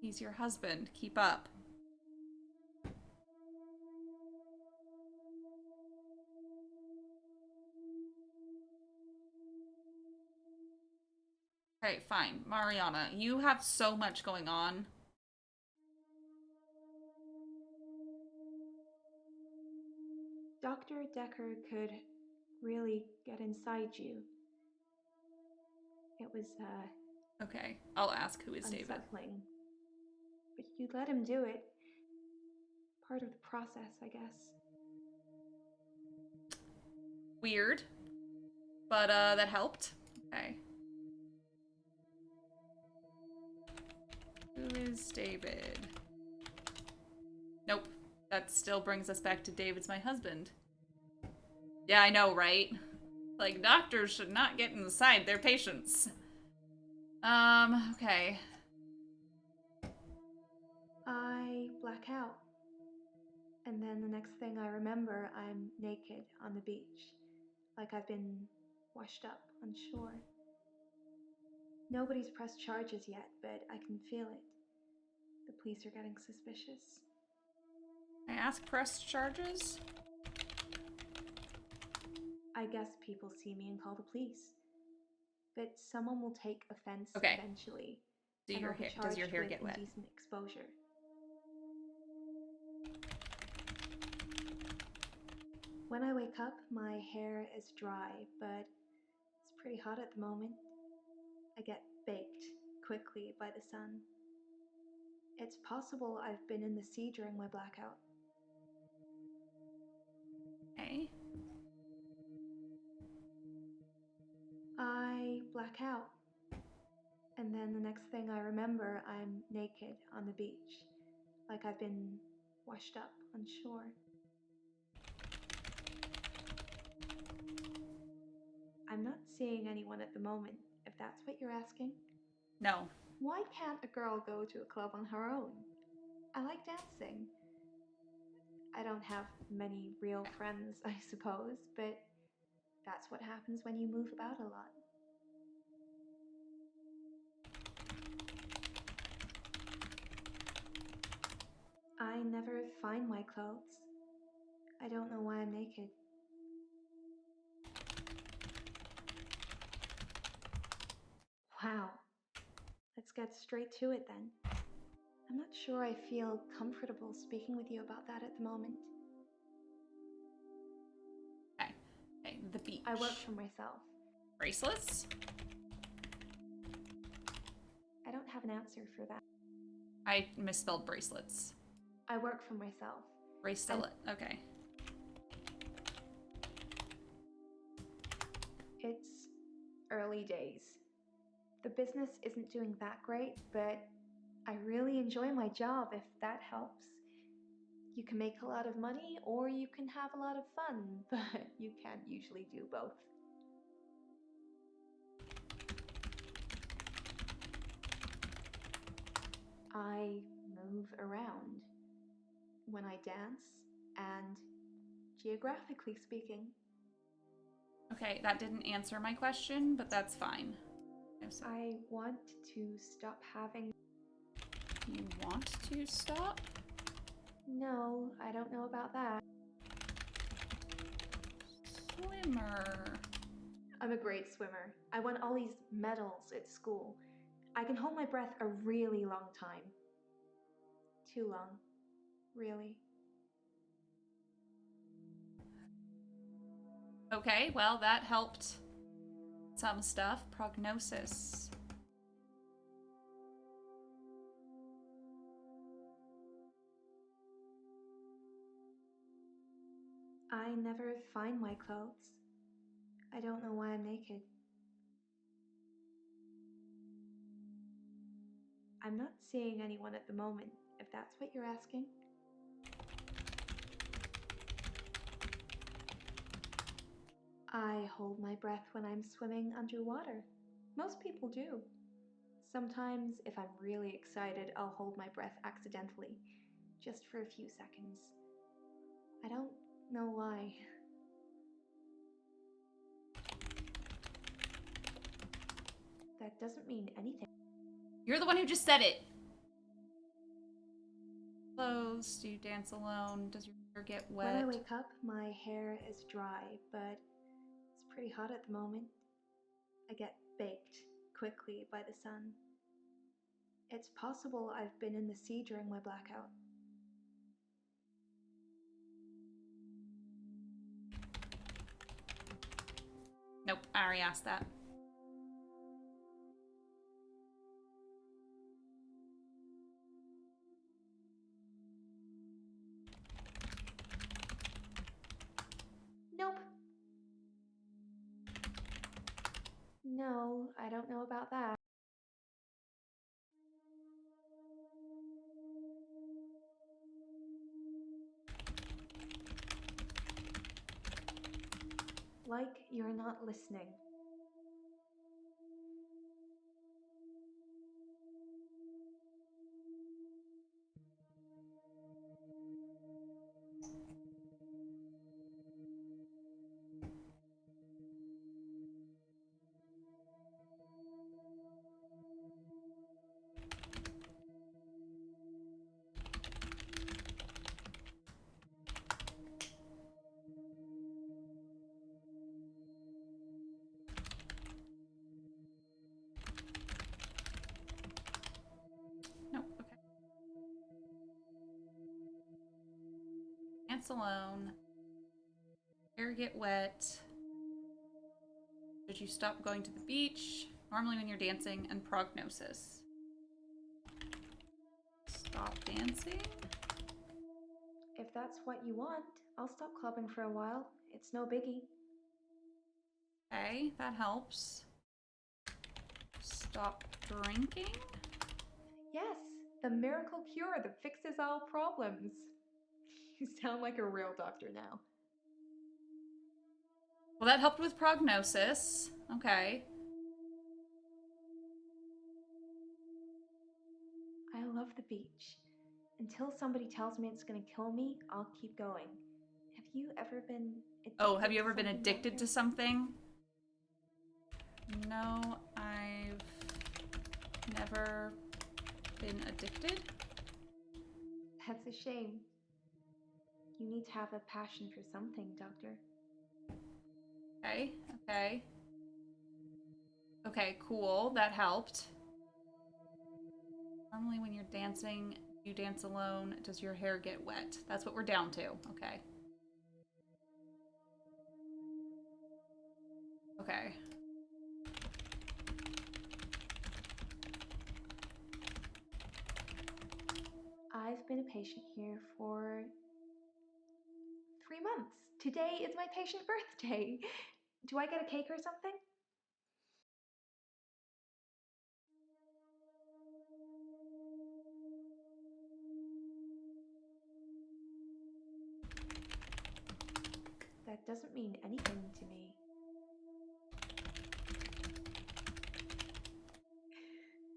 He's your husband. Keep up. Okay, fine. Mariana, you have so much going on. Dr. Dekker could really get inside you. It was, Okay, I'll ask who is David. unsettling. But you let him do it. Part of the process, I guess. Weird. But, that helped. Okay. Who is David? Nope. That still brings us back to David's my husband. Yeah, I know, right? Like, doctors should not get inside their patients. Okay. I black out. And then the next thing I remember, I'm naked on the beach. Like I've been washed up on shore. Nobody's pressed charges yet, but I can feel it. The police are getting suspicious. I ask press charges? I guess people see me and call the police. But someone will take offense Okay. eventually. Does your hair get wet? Indecent exposure. When I wake up, my hair is dry, but it's pretty hot at the moment. I get baked quickly by the sun. It's possible I've been in the sea during my blackout. Okay. I black out. And then the next thing I remember, I'm naked on the beach. Like I've been washed up on shore. I'm not seeing anyone at the moment, if that's what you're asking. No. Why can't a girl go to a club on her own? I like dancing. I don't have many real friends, I suppose, but that's what happens when you move about a lot. I never find my clothes. I don't know why I'm naked. Wow. Let's get straight to it then. I'm not sure I feel comfortable speaking with you about that at the moment. Okay, the beach. I work for myself. Bracelets? I don't have an answer for that. I misspelled bracelets. I work for myself. Bracelet, okay. It's early days. The business isn't doing that great, but I really enjoy my job, if that helps. You can make a lot of money or you can have a lot of fun, but you can't usually do both. I move around when I dance, and geographically speaking. Okay, that didn't answer my question, but that's fine. I want to stop having... You want to stop? No, I don't know about that. Swimmer. I'm a great swimmer. I won all these medals at school. I can hold my breath a really long time. Too long, really. Okay, well, that helped some stuff. Prognosis. I never find my clothes. I don't know why I'm naked. I'm not seeing anyone at the moment, if that's what you're asking. I hold my breath when I'm swimming underwater. Most people do. Sometimes, if I'm really excited, I'll hold my breath accidentally, just for a few seconds. I don't know why. That doesn't mean anything. You're the one who just said it. Clothes, do you dance alone? Does your hair get wet? When I wake up, my hair is dry, but it's pretty hot at the moment. I get baked quickly by the sun. It's possible I've been in the sea during my blackout. Nope, I already asked that. Nope. No, I don't know about that. Like you're not listening. Nope, okay. Dance alone. Hair get wet. Did you stop going to the beach? Normally when you're dancing, and prognosis. Stop dancing? If that's what you want, I'll stop clubbing for a while. It's no biggie. Okay, that helps. Stop drinking? Yes, the miracle cure that fixes all problems. You sound like a real doctor now. Well, that helped with prognosis. Okay. I love the beach. Until somebody tells me it's gonna kill me, I'll keep going. Have you ever been addicted? Oh, have you ever been something, addicted Doctor? to something? No, I've never been addicted. That's a shame. You need to have a passion for something, Doctor. Okay, okay. Okay, cool. That helped. Normally when you're dancing, you dance alone. Does your hair get wet? That's what we're down to. Okay. Okay. I've been a patient here for 3 months. Today is my patient birthday. Do I get a cake or something? doesn't mean anything to me.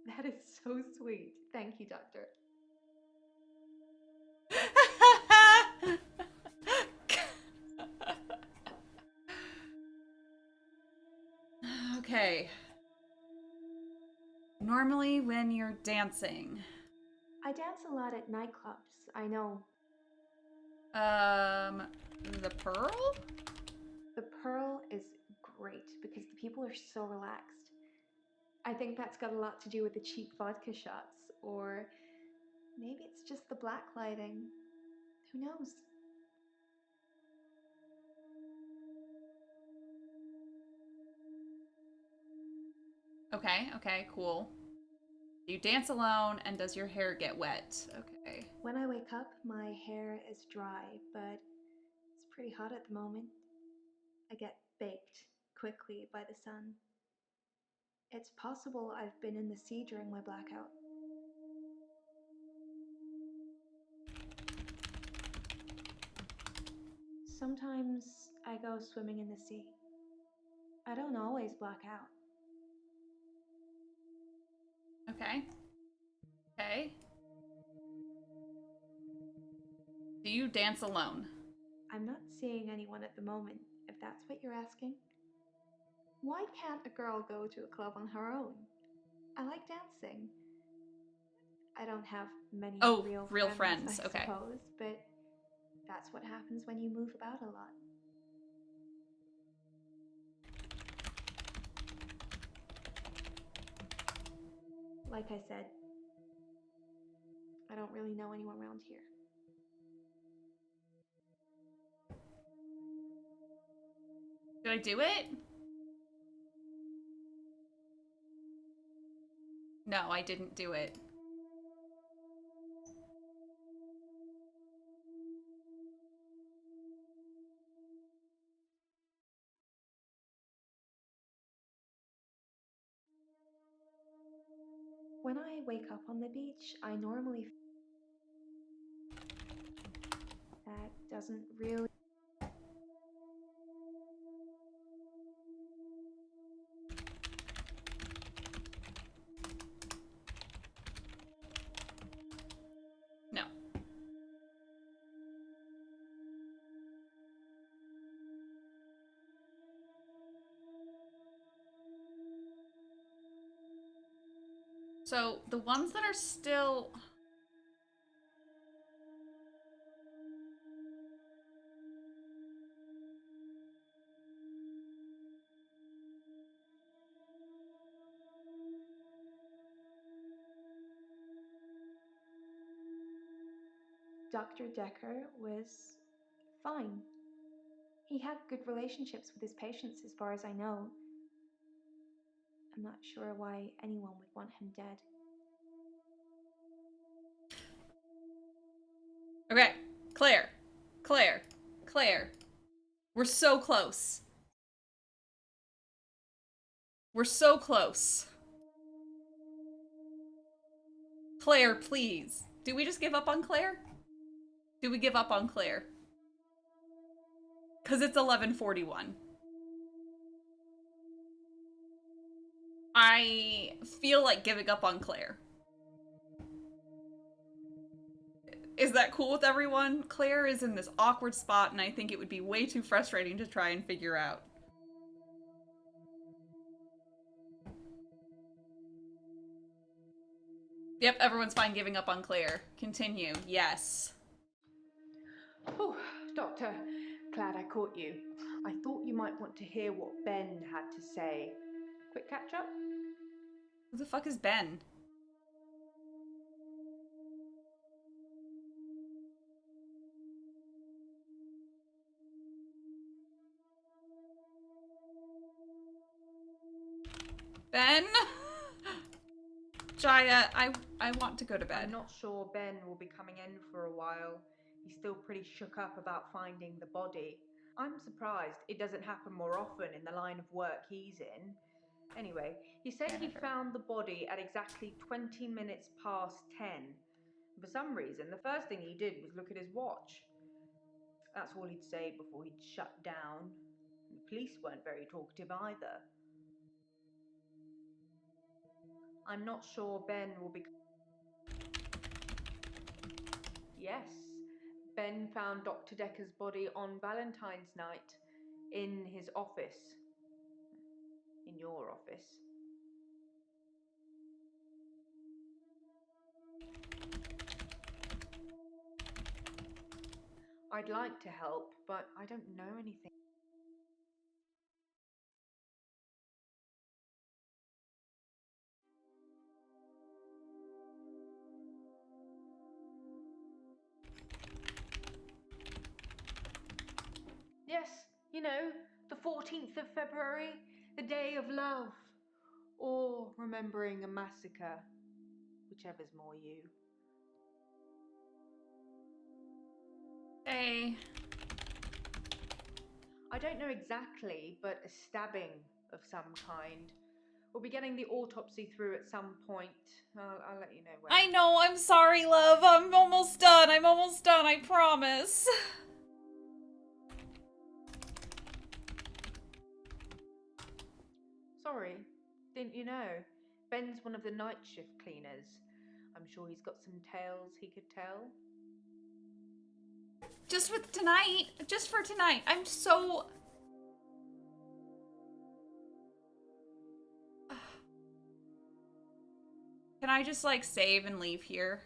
That is so sweet. Thank you, Doctor. Okay. Normally when you're dancing. I dance a lot at nightclubs, I know. The Pearl? The Pearl is great because the people are so relaxed. I think that's got a lot to do with the cheap vodka shots, or maybe it's just the black lighting. Who knows? Okay, cool. You dance alone, and does your hair get wet? Okay. When I wake up, my hair is dry, but it's pretty hot at the moment. I get baked quickly by the sun. It's possible I've been in the sea during my blackout. Sometimes I go swimming in the sea. I don't always black out. Okay. Do you dance alone? I'm not seeing anyone at the moment, if that's what you're asking. Why can't a girl go to a club on her own? I like dancing. I don't have many real friends, I suppose, but that's what happens when you move about a lot. Like I said, I don't really know anyone around here. Did I do it? No, I didn't do it. When I wake up on the beach, I normally... That doesn't really... No. So, the ones that are still... Dr. Dekker was fine. He had good relationships with his patients as far as I know. I'm not sure why anyone would want him dead. Okay, Claire. We're so close. We're so close. Claire, please. Do we just give up on Claire? Do we give up on Claire? Because it's 11:41. I feel like giving up on Claire. Is that cool with everyone? Claire is in this awkward spot, and I think it would be way too frustrating to try and figure out. Yep, everyone's fine giving up on Claire. Continue. Yes. Oh, Doctor, glad I caught you. I thought you might want to hear what Ben had to say. Quick catch up? Who the fuck is Ben? Ben? Jaya, I want to go to bed. I'm not sure Ben will be coming in for a while. He's still pretty shook up about finding the body. I'm surprised it doesn't happen more often in the line of work he's in. Anyway, he said he found the body at exactly 20 minutes past 10. For some reason, the first thing he did was look at his watch. That's all he'd say before he'd shut down. The police weren't very talkative either. I'm not sure Ben will be... Yes, Ben found Dr. Dekker's body on Valentine's night in his office. In your office. I'd like to help, but I don't know anything. Yes, you know, the 14th of February, the day of love, or remembering a massacre, whichever's more you. Hey. I don't know exactly, but a stabbing of some kind. We'll be getting the autopsy through at some point. I'll let you know when. I know, I'm sorry, love. I'm almost done. I promise. Sorry, didn't you know? Ben's one of the night shift cleaners. I'm sure he's got some tales he could tell. Just for tonight. I'm so... Can I just, like, save and leave here?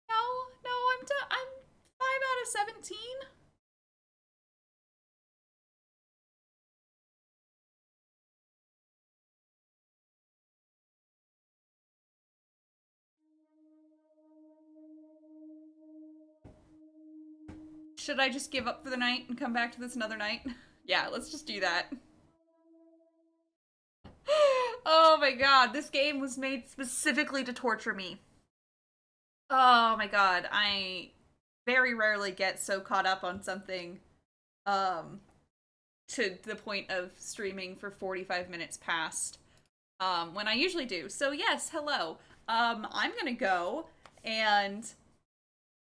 No, I'm done. I'm 5 out of 17. Should I just give up for the night and come back to this another night? Yeah, let's just do that. Oh my god, this game was made specifically to torture me. Oh my god, I very rarely get so caught up on something to the point of streaming for 45 minutes past when I usually do. So yes, hello. I'm gonna go and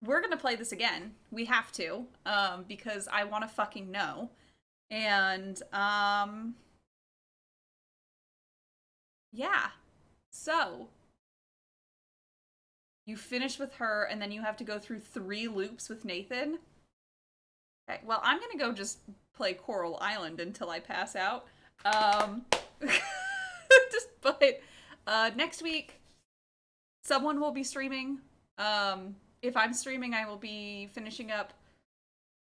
we're gonna play this again. We have to, because I want to fucking know. And yeah. So you finish with her, and then you have to go through 3 loops with Nathan. Okay, well, I'm gonna go just play Coral Island until I pass out. But next week, someone will be streaming. If I'm streaming, I will be finishing up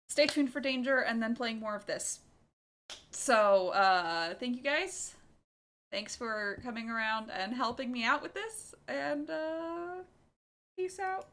Stay Tuned for Danger and then playing more of this. So, thank you guys. Thanks for coming around and helping me out with this, and peace out.